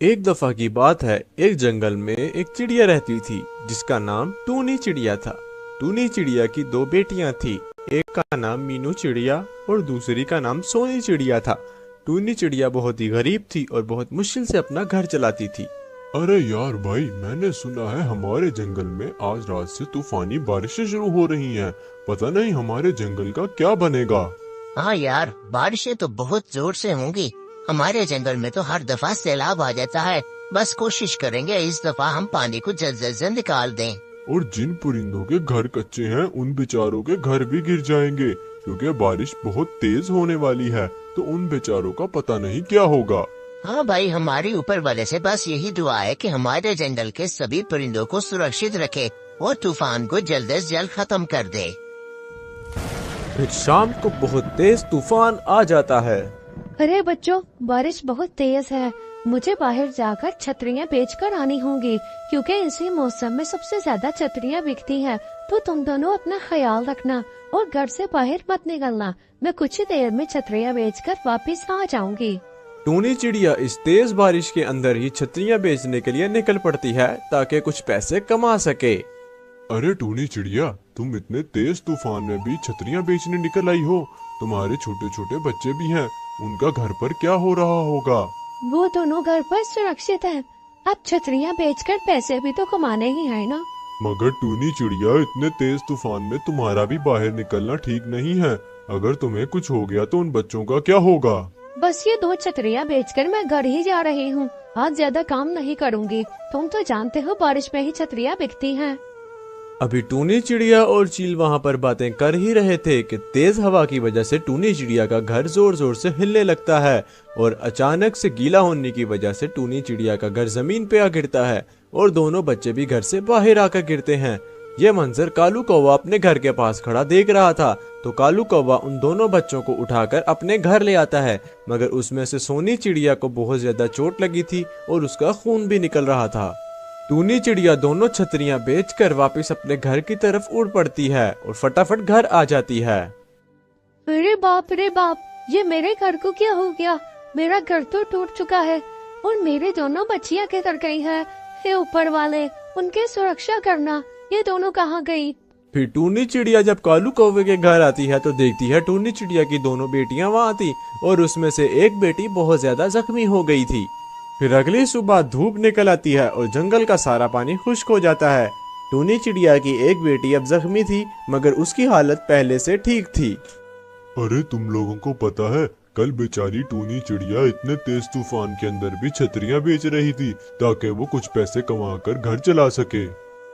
एक दफा की बात है, एक जंगल में एक चिड़िया रहती थी जिसका नाम टूनी चिड़िया था। टूनी चिड़िया की दो बेटियां थी। एक का नाम मीनू चिड़िया और दूसरी का नाम सोनी चिड़िया था। टूनी चिड़िया बहुत ही गरीब थी और बहुत मुश्किल से अपना घर चलाती थी। अरे यार भाई, मैंने सुना है हमारे जंगल में आज रात से तूफानी बारिशें शुरू हो रही हैं। पता नहीं हमारे जंगल का क्या बनेगा। हाँ यार, बारिशें तो बहुत जोर से होंगी। हमारे जंगल में तो हर दफा सैलाब आ जाता है। बस कोशिश करेंगे इस दफा हम पानी को जल्द से निकाल दें। और जिन परिंदों के घर कच्चे हैं उन बेचारों के घर भी गिर जाएंगे, क्योंकि बारिश बहुत तेज होने वाली है। तो उन बेचारों का पता नहीं क्या होगा। हाँ भाई, हमारी ऊपर वाले से बस यही दुआ है कि हमारे जंगल के सभी परिंदों को सुरक्षित रखे और तूफान को जल्द से जल्द खत्म कर दे। फिर शाम को बहुत तेज तूफान आ जाता है। अरे बच्चों, बारिश बहुत तेज है। मुझे बाहर जाकर छतरियाँ बेचकर आनी होंगी, क्योंकि इसी मौसम में सबसे ज्यादा छतरियाँ बिकती हैं। तो तुम दोनों अपना ख्याल रखना और घर से बाहर मत निकलना। मैं कुछ ही देर में छतरियाँ बेचकर वापस आ जाऊंगी। टूनी चिड़िया इस तेज बारिश के अंदर ही छतरियां बेचने के लिए निकल पड़ती है ताकि कुछ पैसे कमा सके। अरे टूनी चिड़िया, तुम इतने तेज तूफान में भी छतरियां बेचने निकल आई हो। तुम्हारे छोटे छोटे बच्चे भी हैं, उनका घर पर क्या हो रहा होगा। वो दोनों घर पर सुरक्षित है। अब छतरियाँ बेचकर पैसे भी तो कमाने ही है ना। मगर टूनी चिड़िया, इतने तेज तूफान में तुम्हारा भी बाहर निकलना ठीक नहीं है। अगर तुम्हें कुछ हो गया तो उन बच्चों का क्या होगा। बस ये दो छतरियाँ बेचकर मैं घर ही जा रही हूँ। आज ज्यादा काम नहीं करूँगी। तुम तो जानते हो बारिश में ही छतरियाँ बिकती हैं। अभी टूनी चिड़िया और चील वहां पर बातें कर ही रहे थे कि तेज हवा की वजह से टूनी चिड़िया का घर जोर जोर से हिलने लगता है और अचानक से गीला होने की वजह से टूनी चिड़िया का घर जमीन पे आ गिरता है और दोनों बच्चे भी घर से बाहर आकर गिरते हैं। यह मंजर कालू कौवा अपने घर के पास खड़ा देख रहा था। तो कालू कौवा उन दोनों बच्चों को उठाकर अपने घर ले आता है, मगर उसमें से सोनी चिड़िया को बहुत ज्यादा चोट लगी थी और उसका खून भी निकल रहा था। टूनी चिड़िया दोनों छतरियां बेचकर वापस अपने घर की तरफ उड़ पड़ती है और फटाफट घर आ जाती है। अरे बाप रे बाप, ये मेरे घर को क्या हो गया। मेरा घर तो टूट चुका है और मेरे दोनों बच्चियां किधर गई हैं। हे ऊपर वाले, उनकी सुरक्षा करना। ये दोनों कहाँ गई। फिर टूनी चिड़िया जब कालू कौवे के घर आती है तो देखती है टूनी चिड़िया की दोनों बेटियां वहां थी और उसमें से एक बेटी बहुत ज्यादा जख्मी हो गई थी। फिर अगली सुबह धूप निकल आती है और जंगल का सारा पानी खुश्क हो जाता है। टूनी चिड़िया की एक बेटी अब जख्मी थी, मगर उसकी हालत पहले से ठीक थी। अरे तुम लोगों को पता है, कल बेचारी टूनी चिड़िया इतने तेज तूफान के अंदर भी छतरियां बेच रही थी ताकि वो कुछ पैसे कमाकर घर चला सके।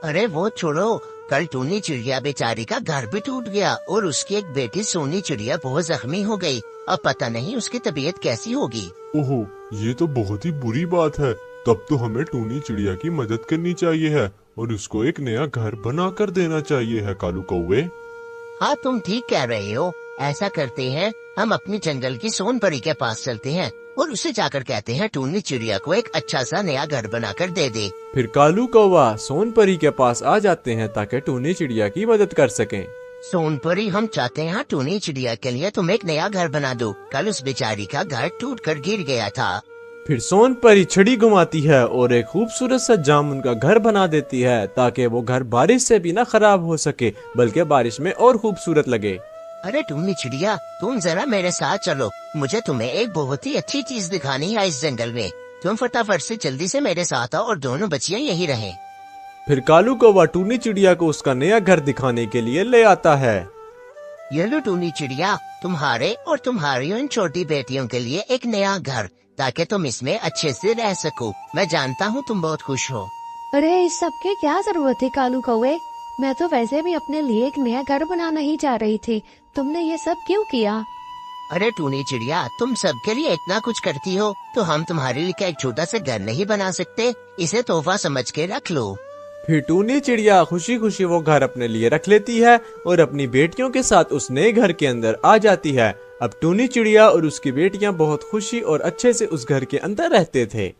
अरे वो छोड़ो, कल टूनी चिड़िया बेचारी का घर भी टूट गया और उसकी एक बेटी सोनी चिड़िया बहुत जख्मी हो गई। अब पता नहीं उसकी तबीयत कैसी होगी। ओहो, ये तो बहुत ही बुरी बात है। तब तो हमें टूनी चिड़िया की मदद करनी चाहिए है और उसको एक नया घर बना कर देना चाहिए है कालू कौवे। हाँ, तुम ठीक कह रहे हो। ऐसा करते हैं, हम अपनी जंगल की सोन परी के पास चलते हैं और उसे जाकर कहते हैं टूनी चिड़िया को एक अच्छा सा नया घर बनाकर दे दे। फिर कालू कौवा सोन परी के पास आ जाते हैं ताकि टूनी चिड़िया की मदद कर सकें। सोनपरी, हम चाहते हैं टूनी चिड़िया के लिए तुम एक नया घर बना दो। कल उस बेचारी का घर टूट कर गिर गया था। फिर सोन परी छड़ी घुमाती है और एक खूबसूरत सा जामुन का घर बना देती है ताकि वो घर बारिश से भी ना खराब हो सके, बल्कि बारिश में और खूबसूरत लगे। अरे टूनी चिड़िया, तुम जरा मेरे साथ चलो। मुझे तुम्हें एक बहुत ही अच्छी चीज दिखानी है इस जंगल में। तुम फटाफट से जल्दी से मेरे साथ आओ और दोनों बच्चियां यही रहें। फिर कालू कौवा टूनी चिड़िया को उसका नया घर दिखाने के लिए ले आता है। ये लो टूनी चिड़िया, तुम्हारे और तुम्हारी उन छोटी बेटियों के लिए एक नया घर, ताकि तुम इसमें अच्छे से रह सको। मैं जानता हूँ तुम बहुत खुश हो। अरे इस सब की क्या जरूरत है कालू कौवे। मैं तो वैसे भी अपने लिए एक नया घर बनाना ही चाह रही थी। तुमने ये सब क्यों किया। अरे टूनी चिड़िया, तुम सबके लिए इतना कुछ करती हो तो हम तुम्हारे लिए क्या एक छोटा सा घर नहीं बना सकते। इसे तोहफा समझ के रख लो। फिर टूनी चिड़िया खुशी खुशी वो घर अपने लिए रख लेती है और अपनी बेटियों के साथ उस नए घर के अंदर आ जाती है। अब टूनी चिड़िया और उसकी बेटियां बहुत खुशी और अच्छे से उस घर के अंदर रहते थे।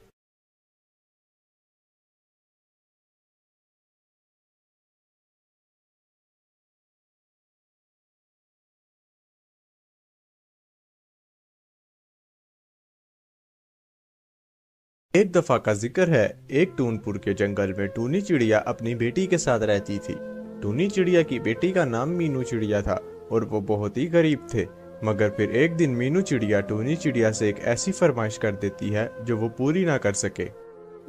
एक दफा का जिक्र है, एक टूनपुर के जंगल में टूनी चिड़िया अपनी बेटी के साथ रहती थी। टूनी चिड़िया की बेटी का नाम मीनू चिड़िया था और वो बहुत ही गरीब थे। मगर फिर एक दिन मीनू चिड़िया टूनी चिड़िया से एक ऐसी फरमाइश कर देती है जो वो पूरी ना कर सके।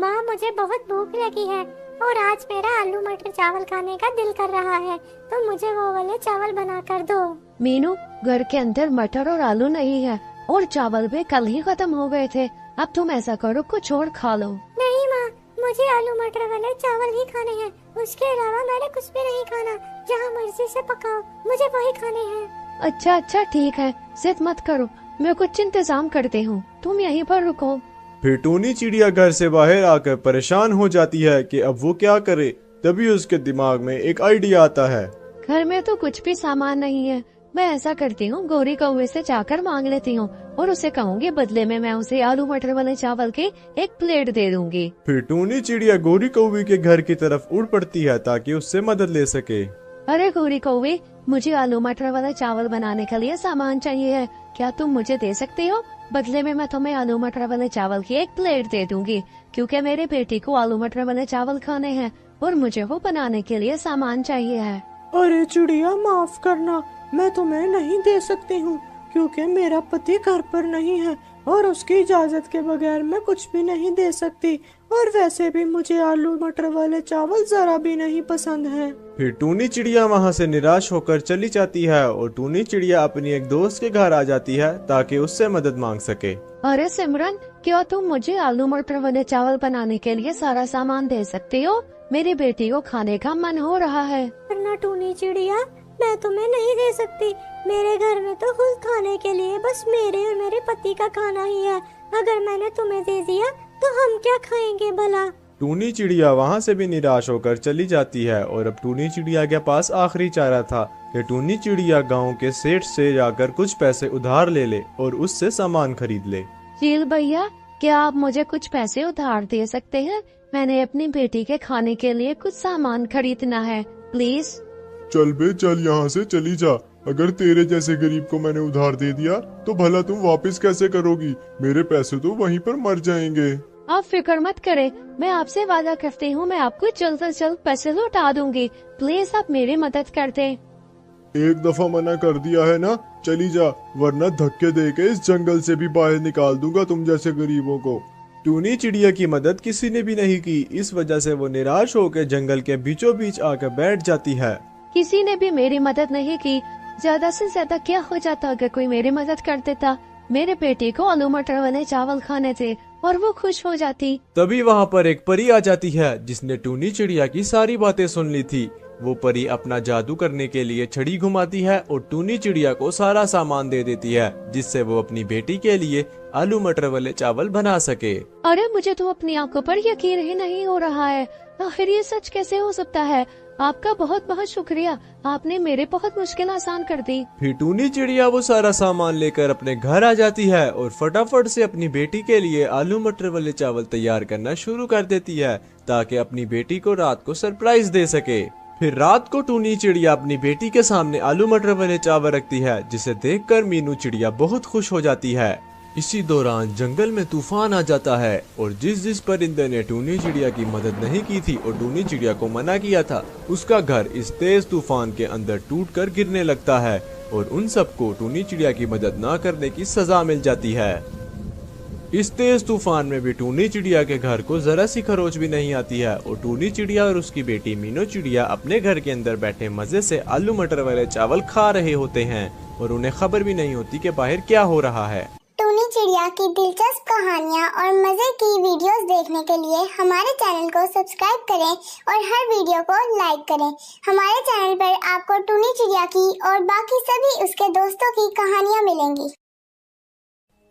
माँ, मुझे बहुत भूख लगी है और आज मेरा आलू मटर चावल खाने का दिल कर रहा है, तो मुझे वो वाले चावल बना कर दो। मीनू, घर के अंदर मटर और आलू नहीं है और चावल भी कल ही खत्म हो गए थे। अब तुम ऐसा करो, कुछ और खा लो। नहीं माँ, मुझे आलू मटर वाले चावल ही खाने हैं, उसके अलावा मैंने कुछ भी नहीं खाना। जहाँ मर्जी से पकाओ, मुझे वही खाने हैं। अच्छा ठीक है, जिद मत करो, मैं कुछ इंतजाम करती हूँ, तुम यहीं पर रुको। फिर टूनी चिड़िया घर से बाहर आकर परेशान हो जाती है कि अब वो क्या करे। तभी उसके दिमाग में एक आइडिया आता है। घर में तो कुछ भी सामान नहीं है, मैं ऐसा करती हूँ, गौरी कौवे से जाकर मांग लेती हूँ और उसे कहूँगी बदले में मैं उसे आलू मटर वाले चावल की एक प्लेट दे दूंगी। फिर टूनी चिड़िया गौरी कौवे के घर की तरफ उड़ पड़ती है ताकि उससे मदद ले सके। अरे गौरी कौवे, मुझे आलू मटर वाले चावल बनाने के लिए सामान चाहिए है, क्या तुम मुझे दे सकती हो? बदले में मैं तुम्हें आलू मटर वाले चावल की एक प्लेट दे दूंगी, क्योंकि मेरे बेटी को आलू मटर वाले चावल खाने हैं और मुझे वो बनाने के लिए सामान चाहिए है। अरे चिड़िया, माफ करना, मैं तुम्हें नहीं दे सकती हूँ क्योंकि मेरा पति घर पर नहीं है और उसकी इजाजत के बगैर मैं कुछ भी नहीं दे सकती, और वैसे भी मुझे आलू मटर वाले चावल जरा भी नहीं पसंद है। फिर टूनी चिड़िया वहाँ से निराश होकर चली जाती है और टूनी चिड़िया अपनी एक दोस्त के घर आ जाती है ताकि उससे मदद मांग सके। अरे सिमरन, क्या तुम मुझे आलू मटर वाले चावल बनाने के लिए सारा सामान दे सकती हो? मेरी बेटी को खाने का मन हो रहा है। वरना टूनी चिड़िया, मैं तुम्हें नहीं दे सकती। मेरे घर में तो खुद खाने के लिए बस मेरे और मेरे पति का खाना ही है। अगर मैंने तुम्हें दे दिया तो हम क्या खाएंगे भला? टूनी चिड़िया वहाँ से भी निराश होकर चली जाती है और अब टूनी चिड़िया के पास आखिरी चारा था कि टूनी चिड़िया गांव के सेठ से जाकर कुछ पैसे उधार ले ले और उससे सामान खरीद ले। चील भैया, क्या आप मुझे कुछ पैसे उधार दे सकते हैं? मैंने अपनी बेटी के खाने के लिए कुछ सामान खरीदना है, प्लीज। चल बे चल, यहाँ से चली जा। अगर तेरे जैसे गरीब को मैंने उधार दे दिया तो भला तुम वापस कैसे करोगी? मेरे पैसे तो वहीं पर मर जाएंगे। आप फिक्र मत करें, मैं आपसे वादा करती हूँ, मैं आपको जल्द से जल्द पैसे लौटा दूंगी। प्लीज आप मेरी मदद कर दें। एक दफा मना कर दिया है ना, चली जा, वरना धक्के देके इस जंगल से भी बाहर निकाल दूंगा तुम जैसे गरीबों को। टूनी चिड़िया की मदद किसी ने भी नहीं की। इस वजह से वो निराश होकर जंगल के बीचों बीच आकर बैठ जाती है। किसी ने भी मेरी मदद नहीं की। ज्यादा से ज्यादा क्या हो जाता अगर कोई मेरी मदद कर देता? मेरे बेटे को आलू मटर वाले चावल खाने थे और वो खुश हो जाती। तभी वहाँ पर एक परी आ जाती है जिसने टूनी चिड़िया की सारी बातें सुन ली थी। वो परी अपना जादू करने के लिए छड़ी घुमाती है और टूनी चिड़िया को सारा सामान दे देती है जिससे वो अपनी बेटी के लिए आलू मटर वाले चावल बना सके। अरे मुझे तो अपनी आंखों पर यकीन ही नहीं हो रहा है, आखिर ये सच कैसे हो सकता है? आपका बहुत बहुत शुक्रिया, आपने मेरे बहुत मुश्किल आसान कर दी। फिर टूनी चिड़िया वो सारा सामान लेकर अपने घर आ जाती है और फटाफट से अपनी बेटी के लिए आलू मटर वाले चावल तैयार करना शुरू कर देती है ताकि अपनी बेटी को रात को सरप्राइज दे सके। फिर रात को टूनी चिड़िया अपनी बेटी के सामने आलू मटर वाले चावल रखती है जिसे देखकर मीनू चिड़िया बहुत खुश हो जाती है। इसी दौरान जंगल में तूफान आ जाता है और जिस परिंदे ने टूनी चिड़िया की मदद नहीं की थी और टूनी चिड़िया को मना किया था, उसका घर इस तेज तूफान के अंदर टूटकर गिरने लगता है और उन सबको टूनी चिड़िया की मदद ना करने की सजा मिल जाती है। इस तेज तूफान में भी टूनी चिड़िया के घर को जरा सी खरोच भी नहीं आती है और टूनी चिड़िया और उसकी बेटी मीनू चिड़िया अपने घर के अंदर बैठे मजे से आलू मटर वाले चावल खा रहे होते हैं और उन्हें खबर भी नहीं होती कि बाहर क्या हो रहा है। टूनी चिड़िया की दिलचस्प कहानियाँ और मजे की वीडियोस देखने के लिए हमारे चैनल को सब्सक्राइब करें और हर वीडियो को लाइक करें। हमारे चैनल पर आपको टूनी चिड़िया की और बाकी सभी उसके दोस्तों की कहानियाँ मिलेंगी।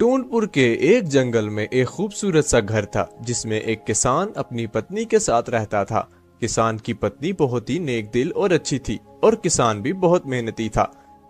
टूनपुर के एक जंगल में एक खूबसूरत सा घर था जिसमें एक किसान अपनी पत्नी के साथ रहता था। किसान की पत्नी बहुत ही नेक दिल और अच्छी थी और किसान भी बहुत मेहनती था।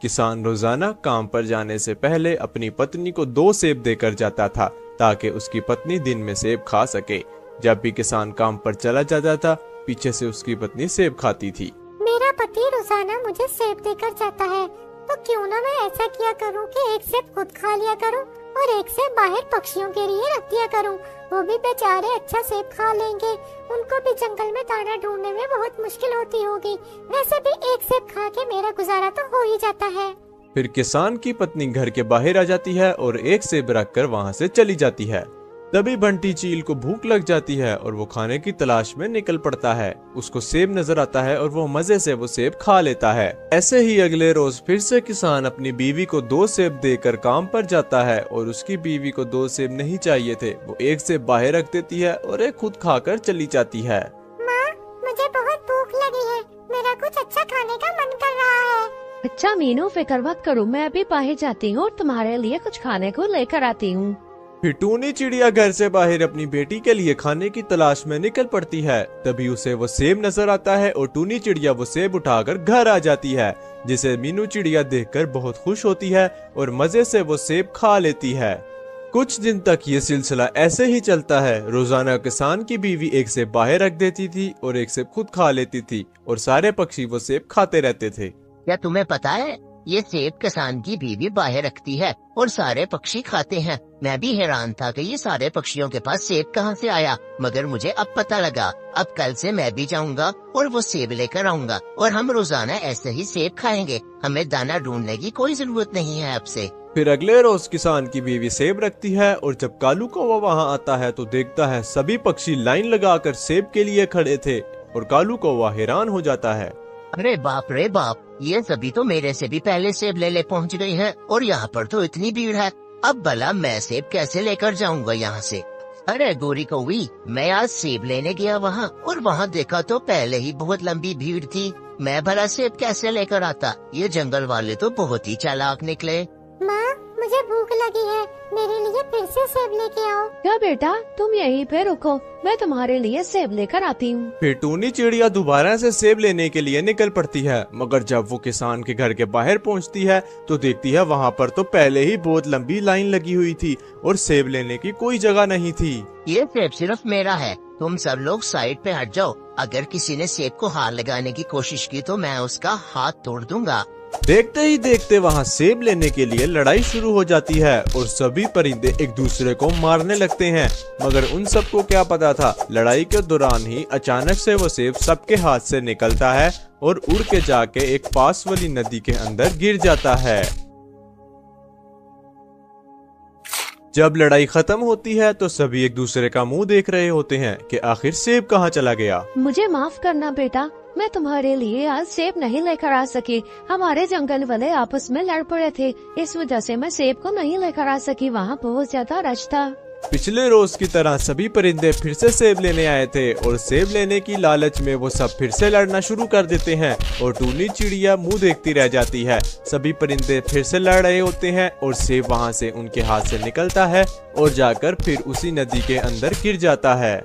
किसान रोजाना काम पर जाने से पहले अपनी पत्नी को 2 सेब देकर जाता था ताकि उसकी पत्नी दिन में सेब खा सके। जब भी किसान काम पर चला जाता था, पीछे से उसकी पत्नी सेब खाती थी। मेरा पति रोजाना मुझे सेब देकर जाता है, तो क्यों ना मैं ऐसा किया करूं कि एक सेब खुद खा लिया करूं और एक सेब बाहर पक्षियों के लिए रख दिया करूँ। वो भी बेचारे अच्छा सेब खा लेंगे। उनको भी जंगल में दाना ढूंढने में बहुत मुश्किल होती होगी। वैसे भी एक सेब खा के मेरा गुजारा तो हो ही जाता है। फिर किसान की पत्नी घर के बाहर आ जाती है और एक सेब रखकर वहाँ से चली जाती है। तभी बंटी चील को भूख लग जाती है और वो खाने की तलाश में निकल पड़ता है। उसको सेब नजर आता है और वो मजे से वो सेब खा लेता है। ऐसे ही अगले रोज फिर से किसान अपनी बीवी को 2 सेब देकर काम पर जाता है और उसकी बीवी को 2 सेब नहीं चाहिए थे। वो एक सेब बाहर रख देती है और एक खुद खाकर चली जाती है। माँ, मुझे बहुत भूख लगी है। मेरा कुछ अच्छा खाने का मन कर रहा है। अच्छा मीनू, फिक्र मत करो, मैं अभी बाहर जाती हूँ और तुम्हारे लिए कुछ खाने को लेकर आती हूँ। फिर टूनी चिड़िया घर से बाहर अपनी बेटी के लिए खाने की तलाश में निकल पड़ती है। तभी उसे वो सेब नजर आता है और टूनी चिड़िया वो सेब उठाकर घर आ जाती है, जिसे मीनू चिड़िया देखकर बहुत खुश होती है और मजे से वो सेब खा लेती है। कुछ दिन तक ये सिलसिला ऐसे ही चलता है। रोजाना किसान की बीवी एक सेब बाहर रख देती थी और एक सेब खुद खा लेती थी और सारे पक्षी वो सेब खाते रहते थे। क्या तुम्हें पता है, ये सेब किसान की बीवी बाहर रखती है और सारे पक्षी खाते हैं। मैं भी हैरान था कि ये सारे पक्षियों के पास सेब कहाँ से आया, मगर मुझे अब पता लगा। अब कल से मैं भी जाऊंगा और वो सेब लेकर आऊंगा और हम रोजाना ऐसे ही सेब खाएंगे। हमें दाना ढूंढने की कोई जरूरत नहीं है अब से। फिर अगले रोज किसान की बीवी सेब रखती है और जब कालू कौवा वहाँ आता है तो देखता है सभी पक्षी लाइन लगाकर सेब के लिए खड़े थे और कालू कौवा हैरान हो जाता है। अरे बाप रे बाप, ये सभी तो मेरे से भी पहले सेब ले पहुंच गई है और यहाँ पर तो इतनी भीड़ है। अब भला मैं सेब कैसे लेकर जाऊंगा यहाँ से। अरे गोरी कौवी, मैं आज सेब लेने गया वहाँ और वहाँ देखा तो पहले ही बहुत लंबी भीड़ थी। मैं भला सेब कैसे लेकर आता। ये जंगल वाले तो बहुत ही चालाक निकले। माँ, मुझे भूख लगी है, मेरे लिए फिर से सेब लेके आओ। क्या बेटा, तुम यहीं पे रुको, मैं तुम्हारे लिए सेब लेकर आती हूँ। फिर टूनी चिड़िया दोबारा से सेब लेने के लिए निकल पड़ती है, मगर जब वो किसान के घर के बाहर पहुंचती है तो देखती है वहाँ पर तो पहले ही बहुत लंबी लाइन लगी हुई थी और सेब लेने की कोई जगह नहीं थी। ये सेब सिर्फ मेरा है, तुम सब लोग साइड पे हट जाओ। अगर किसी ने सेब को हाथ लगाने की कोशिश की तो मैं उसका हाथ तोड़ दूंगा। देखते ही देखते वहाँ सेब लेने के लिए लड़ाई शुरू हो जाती है और सभी परिंदे एक दूसरे को मारने लगते हैं। मगर उन सबको क्या पता था, लड़ाई के दौरान ही अचानक से वो सेब सबके हाथ से निकलता है और उड़ के जाके एक पास वाली नदी के अंदर गिर जाता है। जब लड़ाई खत्म होती है तो सभी एक दूसरे का मुंह देख रहे होते हैं कि आखिर सेब कहाँ चला गया। मुझे माफ करना बेटा, मैं तुम्हारे लिए आज सेब नहीं लेकर आ सकी। हमारे जंगल वाले आपस में लड़ पड़े थे, इस वजह से मैं सेब को नहीं लेकर आ सकी। वहाँ बहुत ज्यादा रश था। पिछले रोज की तरह सभी परिंदे फिर से सेब लेने आए थे और सेब लेने की लालच में वो सब फिर से लड़ना शुरू कर देते हैं और टूनी चिड़िया मुंह देखती रह जाती है। सभी परिंदे फिर से लड़ रहे होते हैं और सेब वहाँ से उनके हाथ से निकलता है और जाकर फिर उसी नदी के अंदर गिर जाता है।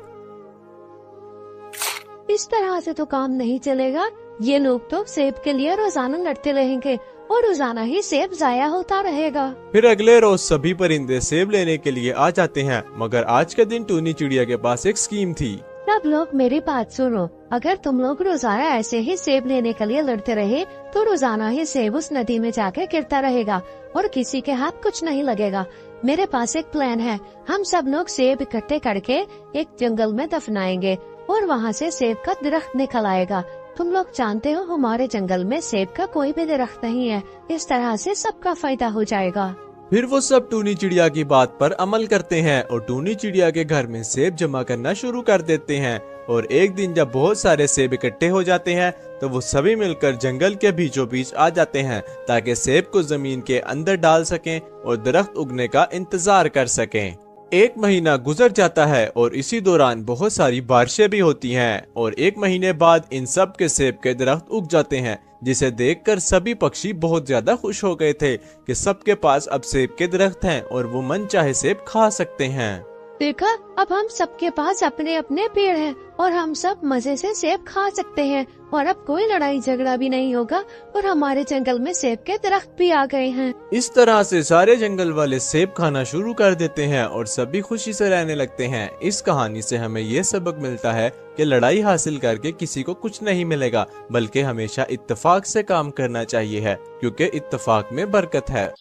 इस तरह से तो काम नहीं चलेगा। ये लोग तो सेब के लिए रोजाना लड़ते रहेंगे और रोजाना ही सेब जाया होता रहेगा। फिर अगले रोज सभी परिंदे सेब लेने के लिए आ जाते हैं, मगर आज के दिन टूनी चिड़िया के पास एक स्कीम थी। सब लोग मेरी बात सुनो, अगर तुम लोग रोजाना ऐसे ही सेब लेने के लिए लड़ते रहे तो रोजाना ही सेब उस नदी में जाकर गिरता रहेगा और किसी के हाथ कुछ नहीं लगेगा। मेरे पास एक प्लान है, हम सब लोग सेब इकट्ठे करके एक जंगल में दफनाएंगे और वहाँ से सेब का दरख्त निकल आएगा। तुम लोग जानते हो हमारे जंगल में सेब का कोई भी दरख्त नहीं है, इस तरह से सबका फायदा हो जाएगा। फिर वो सब टूनी चिड़िया की बात पर अमल करते हैं और टूनी चिड़िया के घर में सेब जमा करना शुरू कर देते हैं। और एक दिन जब बहुत सारे सेब इकट्ठे हो जाते हैं तो वो सभी मिलकर जंगल के बीचों बीच आ जाते हैं ताकि सेब को जमीन के अंदर डाल सकें और दरख्त उगने का इंतजार कर सकें। 1 महीना गुजर जाता है और इसी दौरान बहुत सारी बारिशें भी होती हैं और 1 महीने बाद इन सब के सेब के दरख्त उग जाते हैं, जिसे देखकर सभी पक्षी बहुत ज्यादा खुश हो गए थे कि सबके पास अब सेब के दरख्त हैं और वो मन चाहे सेब खा सकते हैं। देखा, अब हम सबके पास अपने अपने पेड़ हैं और हम सब मजे से सेब खा सकते हैं और अब कोई लड़ाई झगड़ा भी नहीं होगा और हमारे जंगल में सेब के दरख्त भी आ गए हैं। इस तरह से सारे जंगल वाले सेब खाना शुरू कर देते हैं और सभी खुशी से रहने लगते हैं। इस कहानी से हमें ये सबक मिलता है कि लड़ाई हासिल करके किसी को कुछ नहीं मिलेगा, बल्कि हमेशा इत्तेफाक से काम करना चाहिए है, क्योंकि इत्तेफाक में बरकत है।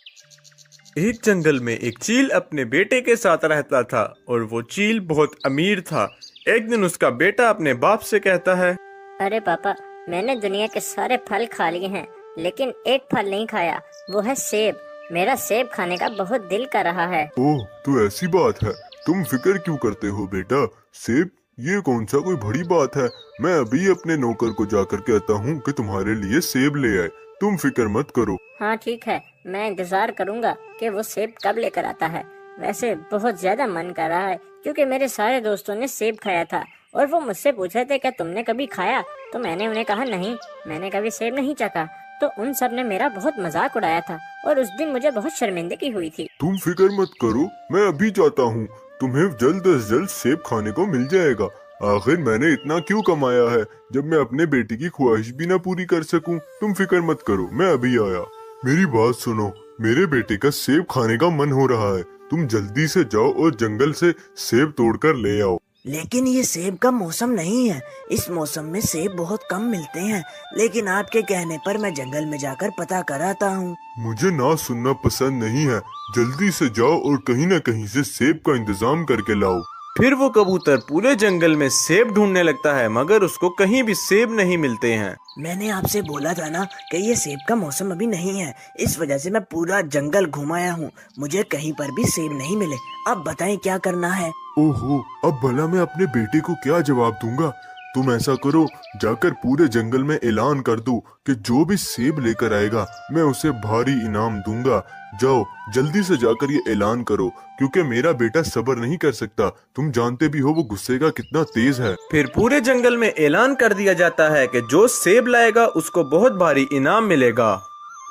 एक जंगल में एक चील अपने बेटे के साथ रहता था और वो चील बहुत अमीर था। एक दिन उसका बेटा अपने बाप से कहता है, अरे पापा, मैंने दुनिया के सारे फल खा लिए हैं, लेकिन एक फल नहीं खाया, वो है सेब। मेरा सेब खाने का बहुत दिल कर रहा है। ओह, तो ऐसी बात है। तुम फिक्र क्यों करते हो बेटा? सेब, ये कौन सा कोई बड़ी बात है। मैं अभी अपने नौकर को जाकर कहता हूँ कि तुम्हारे लिए सेब ले आए। तुम फिक्र मत करो। हाँ ठीक है, मैं इंतजार करूँगा कि वो सेब कब लेकर आता है। वैसे बहुत ज्यादा मन कर रहा है, क्योंकि मेरे सारे दोस्तों ने सेब खाया था और वो मुझसे पूछ रहे थे क्या तुमने कभी खाया, तो मैंने उन्हें कहा नहीं, मैंने कभी सेब नहीं चखा। तो उन सब ने मेरा बहुत मजाक उड़ाया था और उस दिन मुझे बहुत शर्मिंदगी हुई थी। तुम फिक्र मत करो, मैं अभी जाता हूँ। तुम्हें जल्द से जल्द सेब खाने को मिल जाएगा। आखिर मैंने इतना क्यों कमाया है जब मैं अपने बेटे की ख्वाहिश भी ना पूरी कर सकूं। तुम फिक्र मत करो, मैं अभी आया। मेरी बात सुनो, मेरे बेटे का सेब खाने का मन हो रहा है। तुम जल्दी से जाओ और जंगल से सेब तोड़कर ले आओ। लेकिन ये सेब का मौसम नहीं है, इस मौसम में सेब बहुत कम मिलते हैं। लेकिन आपके कहने पर मैं जंगल में जाकर पता कर आता हूँ। मुझे ना सुनना पसंद नहीं है। जल्दी से जाओ और कहीं न कहीं से सेब का इंतजाम करके लाओ। फिर वो कबूतर पूरे जंगल में सेब ढूंढने लगता है, मगर उसको कहीं भी सेब नहीं मिलते हैं। मैंने आपसे बोला था ना कि ये सेब का मौसम अभी नहीं है, इस वजह से मैं पूरा जंगल घुमाया हूँ, मुझे कहीं पर भी सेब नहीं मिले। अब बताएं क्या करना है। ओहो, अब भला मैं अपने बेटे को क्या जवाब दूंगा। तुम ऐसा करो, जाकर पूरे जंगल में ऐलान कर दो कि जो भी सेब लेकर आएगा मैं उसे भारी इनाम दूंगा। जाओ जल्दी से जाकर ये ऐलान करो, क्योंकि मेरा बेटा सब्र नहीं कर सकता। तुम जानते भी हो वो गुस्से का कितना तेज है। फिर पूरे जंगल में ऐलान कर दिया जाता है कि जो सेब लाएगा उसको बहुत भारी इनाम मिलेगा।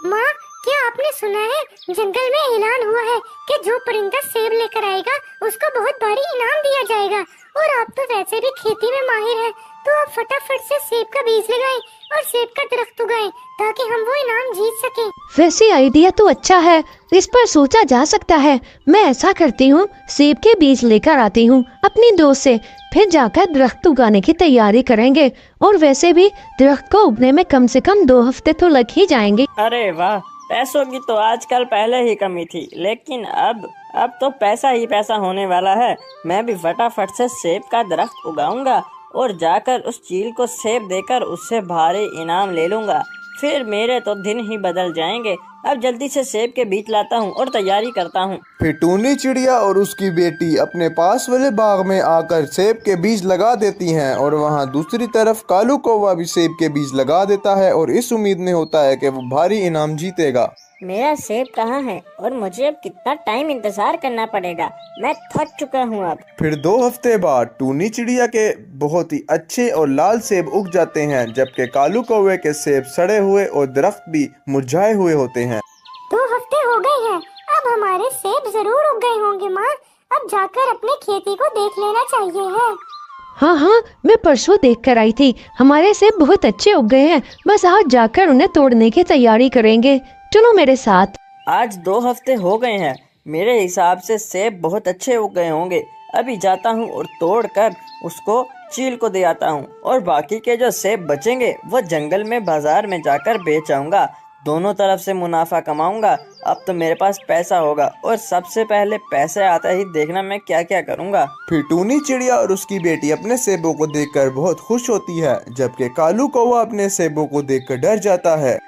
माँ, क्या आपने सुना है जंगल में ऐलान हुआ है कि जो परिंदा सेब लेकर आएगा उसको बहुत भारी इनाम दिया जाएगा। और आप तो वैसे भी खेती में माहिर हैं, तो आप फटाफट से सेब का बीज लगाएं और सेब का दरख्त उगाएं ताकि हम वो इनाम जीत सकें। वैसे आइडिया तो अच्छा है, इस पर सोचा जा सकता है। मैं ऐसा करती हूँ, सेब के बीज लेकर आती हूँ अपनी दोस्त से, फिर जाकर दरख्त उगाने की तैयारी करेंगे। और वैसे भी दरख्त को उगने में कम से कम 2 हफ्ते तो लग ही जाएंगे। अरे वाह, पैसों की तो आजकल पहले ही कमी थी, लेकिन अब तो पैसा ही पैसा होने वाला है। मैं भी फटाफट से सेब का दरख्त उगाऊंगा और जाकर उस चील को सेब देकर उससे भारी इनाम ले लूंगा। फिर मेरे तो दिन ही बदल जाएंगे। अब जल्दी से सेब के बीज लाता हूँ और तैयारी करता हूँ। फिर टूनी चिड़िया और उसकी बेटी अपने पास वाले बाग में आकर सेब के बीज लगा देती हैं और वहाँ दूसरी तरफ कालू कौवा भी सेब के बीज लगा देता है और इस उम्मीद में होता है कि वो भारी इनाम जीतेगा। मेरा सेब कहाँ है और मुझे अब कितना टाइम इंतजार करना पड़ेगा, मैं थक चुका हूँ अब। फिर 2 हफ्ते बाद टूनी चिड़िया के बहुत ही अच्छे और लाल सेब उग जाते हैं, जबकि कालू कौवे के सेब सड़े हुए और दरख्त भी मुरझाए हुए होते हैं। 2 हफ्ते हो गए हैं, अब हमारे सेब जरूर उग गए होंगे माँ। अब जाकर अपने खेती को देख लेना चाहिए है। हाँ, मैं परसों देख कर आई थी, हमारे सेब बहुत अच्छे उग गए हैं। बस आज जाकर उन्हें तोड़ने की तैयारी करेंगे। चलो मेरे साथ। आज 2 हफ्ते हो गए हैं, मेरे हिसाब से सेब बहुत अच्छे उग गए होंगे। अभी जाता हूँ और तोड़ कर उसको चील को दे आता हूँ और बाकी के जो सेब बचेंगे वो जंगल में बाजार में जाकर बेच आऊंगा। दोनों तरफ से मुनाफा कमाऊंगा। अब तो मेरे पास पैसा होगा और सबसे पहले पैसे आता ही देखना मैं क्या क्या करूंगा। फिर टूनी चिड़िया और उसकी बेटी अपने सेबों को देखकर बहुत खुश होती है, जबकि कालू कौवा अपने सेबों को देखकर डर जाता है।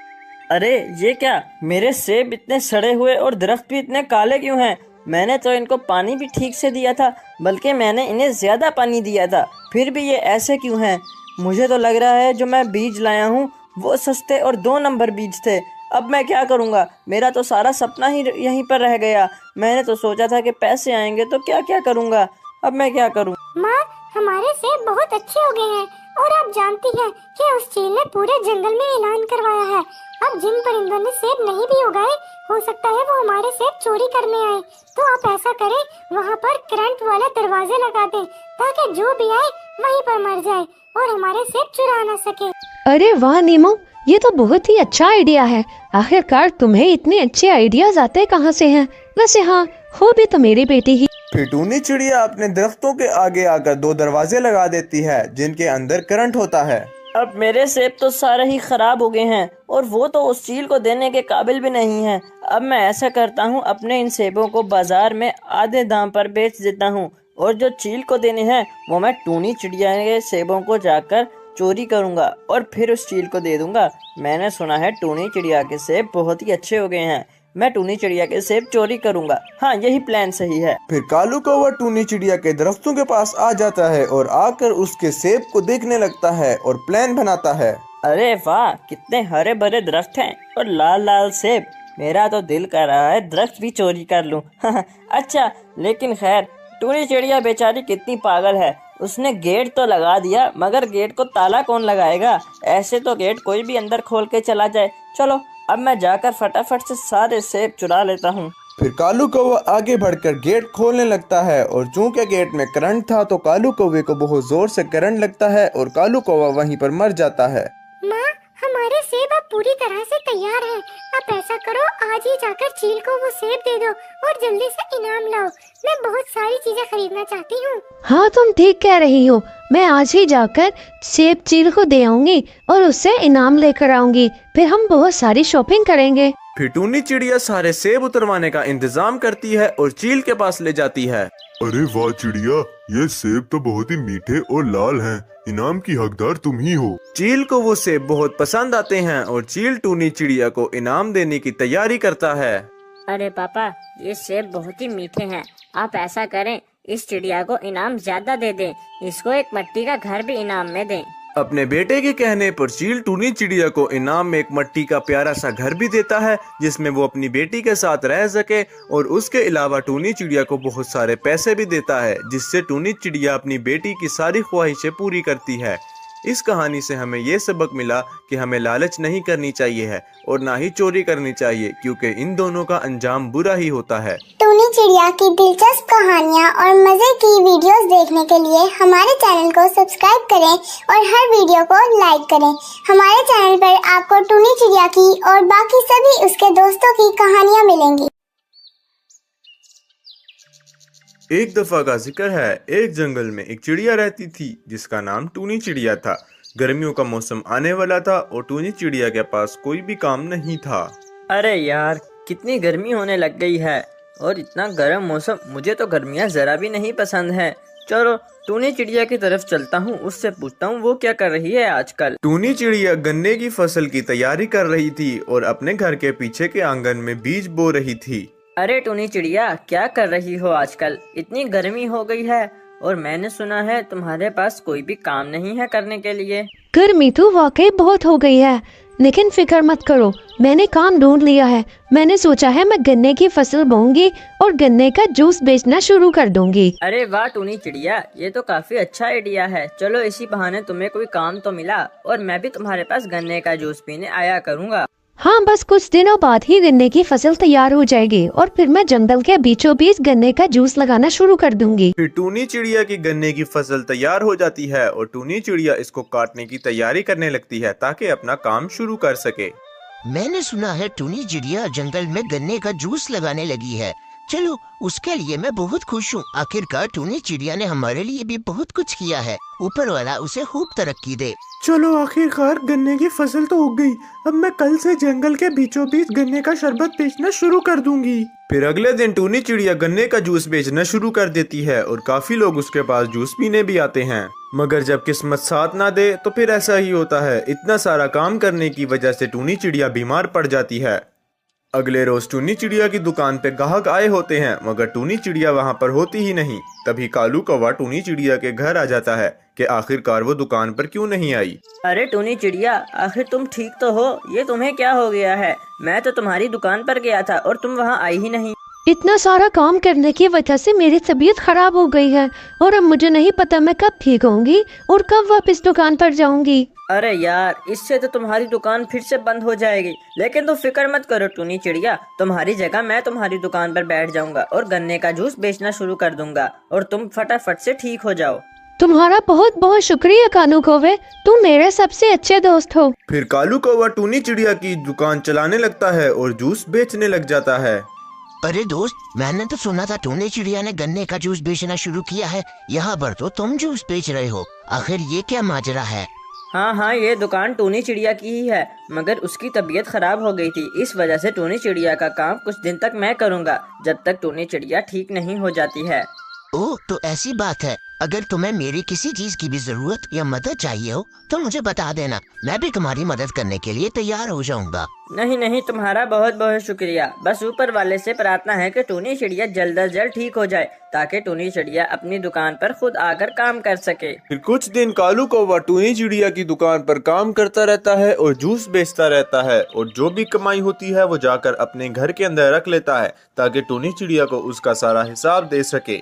अरे ये क्या, मेरे सेब इतने सड़े हुए और दरख्त भी इतने काले क्यों हैं? मैंने तो इनको पानी भी ठीक से दिया था, बल्कि मैंने इन्हें ज्यादा पानी दिया था, फिर भी ये ऐसे क्यों हैं? मुझे तो लग रहा है जो मैं बीज लाया हूँ वो सस्ते और 2 नंबर बीज थे। अब मैं क्या करूँगा? मेरा तो सारा सपना ही यहीं पर रह गया। मैंने तो सोचा था कि पैसे आएंगे तो क्या क्या करूँगा। अब मैं क्या करूँ? माँ, हमारे सेब बहुत अच्छे हो गए हैं और आप जानती हैं कि उस चील ने पूरे जंगल में ऐलान करवाया है। अब जिन परिंदों ने सेब नहीं भी उगाए, हो सकता है वो हमारे सेब चोरी करने आए। तो आप ऐसा करें, वहाँ पर करंट वाले दरवाजे लगा दें ताकि जो भी आए वहीं पर मर जाए और हमारे सेब चुरा ना सके। अरे वाह नीमो, ये तो बहुत ही अच्छा आइडिया है। आखिरकार तुम्हें इतने अच्छे आइडियाज आते कहाँ से हैं? वैसे हाँ, हो भी तो मेरी बेटी ही। फिर टूनी चिड़िया अपने दरख्तों के आगे आकर 2 दरवाजे लगा देती है जिनके अंदर करंट होता है। अब मेरे सेब तो सारे ही खराब हो गए हैं और वो तो उस चील को देने के काबिल भी नहीं है। अब मैं ऐसा करता हूँ, अपने इन सेबों को बाजार में आधे दाम पर बेच देता हूँ और जो चील को देने हैं वो मैं टूनी चिड़िया के सेबों को जाकर चोरी करूँगा और फिर उस चील को दे दूँगा। मैंने सुना है टूनी चिड़िया के सेब बहुत ही अच्छे हो गए हैं। मैं टूनी चिड़िया के सेब चोरी करूँगा। हाँ, यही प्लान सही है। फिर कालू कौवा टूनी चिड़िया के दरख्तों के पास आ जाता है और आकर उसके सेब को देखने लगता है और प्लान बनाता है। अरे वाह, कितने हरे भरे दरख्त हैं और लाल लाल सेब। मेरा तो दिल कर रहा है दरख्त भी चोरी कर लूं। अच्छा, लेकिन खैर, टूनी चिड़िया बेचारी कितनी पागल है। उसने गेट तो लगा दिया मगर गेट को ताला कौन लगाएगा। ऐसे तो गेट कोई भी अंदर खोल के चला जाए। चलो अब मैं जाकर फटाफट से सारे सेब चुरा लेता हूँ। फिर कालू कौवा आगे बढ़कर गेट खोलने लगता है और चूंकि गेट में करंट था तो कालू कौवे को बहुत जोर से करंट लगता है और कालू कौवा वहीं पर मर जाता है। माँ, हमारे सेब अब पूरी तरह से तैयार हैं। आप ऐसा करो, आज ही जाकर चील को वो सेब दे दो और जल्दी से इनाम लाओ। मैं बहुत सारी चीजें खरीदना चाहती हूँ। हाँ, तुम ठीक कह रही हो। मैं आज ही जाकर सेब चील को दे आऊंगी और उससे इनाम लेकर आऊंगी। फिर हम बहुत सारी शॉपिंग करेंगे। फिर टूनी चिड़िया सारे सेब उतरवाने का इंतजाम करती है और चील के पास ले जाती है। अरे वाह चिड़िया, ये सेब तो बहुत ही मीठे और लाल हैं। इनाम की हकदार तुम ही हो। चील को वो सेब बहुत पसंद आते हैं और चील टूनी चिड़िया को इनाम देने की तैयारी करता है। अरे पापा, ये सेब बहुत ही मीठे हैं। आप ऐसा करें, इस चिड़िया को इनाम ज्यादा दे दें। इसको एक मिट्टी का घर भी इनाम में दें। अपने बेटे के कहने पर चील टूनी चिड़िया को इनाम में एक मिट्टी का प्यारा सा घर भी देता है जिसमें वो अपनी बेटी के साथ रह सके और उसके अलावा टूनी चिड़िया को बहुत सारे पैसे भी देता है जिससे टूनी चिड़िया अपनी बेटी की सारी ख्वाहिशें पूरी करती है। इस कहानी से हमें ये सबक मिला कि हमें लालच नहीं करनी चाहिए है और ना ही चोरी करनी चाहिए, क्योंकि इन दोनों का अंजाम बुरा ही होता है। टूनी चिड़िया की दिलचस्प कहानियाँ और मजे की वीडियोस देखने के लिए हमारे चैनल को सब्सक्राइब करें और हर वीडियो को लाइक करें। हमारे चैनल पर आपको टूनी चिड़िया की और बाकी सभी उसके दोस्तों की कहानियाँ मिलेंगी। एक दफा का जिक्र है, एक जंगल में एक चिड़िया रहती थी जिसका नाम टूनी चिड़िया था। गर्मियों का मौसम आने वाला था और टूनी चिड़िया के पास कोई भी काम नहीं था। अरे यार, कितनी गर्मी होने लग गई है और इतना गर्म मौसम, मुझे तो गर्मियाँ जरा भी नहीं पसंद है। चलो टूनी चिड़िया की तरफ चलता हूँ, उससे पूछता हूँ वो क्या कर रही है आजकल। टूनी चिड़िया गन्ने की फसल की तैयारी कर रही थी और अपने घर के पीछे के आंगन में बीज बो रही थी। अरे टूनी चिड़िया, क्या कर रही हो आजकल? इतनी गर्मी हो गई है और मैंने सुना है तुम्हारे पास कोई भी काम नहीं है करने के लिए। गर्मी तो वाकई बहुत हो गई है, लेकिन फिक्र मत करो, मैंने काम ढूंढ लिया है। मैंने सोचा है मैं गन्ने की फसल बोऊंगी और गन्ने का जूस बेचना शुरू कर दूंगी। अरे वाह टूनी चिड़िया, ये तो काफी अच्छा आइडिया है। चलो इसी बहाने तुम्हें कोई काम तो मिला और मैं भी तुम्हारे पास गन्ने का जूस पीने आया करूँगा। हाँ, बस कुछ दिनों बाद ही गन्ने की फसल तैयार हो जाएगी और फिर मैं जंगल के बीचों बीच गन्ने का जूस लगाना शुरू कर दूंगी। फिर टूनी चिड़िया की गन्ने की फसल तैयार हो जाती है और टूनी चिड़िया इसको काटने की तैयारी करने लगती है ताकि अपना काम शुरू कर सके। मैंने सुना है टूनी चिड़िया जंगल में गन्ने का जूस लगाने लगी है। चलो, उसके लिए मैं बहुत खुश हूँ। आखिरकार टूनी चिड़िया ने हमारे लिए भी बहुत कुछ किया है। ऊपर वाला उसे खूब तरक्की दे। चलो, आखिरकार गन्ने की फसल तो उग गई। अब मैं कल से जंगल के बीचों बीच गन्ने का शरबत बेचना शुरू कर दूंगी। फिर अगले दिन टूनी चिड़िया गन्ने का जूस बेचना शुरू कर देती है और काफी लोग उसके पास जूस पीने भी आते हैं। मगर जब किस्मत साथ ना दे तो फिर ऐसा ही होता है। इतना सारा काम करने की वजह से टूनी चिड़िया बीमार पड़ जाती है। अगले रोज टूनी चिड़िया की दुकान पे ग्राहक आए होते हैं मगर टूनी चिड़िया वहाँ पर होती ही नहीं। तभी कालू कौवा टूनी चिड़िया के घर आ जाता है कि आखिरकार वो दुकान पर क्यों नहीं आई। अरे टूनी चिड़िया, आखिर तुम ठीक तो हो? ये तुम्हें क्या हो गया है? मैं तो तुम्हारी दुकान पर गया था और तुम वहाँ आई ही नहीं। इतना सारा काम करने की वजह से मेरी तबीयत खराब हो गई है और अब मुझे नहीं पता मैं कब ठीक होंगी और कब वापस दुकान पर जाऊंगी। अरे यार, इससे तो तुम्हारी दुकान फिर से बंद हो जाएगी। लेकिन तुम फिक्र मत करो टूनी चिड़िया, तुम्हारी जगह मैं तुम्हारी दुकान पर बैठ जाऊंगा और गन्ने का जूस बेचना शुरू कर दूंगा और तुम फटाफट से ठीक हो जाओ। तुम्हारा बहुत बहुत शुक्रिया कालू कौवे, तुम मेरे सबसे अच्छे दोस्त हो। फिर कालू कौवा टूनी चिड़िया की दुकान चलाने लगता है और जूस बेचने लग जाता है। अरे दोस्त, मैंने तो सुना था टूनी चिड़िया ने गन्ने का जूस बेचना शुरू किया है। यहाँ पर तो तुम जूस बेच रहे हो। आखिर ये क्या माजरा है? हाँ हाँ, ये दुकान टूनी चिड़िया की ही है, मगर उसकी तबीयत खराब हो गई थी। इस वजह से टूनी चिड़िया का काम कुछ दिन तक मैं करूँगा, जब तक टूनी चिड़िया ठीक नहीं हो जाती है। ओह, तो ऐसी बात है। अगर तुम्हें मेरी किसी चीज की भी जरूरत या मदद चाहिए हो तो मुझे बता देना, मैं भी तुम्हारी मदद करने के लिए तैयार हो जाऊंगा। नहीं नहीं, तुम्हारा बहुत बहुत शुक्रिया। बस ऊपर वाले से प्रार्थना है कि टूनी चिड़िया जल्द अज जल्द ठीक हो जाए, ताकि टूनी चिड़िया अपनी दुकान पर खुद आकर काम कर सके। फिर कुछ दिन कालू कौवा टूनी चिड़िया की दुकान पर काम करता रहता है और जूस बेचता रहता है, और जो भी कमाई होती है वो जाकर अपने घर के अंदर रख लेता है, ताकि टूनी चिड़िया को उसका सारा हिसाब दे सके।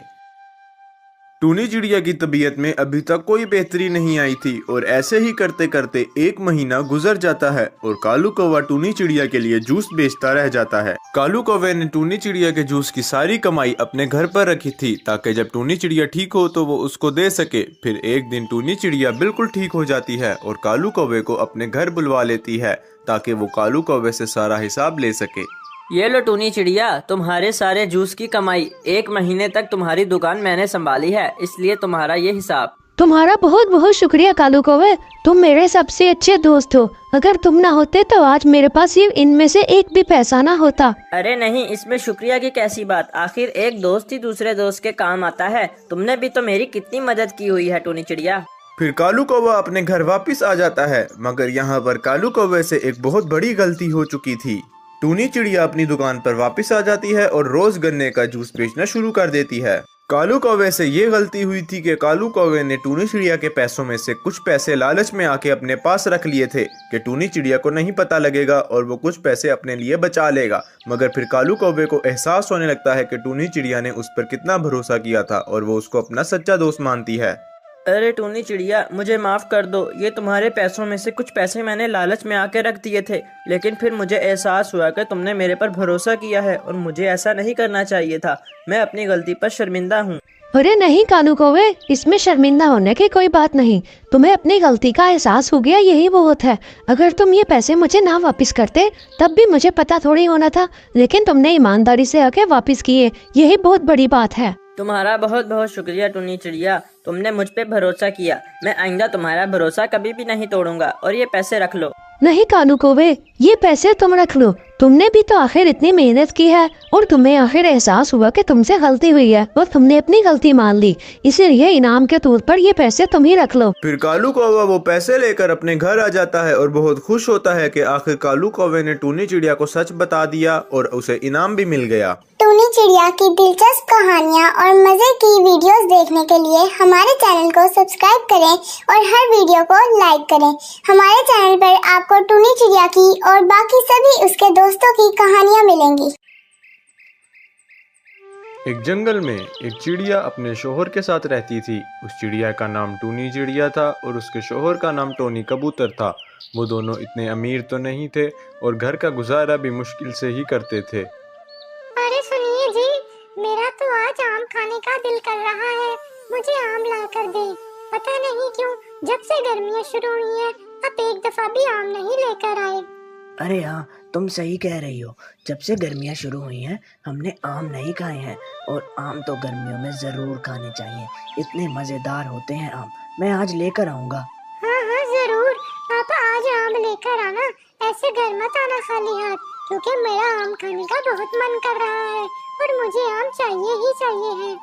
टूनी चिड़िया की तबीयत में अभी तक कोई बेहतरी नहीं आई थी, और ऐसे ही करते करते 1 महीना गुजर जाता है और कालू कौवा टूनी चिड़िया के लिए जूस बेचता रह जाता है। कालू कौवे ने टूनी चिड़िया के जूस की सारी कमाई अपने घर पर रखी थी, ताकि जब टूनी चिड़िया ठीक हो तो वो उसको दे सके। फिर एक दिन टूनी चिड़िया बिल्कुल ठीक हो जाती है और कालू कौवे को अपने घर बुलवा लेती है, ताकि वो कालू कौवे से सारा हिसाब ले सके। ये लो टूनी चिड़िया, तुम्हारे सारे जूस की कमाई। 1 महीने तक तुम्हारी दुकान मैंने संभाली है, इसलिए तुम्हारा ये हिसाब। तुम्हारा बहुत बहुत शुक्रिया कालू कौवे, तुम मेरे सबसे अच्छे दोस्त हो। अगर तुम ना होते तो आज मेरे पास ये इनमें से एक भी पैसा ना होता। अरे नहीं, इसमें शुक्रिया की कैसी बात, आखिर एक दोस्त ही दूसरे दोस्त के काम आता है। तुमने भी तो मेरी कितनी मदद की हुई है टूनी चिड़िया। फिर कालू कौवा अपने घर वापस आ जाता है, मगर यहाँ पर कालू कौवे से एक बहुत बड़ी गलती हो चुकी थी। टूनी चिड़िया अपनी दुकान पर वापस आ जाती है और रोज गन्ने का जूस बेचना शुरू कर देती है। कालू कौवे से ये गलती हुई थी कि कालू कौवे ने टूनी चिड़िया के पैसों में से कुछ पैसे लालच में आके अपने पास रख लिए थे कि टूनी चिड़िया को नहीं पता लगेगा और वो कुछ पैसे अपने लिए बचा लेगा। मगर फिर कालू कौवे को एहसास होने लगता है कि टूनी चिड़िया ने उस पर कितना भरोसा किया था और वो उसको अपना सच्चा दोस्त मानती है। अरे टूनी चिड़िया, मुझे माफ कर दो। ये तुम्हारे पैसों में से कुछ पैसे मैंने लालच में आके रख दिए थे, लेकिन फिर मुझे एहसास हुआ कि तुमने मेरे पर भरोसा किया है और मुझे ऐसा नहीं करना चाहिए था। मैं अपनी गलती पर शर्मिंदा हूँ। अरे नहीं कालू कौवे, इसमें शर्मिंदा होने की कोई बात नहीं। तुम्हें अपनी गलती का एहसास हो गया, यही बहुत है। अगर तुम ये पैसे मुझे ना वापस करते तब भी मुझे पता थोड़ी होना था, लेकिन तुमने ईमानदारी से आके वापस किए, यही बहुत बड़ी बात है। तुम्हारा बहुत बहुत शुक्रिया टूनी चिड़िया, तुमने मुझ पे भरोसा किया। मैं आइंदा तुम्हारा भरोसा कभी भी नहीं तोड़ूंगा। और ये पैसे रख लो। नहीं कालू कौवे, ये पैसे तुम रख लो। तुमने भी तो आखिर इतनी मेहनत की है और तुम्हें आखिर एहसास हुआ कि तुमसे गलती हुई है और तुमने अपनी गलती मान ली, इसीलिए इनाम के तौर पर ये पैसे तुम ही रख लो। फिर कालू कौवा वो पैसे लेकर अपने घर आ जाता है और बहुत खुश होता है कि आखिर कालू कौवे ने टूनी चिड़िया को सच बता दिया और उसे इनाम भी मिल गया। टूनी चिड़िया की दिलचस्प कहानियाँ और मजे की वीडियोस देखने के लिए हमारे चैनल को सब्सक्राइब करें और हर वीडियो को लाइक करें। हमारे चैनल पर आपको टूनी चिड़िया की और बाकी सभी उसके दोस्तों की कहानियाँ मिलेंगी। एक जंगल में एक चिड़िया अपने शोहर के साथ रहती थी। उस चिड़िया का नाम टूनी चिड़िया था और उसके शोहर का नाम टोनी कबूतर था। वो दोनों इतने अमीर तो नहीं थे और घर का गुजारा भी मुश्किल से ही करते थे। अरे सुनिए जी, मेरा तो आज आम खाने का दिल कर रहा है, मुझे आम ला कर दे। पता नहीं क्यों जब से गर्मियाँ शुरू हुई हैं अब एक दफा भी आम नहीं लेकर आए। अरे हाँ, तुम सही कह रही हो। जब से गर्मियाँ शुरू हुई हैं हमने आम नहीं खाए हैं, और आम तो गर्मियों में जरूर खाने चाहिए। इतने मजेदार होते हैं आम। मैं आज लेकर आऊँगा। हाँ हाँ जरूर, आप आज आम लेकर आना। ऐसे घर मत आना खाली हाथ, क्योंकि मेरा आम खाने का बहुत मन कर रहा है और मुझे आम चाहिए ही चाहिए है।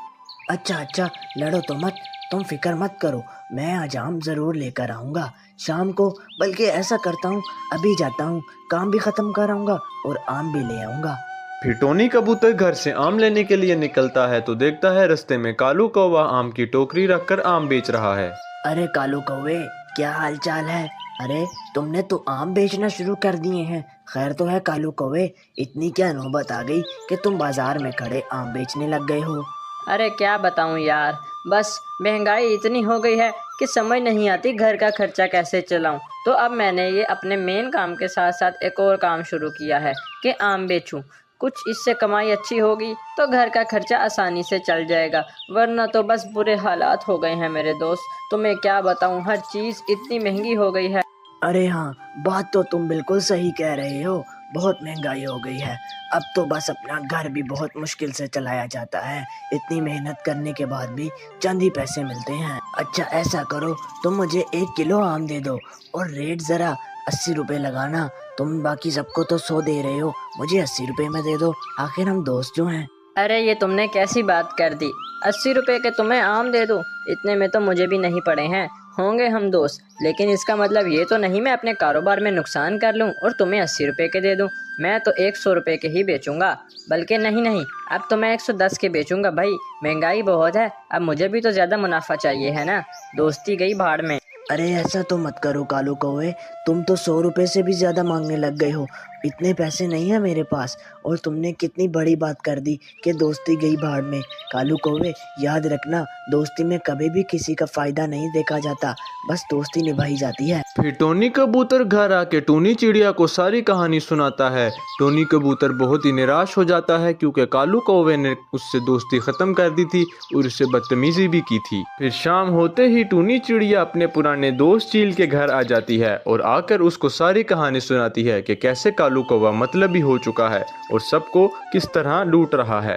अच्छा, लड़ो तो मत, तुम फिक्र मत करो। मैं आज आम जरूर लेकर आऊँगा शाम को। बल्कि ऐसा करता हूँ, अभी जाता हूँ, काम भी खत्म कर आऊँगा और आम भी ले आऊँगा। फिर टोनी कबूतर घर से आम लेने के लिए निकलता है तो देखता है रास्ते में कालू कौवा आम की टोकरी रखकर आम बेच रहा है। अरे कालू कौवे, क्या हाल चाल है? अरे तुमने तो आम बेचना शुरू कर दिए हैं। खैर तो है कालू कौवे, इतनी क्या नौबत आ गई कि तुम बाजार में खड़े आम बेचने लग गए हो? अरे क्या बताऊं यार, बस महंगाई इतनी हो गई है कि समझ नहीं आती घर का खर्चा कैसे चलाऊं। तो अब मैंने ये अपने मेन काम के साथ साथ एक और काम शुरू किया है कि आम बेचूं। कुछ इससे कमाई अच्छी होगी तो घर का खर्चा आसानी से चल जाएगा, वरना तो बस बुरे हालात हो गए हैं मेरे दोस्त। तुम्हें क्या बताऊं, हर चीज़ इतनी महंगी हो गई है। अरे हाँ, बात तो तुम बिल्कुल सही कह रहे हो। बहुत महंगाई हो गई है। अब तो बस अपना घर भी बहुत मुश्किल से चलाया जाता है। इतनी मेहनत करने के बाद भी चंद ही पैसे मिलते हैं। अच्छा ऐसा करो, तुम मुझे 1 किलो आम दे दो और रेट ज़रा 80 रुपए लगाना। तुम बाकी सबको तो 100 दे रहे हो, मुझे 80 रुपए में दे दो, आखिर हम दोस्त जो हैं। अरे ये तुमने कैसी बात कर दी, 80 रुपए के तुम्हें आम दे दूं? इतने में तो मुझे भी नहीं पड़े हैं। होंगे हम दोस्त, लेकिन इसका मतलब ये तो नहीं मैं अपने कारोबार में नुकसान कर लूं और तुम्हें 80 रुपए के दे दूं। मैं तो 100 रुपए के ही बेचूंगा, बल्कि नहीं, अब तो मैं 110 के बेचूंगा। भाई महंगाई बहुत है, अब मुझे भी तो ज़्यादा मुनाफा चाहिए है ना। दोस्ती गई भाड़ में। अरे ऐसा तो मत करो कालू कौवे, तुम तो 100 रुपए से भी ज़्यादा मांगने लग गए हो। इतने पैसे नहीं है मेरे पास, और तुमने कितनी बड़ी बात कर दी कि दोस्ती गई भाड़ में। कालू कौवे याद रखना, दोस्ती में कभी भी किसी का फायदा नहीं देखा जाता, बस दोस्ती निभाई जाती है। फिर टोनी कबूतर घर आके टूनी चिड़िया को सारी कहानी सुनाता है। टोनी कबूतर बहुत ही निराश हो जाता है क्योंकि कालू कौवे ने उससे दोस्ती खत्म कर दी थी और उससे बदतमीजी भी की थी। फिर शाम होते ही टूनी चिड़िया अपने पुराने दोस्त चील के घर आ जाती है और आकर उसको सारी कहानी सुनाती है कि कैसे कालू कौवा मतलबी हो चुका है और सबको किस तरह लूट रहा है।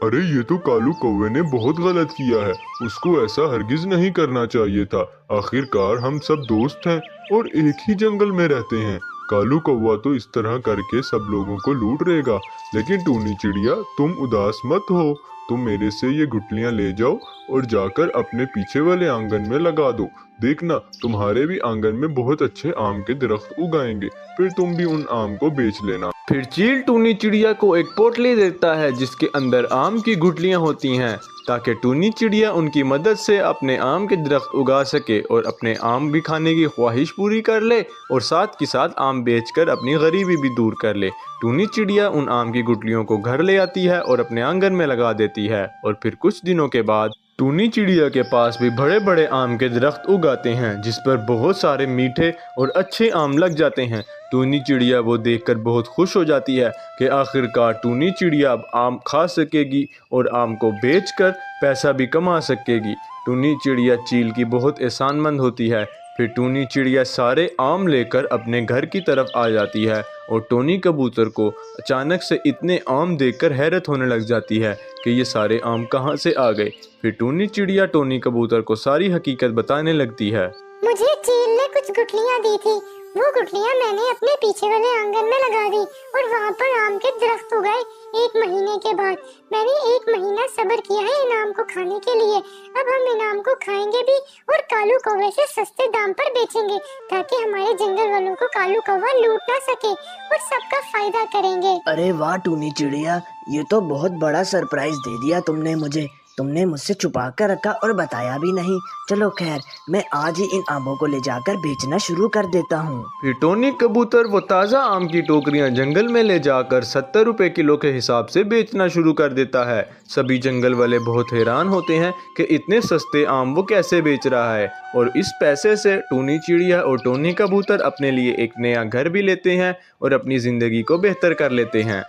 अरे ये तो कालू कौवे ने बहुत गलत किया है, उसको ऐसा हरगिज नहीं करना चाहिए था। आखिरकार हम सब दोस्त हैं और एक ही जंगल में रहते हैं। कालू कौवा तो इस तरह करके सब लोगों को लूट रहेगा। लेकिन टूनी चिड़िया तुम उदास मत हो, तुम मेरे से ये गुठलियां ले जाओ और जाकर अपने पीछे वाले आंगन में लगा दो। देखना तुम्हारे भी आंगन में बहुत अच्छे आम के दरख्त उगाएंगे, फिर तुम भी उन आम को बेच लेना। फिर चील टूनी चिड़िया को एक पोटली देता है जिसके अंदर आम की गुठलियां होती हैं ताकि टूनी चिड़िया उनकी मदद से अपने आम के दरख्त उगा सके और अपने आम भी खाने की ख्वाहिश पूरी कर ले और साथ के साथ आम बेचकर अपनी गरीबी भी दूर कर ले। टूनी चिड़िया उन आम की गुठलियों को घर ले आती है और अपने आंगन में लगा देती है और फिर कुछ दिनों के बाद टूनी चिड़िया के पास भी बड़े बड़े आम के दरख्त उगाते हैं जिस पर बहुत सारे मीठे और अच्छे आम लग जाते हैं। टूनी चिड़िया वो देखकर बहुत खुश हो जाती है कि आखिरकार टूनी चिड़िया अब आम खा सकेगी और आम को बेचकर पैसा भी कमा सकेगी। टूनी चिड़िया चील की बहुत एहसानमंद होती है। फिर टूनी चिड़िया सारे आम लेकर अपने घर की तरफ आ जाती है और टोनी कबूतर को अचानक से इतने आम देखकर हैरत होने लग जाती है कि ये सारे आम कहाँ से आ गए। फिर टूनी चिड़िया टोनी कबूतर को सारी हकीकत बताने लगती है। मुझे चील ने कुछ गुठलियाँ दी थी, वो गुठलियाँ मैंने अपने पीछे वाले आंगन में लगा दी और वहाँ पर आम के दरख्त उगाए। 1 महीने के बाद मैंने 1 महीना सब्र किया है इन आम को खाने के लिए। अब हम इन आम को खाएंगे भी और कालू कौवे से सस्ते दाम पर बेचेंगे ताकि हमारे जंगल वालों को कालू कौवा लूट ना सके और सबका फायदा करेंगे। अरे वाह टूनी चिड़िया, ये तो बहुत बड़ा सरप्राइज दे दिया तुमने मुझे। तुमने मुझसे छुपा कर रखा और बताया भी नहीं। चलो खैर, मैं आज ही इन आमों को ले जाकर बेचना शुरू कर देता हूँ। फिर टोनी कबूतर वो ताज़ा आम की टोकरियाँ जंगल में ले जाकर 70 रुपए किलो के हिसाब से बेचना शुरू कर देता है। सभी जंगल वाले बहुत हैरान होते हैं कि इतने सस्ते आम वो कैसे बेच रहा है और इस पैसे से टूनी चिड़िया और टोनी कबूतर अपने लिए एक नया घर भी लेते हैं और अपनी ज़िंदगी को बेहतर कर लेते हैं।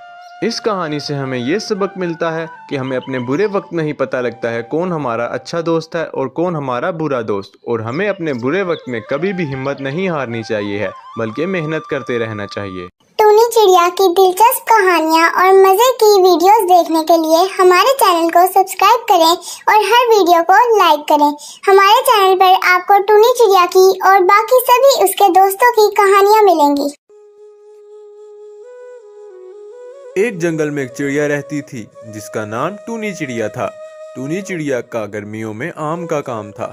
इस कहानी से हमें ये सबक मिलता है कि हमें अपने बुरे वक्त में ही पता लगता है कौन हमारा अच्छा दोस्त है और कौन हमारा बुरा दोस्त, और हमें अपने बुरे वक्त में कभी भी हिम्मत नहीं हारनी चाहिए है, बल्कि मेहनत करते रहना चाहिए। टूनी चिड़िया की दिलचस्प कहानियाँ और मजे की वीडियोस देखने के लिए हमारे चैनल को सब्सक्राइब करें और हर वीडियो को लाइक करें। हमारे चैनल पर आपको टूनी चिड़िया की और बाकी सभी उसके दोस्तों की कहानियाँ मिलेंगी। एक जंगल में एक चिड़िया रहती थी जिसका नाम टूनी चिड़िया था। टूनी चिड़िया का गर्मियों में आम का काम था।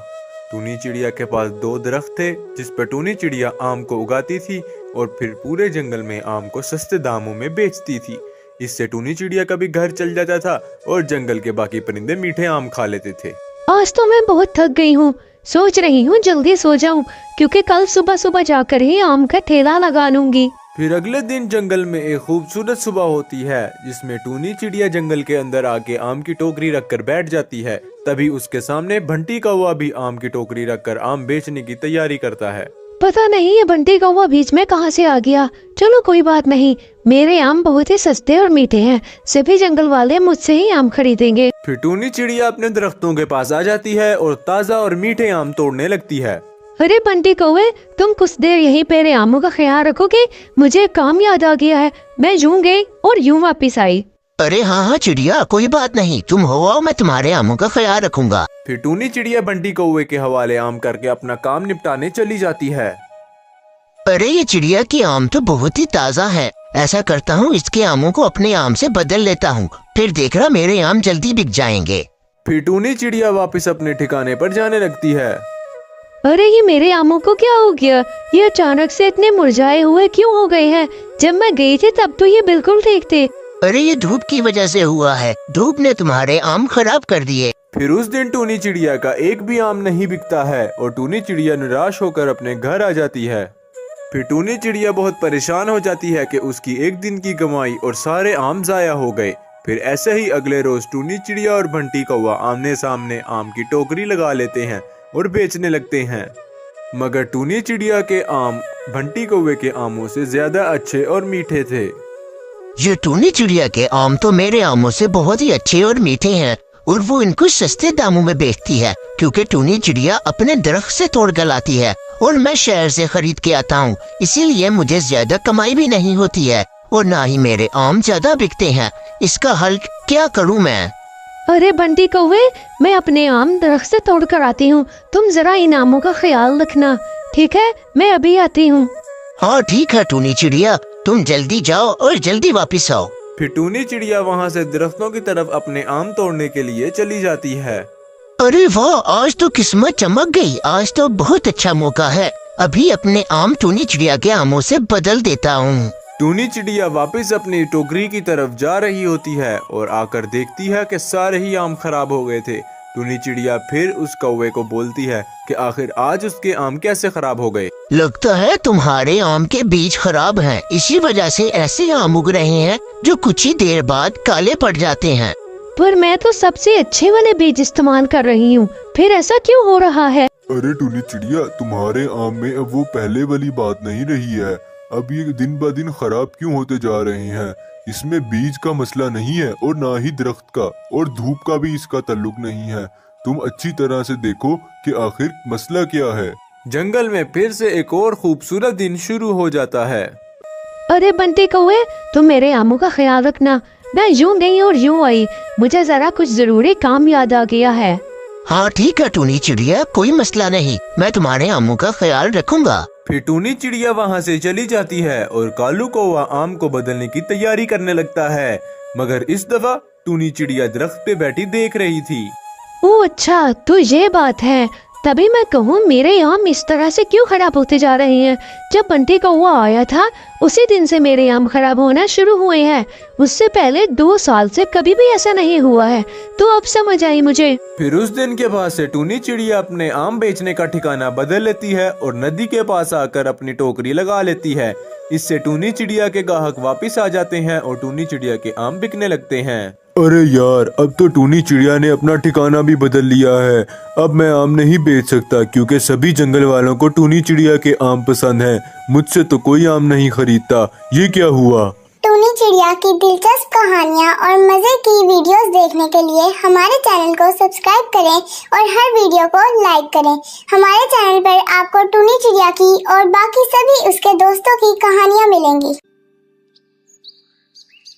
टूनी चिड़िया के पास 2 दरख्त थे जिस पर टूनी चिड़िया आम को उगाती थी और फिर पूरे जंगल में आम को सस्ते दामों में बेचती थी। इससे टूनी चिड़िया का भी घर चल जाता था और जंगल के बाकी परिंदे मीठे आम खा लेते थे। आज तो मैं बहुत थक गई हूँ, सोच रही हूँ जल्दी सो जाऊँ क्योंकि कल सुबह सुबह जाकर ही आम का ठेला लगा लूंगी। फिर अगले दिन जंगल में एक खूबसूरत सुबह होती है जिसमें टूनी चिड़िया जंगल के अंदर आके आम की टोकरी रखकर बैठ जाती है। तभी उसके सामने बंटी कौवा भी आम की टोकरी रखकर आम बेचने की तैयारी करता है। पता नहीं ये बंटी कौवा बीच में कहाँ से आ गया। चलो कोई बात नहीं, मेरे आम बहुत ही सस्ते और मीठे हैं, सभी जंगल वाले मुझसे ही आम खरीदेंगे। फिर टूनी चिड़िया अपने दरख्तों के पास आ जाती है और ताज़ा और मीठे आम तोड़ने लगती है। अरे बंटी कौवे, तुम कुछ देर यहीं मेरे आमों का ख्याल रखोगे? मुझे एक काम याद आ गया है, मैं यूं गई और यूं वापिस आई। अरे हाँ हाँ चिड़िया, कोई बात नहीं, तुम हो आओ, मैं तुम्हारे आमों का ख्याल रखूंगा। फिर टूनी चिड़िया बंटी कौवे के हवाले आम करके अपना काम निपटाने चली जाती है। अरे ये चिड़िया की आम तो बहुत ही ताज़ा है, ऐसा करता हूँ इसके आमों को अपने आम से बदल लेता हूँ, फिर देख रहा मेरे आम जल्दी बिक जाएंगे। फिर टूनी चिड़िया वापस अपने ठिकाने पर जाने लगती है। अरे ये मेरे आमों को क्या हो गया? ये अचानक से इतने मुरझाए हुए क्यों हो गए हैं? जब मैं गई थी तब तो ये बिल्कुल ठीक थे। अरे ये धूप की वजह से हुआ है, धूप ने तुम्हारे आम खराब कर दिए। फिर उस दिन टूनी चिड़िया का एक भी आम नहीं बिकता है और टूनी चिड़िया निराश होकर अपने घर आ जाती है। फिर टूनी चिड़िया बहुत परेशान हो जाती है कि उसकी एक दिन की कमाई और सारे आम जाया हो गए। फिर ऐसे ही अगले रोज टूनी चिड़िया और बंटी कौवा आमने सामने आम की टोकरी लगा लेते हैं और बेचने लगते हैं। मगर टूनी चिड़िया के आम बंटी कौवे के आमों से ज्यादा अच्छे और मीठे थे। ये टूनी चिड़िया के आम तो मेरे आमों से बहुत ही अच्छे और मीठे हैं और वो इनको सस्ते दामों में बेचती है, क्योंकि टूनी चिड़िया अपने दरख्त से तोड़ कर लाती है और मैं शहर से खरीद के आता हूँ, इसीलिए मुझे ज्यादा कमाई भी नहीं होती है और ना ही मेरे आम ज्यादा बिकते हैं। इसका हल क्या करूँ मैं? अरे बंटी कौवे, मैं अपने आम दरख्त से तोड़ कर आती हूँ, तुम जरा इन आमों का ख्याल रखना, ठीक है? मैं अभी आती हूँ। हाँ ठीक है टूनी चिड़िया, तुम जल्दी जाओ और जल्दी वापिस आओ। फिर टूनी चिड़िया वहाँ से दरख्तों की तरफ अपने आम तोड़ने के लिए चली जाती है। अरे वाह, आज तो किस्मत चमक गई, आज तो बहुत अच्छा मौका है, अभी अपने आम टूनी चिड़िया के आमों से बदल देता हूँ। टूनी चिड़िया वापस अपनी टोकरी की तरफ जा रही होती है और आकर देखती है कि सारे ही आम खराब हो गए थे। टूनी चिड़िया फिर उस कौवे को बोलती है कि आखिर आज उसके आम कैसे खराब हो गए। लगता है तुम्हारे आम के बीज खराब हैं, इसी वजह से ऐसे आम उग रहे हैं जो कुछ ही देर बाद काले पड़ जाते हैं। पर मैं तो सबसे अच्छे वाले बीज इस्तेमाल कर रही हूँ, फिर ऐसा क्यों हो रहा है? अरे टूनी चिड़िया, तुम्हारे आम में अब वो पहले वाली बात नहीं रही है, अब ये दिन ब दिन खराब क्यों होते जा रहे हैं? इसमें बीज का मसला नहीं है और ना ही दरख्त का और धूप का भी इसका ताल्लुक नहीं है। तुम अच्छी तरह से देखो कि आखिर मसला क्या है। जंगल में फिर से एक और खूबसूरत दिन शुरू हो जाता है। अरे बंटी कौवे, तुम मेरे आमों का ख्याल रखना, मैं यूं गई और यूं आई, मुझे जरा कुछ जरूरी काम याद आ गया है। हाँ ठीक है टूनी चिड़िया, कोई मसला नहीं, मैं तुम्हारे आमों का ख्याल रखूंगा। फिर टूनी चिड़िया वहाँ से चली जाती है और कालू कौवा आम को बदलने की तैयारी करने लगता है। मगर इस दफा टूनी चिड़िया दरख्त पे बैठी देख रही थी। ओह अच्छा, तो ये बात है, तभी मैं कहूँ मेरे आम इस तरह से क्यों खराब होते जा रहे हैं। जब बंटी कौवा आया था उसी दिन से मेरे आम खराब होना शुरू हुए हैं, उससे पहले 2 साल से कभी भी ऐसा नहीं हुआ है, तो अब समझ आई मुझे। फिर उस दिन के बाद से टूनी चिड़िया अपने आम बेचने का ठिकाना बदल लेती है और नदी के पास आकर अपनी टोकरी लगा लेती है। इससे टूनी चिड़िया के ग्राहक वापिस आ जाते हैं और टूनी चिड़िया के आम बिकने लगते हैं। अरे यार, अब तो टूनी चिड़िया ने अपना ठिकाना भी बदल लिया है, अब मैं आम नहीं बेच सकता क्योंकि सभी जंगल वालों को टूनी चिड़िया के आम पसंद हैं। मुझसे तो कोई आम नहीं खरीदता, ये क्या हुआ? टूनी चिड़िया की दिलचस्प कहानियाँ और मजे की वीडियोस देखने के लिए हमारे चैनल को सब्सक्राइब करें और हर वीडियो को लाइक करें। हमारे चैनल पर आपको टूनी चिड़िया की और बाकी सभी उसके दोस्तों की कहानियाँ मिलेंगी।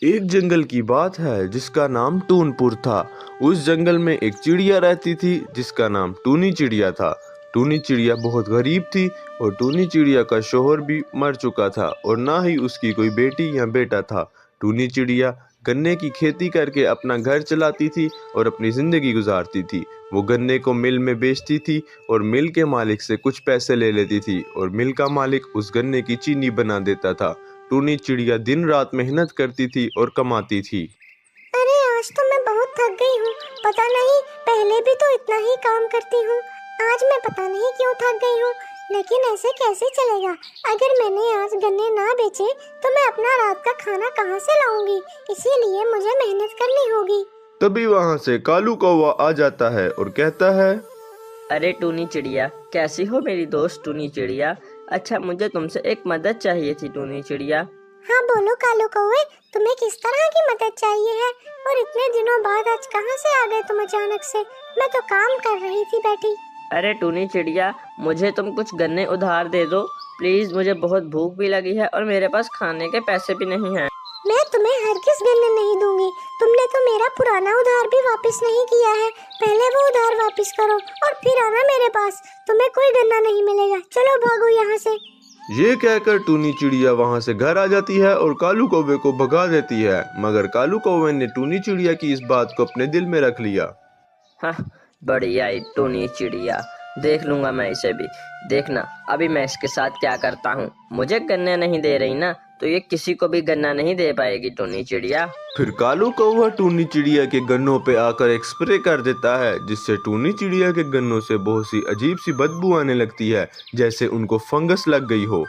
एक जंगल की बात है जिसका नाम टूनपुर था। उस जंगल में एक चिड़िया रहती थी जिसका नाम टूनी चिड़िया था। टूनी चिड़िया बहुत गरीब थी और टूनी चिड़िया का शोहर भी मर चुका था और ना ही उसकी कोई बेटी या बेटा था। टूनी चिड़िया गन्ने की खेती करके अपना घर चलाती थी और अपनी जिंदगी गुजारती थी। वो गन्ने को मिल में बेचती थी और मिल के मालिक से कुछ पैसे ले लेती थी और मिल का मालिक उस गन्ने की चीनी बना देता था। टूनी चिड़िया दिन रात मेहनत करती थी और कमाती थी। अरे आज तो मैं बहुत थक गई हूँ, पता नहीं पहले भी तो इतना ही काम करती हूँ, आज मैं पता नहीं क्यों थक गई हूँ। लेकिन ऐसे कैसे चलेगा? अगर मैंने आज गन्ने ना बेचे तो मैं अपना रात का खाना कहाँ से लाऊंगी? इसीलिए मुझे मेहनत करनी होगी। तभी वहाँ से कालू कौवा आ जाता है और कहता है, अरे टूनी चिड़िया, कैसी हो मेरी दोस्त टूनी चिड़िया? अच्छा, मुझे तुमसे एक मदद चाहिए थी टूनी चिड़िया। हाँ बोलो कालू कौवे, तुम्हें किस तरह की मदद चाहिए है? और इतने दिनों बाद आज कहाँ से आ गए तुम अचानक से? मैं तो काम कर रही थी बैठी। अरे टूनी चिड़िया, मुझे तुम कुछ गन्ने उधार दे दो प्लीज, मुझे बहुत भूख भी लगी है और मेरे पास खाने के पैसे भी नहीं हैं। मैं तुम्हें हरगिज़ गन्ने नहीं दूंगी। तुमने तो मेरा पुराना उधार भी वापस नहीं किया है। पहले वो उधार वापस करो और फिर आना मेरे पास। तुम्हें कोई गन्ना नहीं मिलेगा। चलो भागो यहाँ से। ये कहकर टूनी चिड़िया वहाँ से घर आ जाती है और कालू कौवे को भगा देती है, मगर कालू कौवे ने टूनी चिड़िया की इस बात को अपने दिल में रख लिया। हाँ, बढ़िया ही टूनी चिड़िया, देख लूंगा मैं इसे भी। देखना अभी मैं इसके साथ क्या करता हूँ। मुझे गन्ने नहीं दे रही ना, तो ये किसी को भी गन्ना नहीं दे पाएगी टूनी चिड़िया। फिर कालू कौवा टूनी चिड़िया के गन्नों पे आकर एक स्प्रे कर देता है, जिससे टूनी चिड़िया के गन्नों से बहुत सी अजीब सी बदबू आने लगती है, जैसे उनको फंगस लग गई हो।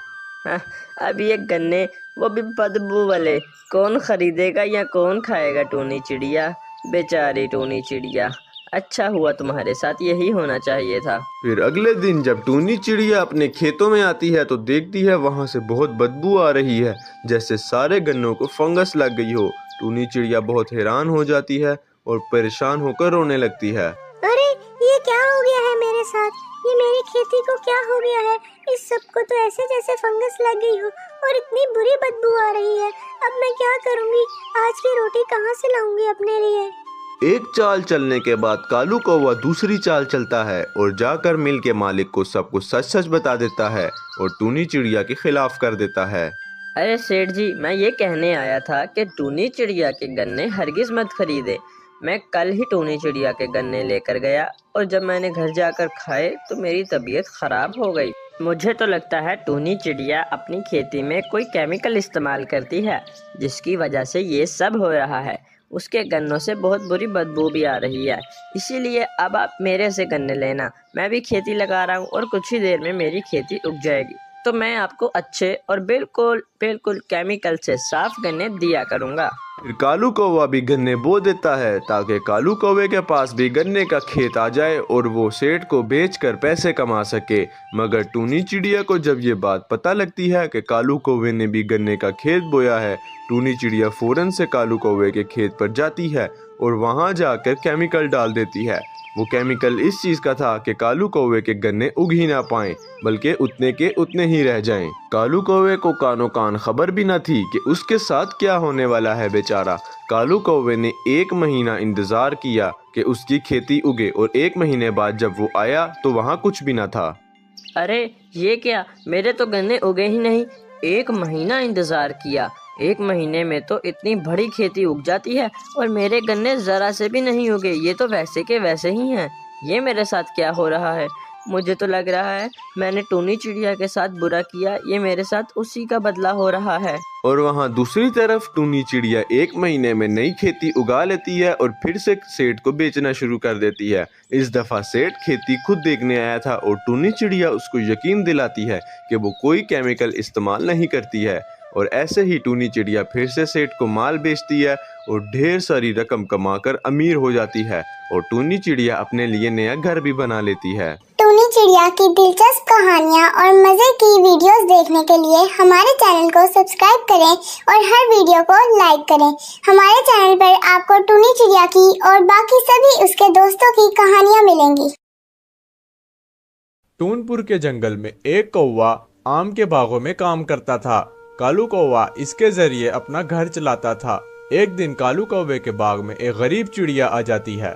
हाँ, अब ये गन्ने वो भी बदबू वाले कौन खरीदेगा या कौन खाएगा टूनी चिड़िया? बेचारी टूनी चिड़िया, अच्छा हुआ तुम्हारे साथ यही होना चाहिए था। फिर अगले दिन जब टूनी चिड़िया अपने खेतों में आती है तो देखती है वहाँ से बहुत बदबू आ रही है, जैसे सारे गन्नों को फंगस लग गई हो। टूनी चिड़िया बहुत हैरान हो जाती है और परेशान होकर रोने लगती है। अरे ये क्या हो गया है मेरे साथ? ये मेरी खेती को क्या हो गया है? इस सब को तो ऐसे जैसे फंगस लग गई हो और इतनी बुरी बदबू आ रही है। अब मैं क्या करूँगी? आज की रोटी कहाँ से लाऊंगी अपने लिए? एक चाल चलने के बाद कालू कौवा दूसरी चाल चलता है और जाकर मिल के मालिक को सब कुछ सच सच बता देता है और टूनी चिड़िया के खिलाफ कर देता है। अरे सेठ जी, मैं ये कहने आया था कि टूनी चिड़िया के गन्ने हरगिज मत खरीदे। मैं कल ही टूनी चिड़िया के गन्ने लेकर गया और जब मैंने घर जाकर खाए तो मेरी तबीयत खराब हो गई। मुझे तो लगता है टूनी चिड़िया अपनी खेती में कोई केमिकल इस्तेमाल करती है, जिसकी वजह से ये सब हो रहा है। उसके गन्नों से बहुत बुरी बदबू भी आ रही है, इसीलिए अब आप मेरे से गन्ने लेना। मैं भी खेती लगा रहा हूँ और कुछ ही देर में मेरी खेती उग जाएगी, तो मैं आपको अच्छे और बिल्कुल बिल्कुल केमिकल से साफ गन्ने दिया करूँगा। फिर कालू कौवा भी गन्ने बो देता है ताकि कालू कौवे के पास भी गन्ने का खेत आ जाए और वो सेठ को बेचकर पैसे कमा सके। मगर टूनी चिड़िया को जब ये बात पता लगती है कि कालू कौवे ने भी गन्ने का खेत बोया है, टूनी चिड़िया फौरन से कालू कौवे के खेत पर जाती है और वहां जाकर केमिकल डाल देती है। वो केमिकल इस चीज का था कि कालू कौवे के गन्ने उग ही ना पाएं, बल्कि उतने के उतने ही रह जाएं। कालू कौवे को कानो कान खबर भी न थी कि उसके साथ क्या होने वाला है। बेचारा कालू कौवे ने 1 महीना इंतजार किया कि उसकी खेती उगे और 1 महीने बाद जब वो आया तो वहाँ कुछ भी न था। अरे ये क्या, मेरे तो गन्ने उगे ही नहीं। 1 महीना इंतजार किया, 1 महीने में तो इतनी बड़ी खेती उग जाती है और मेरे गन्ने जरा से भी नहीं उगे। ये तो वैसे के वैसे ही हैं। ये मेरे साथ क्या हो रहा है? मुझे तो लग रहा है मैंने टूनी चिड़िया के साथ बुरा किया, ये मेरे साथ उसी का बदला हो रहा है। और वहाँ दूसरी तरफ टूनी चिड़िया 1 महीने में नई खेती उगा लेती है और फिर से सेठ को बेचना शुरू कर देती है। इस दफा सेठ खेती खुद देखने आया था और टूनी चिड़िया उसको यकीन दिलाती है कि वो कोई केमिकल इस्तेमाल नहीं करती है। और ऐसे ही टूनी चिड़िया फिर से सेठ को माल बेचती है और ढेर सारी रकम कमाकर अमीर हो जाती है और टूनी चिड़िया अपने लिए नया घर भी बना लेती है। टूनी चिड़िया की दिलचस्प कहानियाँ और मजे की वीडियोस देखने के लिए हमारे चैनल को सब्सक्राइब करें और हर वीडियो को लाइक करें। हमारे चैनल पर आपको टूनी चिड़िया की और बाकी सभी उसके दोस्तों की कहानियाँ मिलेंगी। टूनपुर के जंगल में एक कौवा आम के बागों में काम करता था। कालू कौवा इसके जरिए अपना घर चलाता था। एक दिन कालू कौवे के बाग में एक गरीब चिड़िया आ जाती है।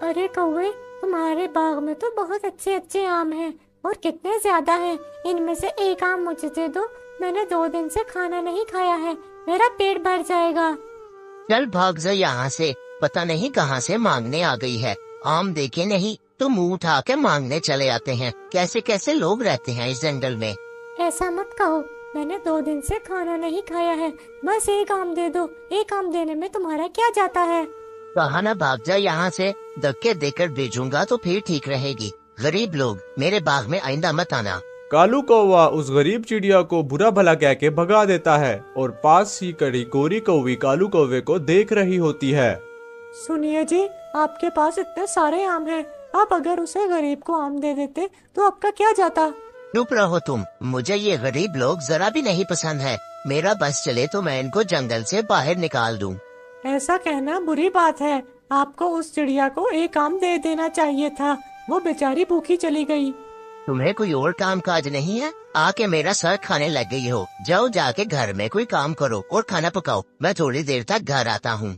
अरे कौवे, तुम्हारे बाग में तो बहुत अच्छे अच्छे आम हैं और कितने ज्यादा हैं। इनमें से एक आम मुझे दे दो, मैंने 2 दिन से खाना नहीं खाया है, मेरा पेट भर जाएगा। चल भाग जा यहाँ से, पता नहीं कहाँ से मांगने आ गई है। आम देखे नहीं तो मुंह उठा के मांगने चले आते हैं। कैसे कैसे लोग रहते हैं इस जंगल में। ऐसा मत कहो, मैंने 2 दिन से खाना नहीं खाया है, बस एक आम दे दो। एक आम देने में तुम्हारा क्या जाता है? कहा ना भाग जा यहाँ से, धक्के देकर भेजूंगा तो फिर ठीक रहेगी। गरीब लोग, मेरे बाग में आइंदा मत आना। कालू कौवा उस गरीब चिड़िया को बुरा भला कह के भगा देता है और पास ही खड़ी गोरी कौवी कालू कौवे को देख रही होती है। सुनिए जी, आपके पास इतने सारे आम हैं, आप अगर उसे गरीब को आम दे देते तो आपका क्या जाता? चुप रहो तुम, मुझे ये गरीब लोग जरा भी नहीं पसंद है। मेरा बस चले तो मैं इनको जंगल से बाहर निकाल दूं। ऐसा कहना बुरी बात है, आपको उस चिड़िया को एक आम दे देना चाहिए था। वो बेचारी भूखी चली गई। तुम्हें कोई और काम काज नहीं है? आके मेरा सर खाने लग गई हो। जाओ जाके घर में कोई काम करो और खाना पकाओ। मैं थोड़ी देर तक घर आता हूँ।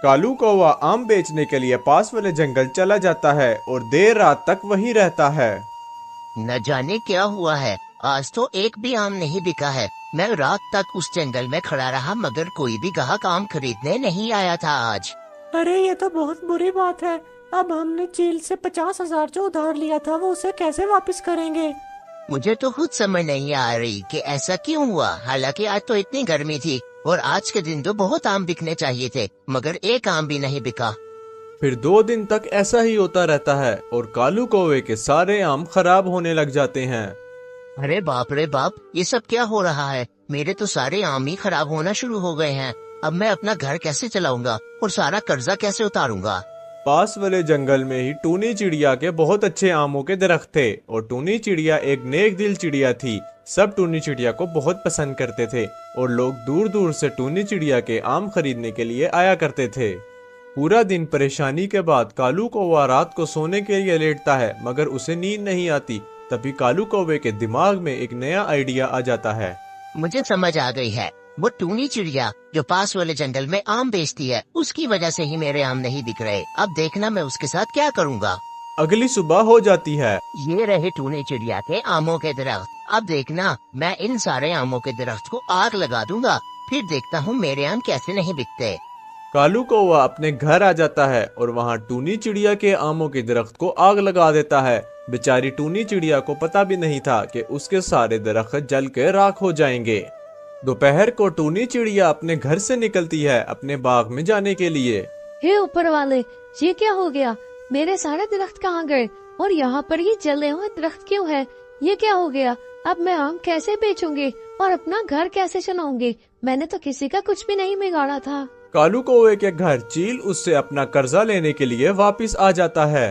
कालू कौवा आम बेचने के लिए पास वाले जंगल चला जाता है और देर रात तक वहीं रहता है। न जाने क्या हुआ है, आज तो एक भी आम नहीं बिका है। मैं रात तक उस जंगल में खड़ा रहा मगर कोई भी ग्राहक आम खरीदने नहीं आया था आज। अरे ये तो बहुत बुरी बात है। अब हमने चील से 50,000 जो उधार लिया था वो उसे कैसे वापस करेंगे? मुझे तो खुद समझ नहीं आ रही कि ऐसा क्यों हुआ। हालांकि आज तो इतनी गर्मी थी और आज के दिन तो बहुत आम बिकने चाहिए थे मगर एक आम भी नहीं बिका। फिर 2 दिन तक ऐसा ही होता रहता है और कालू कौवे के सारे आम खराब होने लग जाते हैं। अरे बाप रे बाप, ये सब क्या हो रहा है? मेरे तो सारे आम ही खराब होना शुरू हो गए हैं। अब मैं अपना घर कैसे चलाऊंगा और सारा कर्जा कैसे उतारूंगा? पास वाले जंगल में ही टूनी चिड़िया के बहुत अच्छे आमों के दरख्त थे और टूनी चिड़िया एक नेक दिल चिड़िया थी। सब टूनी चिड़िया को बहुत पसंद करते थे और लोग दूर दूर से टूनी चिड़िया के आम खरीदने के लिए आया करते थे। पूरा दिन परेशानी के बाद कालू कौवा रात को सोने के लिए लेटता है मगर उसे नींद नहीं आती। तभी कालू कौवे के दिमाग में एक नया आइडिया आ जाता है। मुझे समझ आ गई है। वो टूनी चिड़िया जो पास वाले जंगल में आम बेचती है, उसकी वजह से ही मेरे आम नहीं बिक रहे। अब देखना मैं उसके साथ क्या करूँगा। अगली सुबह हो जाती है। ये रहे टूनी चिड़िया के आमों के दरख्त। अब देखना मैं इन सारे आमों के दरख्त को आग लगा दूंगा, फिर देखता हूँ मेरे आम कैसे नहीं बिकते। कालू कौवा अपने घर आ जाता है और वहाँ टूनी चिड़िया के आमों के दरख्त को आग लगा देता है। बेचारी टूनी चिड़िया को पता भी नहीं था कि उसके सारे दरख्त जल के राख हो जाएंगे। दोपहर को टूनी चिड़िया अपने घर से निकलती है अपने बाग में जाने के लिए। हे ऊपर वाले, ये क्या हो गया? मेरे सारे दरख्त कहाँ गए? और यहाँ पर ये जले हुए दरख्त क्यों है? ये क्या हो गया? अब मैं आम कैसे बेचूंगी और अपना घर कैसे चलाऊंगी? मैंने तो किसी का कुछ भी नहीं बिगाड़ा था। कालू कौवे के घर चील उससे अपना कर्जा लेने के लिए वापस आ जाता है।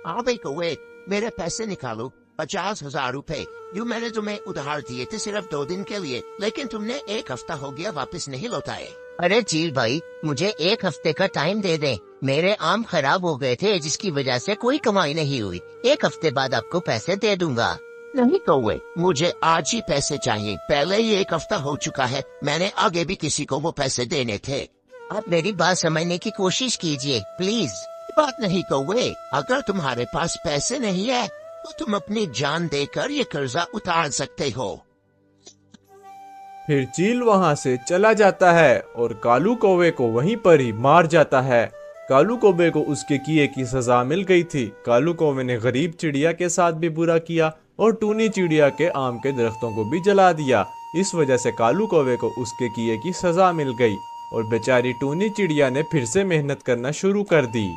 हाँ भाई कौवे, मेरे पैसे निकालो, 50,000 रुपए जो मैंने तुम्हें उधार दिए थे सिर्फ 2 दिन के लिए, लेकिन तुमने 1 हफ्ता हो गया वापस नहीं लौटाए। अरे चील भाई, मुझे 1 हफ्ते का टाइम दे दे। मेरे आम खराब हो गए थे जिसकी वजह से कोई कमाई नहीं हुई। 1 हफ्ते बाद आपको पैसे दे दूंगा। नहीं कौवे, मुझे आज ही पैसे चाहिए। पहले ही 1 हफ्ता हो चुका है, मैंने आगे भी किसी को वो पैसे देने थे। आप मेरी बात समझने की कोशिश कीजिए प्लीज। बात नहीं कौवे, अगर तुम्हारे पास पैसे नहीं है तो तुम अपनी जान देकर ये कर्जा उतार सकते हो। फिर चील वहां से चला जाता है और कालू कौवे को वहीं पर ही मार जाता है। कालू कौवे को उसके किए की सजा मिल गई थी। कालू कौवे ने गरीब चिड़िया के साथ भी बुरा किया और टूनी चिड़िया के आम के दरख्तों को भी जला दिया। इस वजह से कालू कौवे को उसके किए की सजा मिल गई और बेचारी टूनी चिड़िया ने फिर से मेहनत करना शुरू कर दी।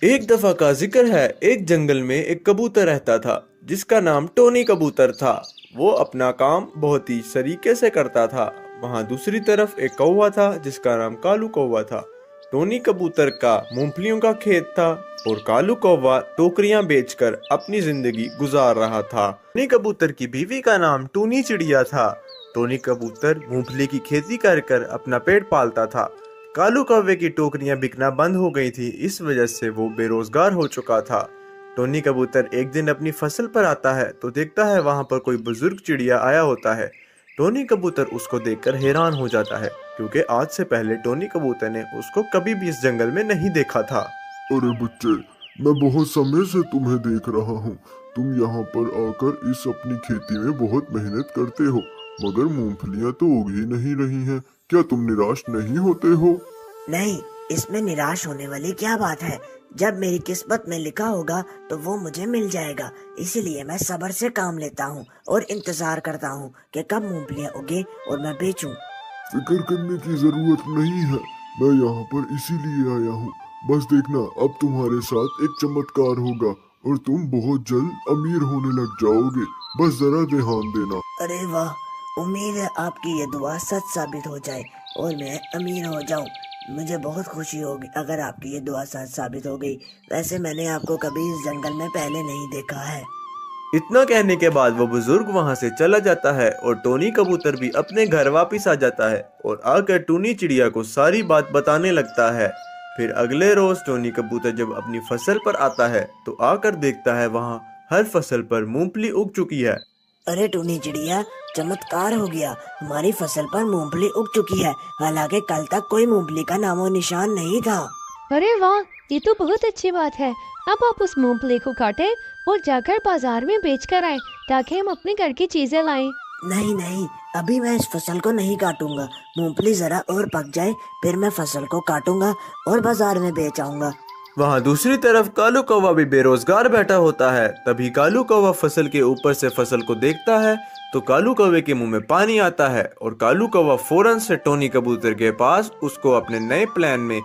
एक दफा का जिक्र है, एक जंगल में एक कबूतर रहता था जिसका नाम टोनी कबूतर था। वो अपना काम बहुत ही सलीके से करता था। वहाँ दूसरी तरफ एक कौवा था जिसका नाम कालू कौवा था। टोनी कबूतर का मूंगफलियों का खेत था और कालू कौवा टोकरियां बेचकर अपनी जिंदगी गुजार रहा था। टोनी कबूतर की बीवी का नाम टूनी चिड़िया था। टोनी कबूतर मूंगफली की खेती कर अपना पेट पालता था। कालू कौवे की टोकरियां बिकना बंद हो गई थी, इस वजह से वो बेरोजगार हो चुका था। टोनी कबूतर एक दिन अपनी फसल पर आता है तो देखता है वहाँ पर कोई बुजुर्ग चिड़िया आया होता है। टोनी कबूतर उसको देखकर हैरान हो जाता है क्योंकि आज से पहले टोनी कबूतर ने उसको कभी भी इस जंगल में नहीं देखा था। अरे बच्चे, मैं बहुत समय से तुम्हें देख रहा हूँ। तुम यहाँ पर आकर इस अपनी खेती में बहुत मेहनत करते हो मगर मूंगफलियाँ तो उग ही नहीं रही हैं। क्या तुम निराश नहीं होते हो? नहीं, इसमें निराश होने वाली क्या बात है। जब मेरी किस्मत में लिखा होगा तो वो मुझे मिल जाएगा। इसीलिए मैं सब्र से काम लेता हूँ और इंतजार करता हूँ कि कब मूंगफलियाँ उगे और मैं बेचूं। फिक्र करने की जरूरत नहीं है, मैं यहाँ पर इसीलिए आया हूँ। बस देखना, अब तुम्हारे साथ एक चमत्कार होगा और तुम बहुत जल्द अमीर होने लग जाओगे। बस जरा ध्यान देना। अरे वाह, उम्मीद है आपकी ये दुआ सच साबित हो जाए और मैं अमीर हो जाऊं। मुझे बहुत खुशी होगी अगर आपकी ये दुआ सच साबित हो गई। वैसे मैंने आपको कभी इस जंगल में पहले नहीं देखा है। इतना कहने के बाद वो बुजुर्ग वहाँ से चला जाता है और टोनी कबूतर भी अपने घर वापस आ जाता है और आकर टूनी चिड़िया को सारी बात बताने लगता है। फिर अगले रोज टोनी कबूतर जब अपनी फसल पर आता है तो आकर देखता है वहाँ हर फसल पर मूंगफली उग चुकी है। अरे टूनी चिड़िया, चमत्कार हो गया, हमारी फसल पर मूंगफली उग चुकी है। हालांकि कल तक कोई मूंगफली का नामो निशान नहीं था। अरे वाह, ये तो बहुत अच्छी बात है। अब आप उस मूंगफली को काटें और जाकर बाजार में बेच कर आए ताकि हम अपने घर की चीजें लाएं। नहीं नहीं, अभी मैं इस फसल को नहीं काटूंगा। मूंगफली जरा और पक जाए फिर मैं फसल को काटूंगा और बाजार में बेच आऊंगा। वहाँ दूसरी तरफ कालू कौवा भी बेरोजगार बैठा होता है। तभी कालू कौवा फसल के ऊपर से फसल को देखता है तो कालू कौवे के मुंह में पानी आता है और कालू कौवा फौरन से टोनी कबूतर के पास उसको अपने नए प्लान में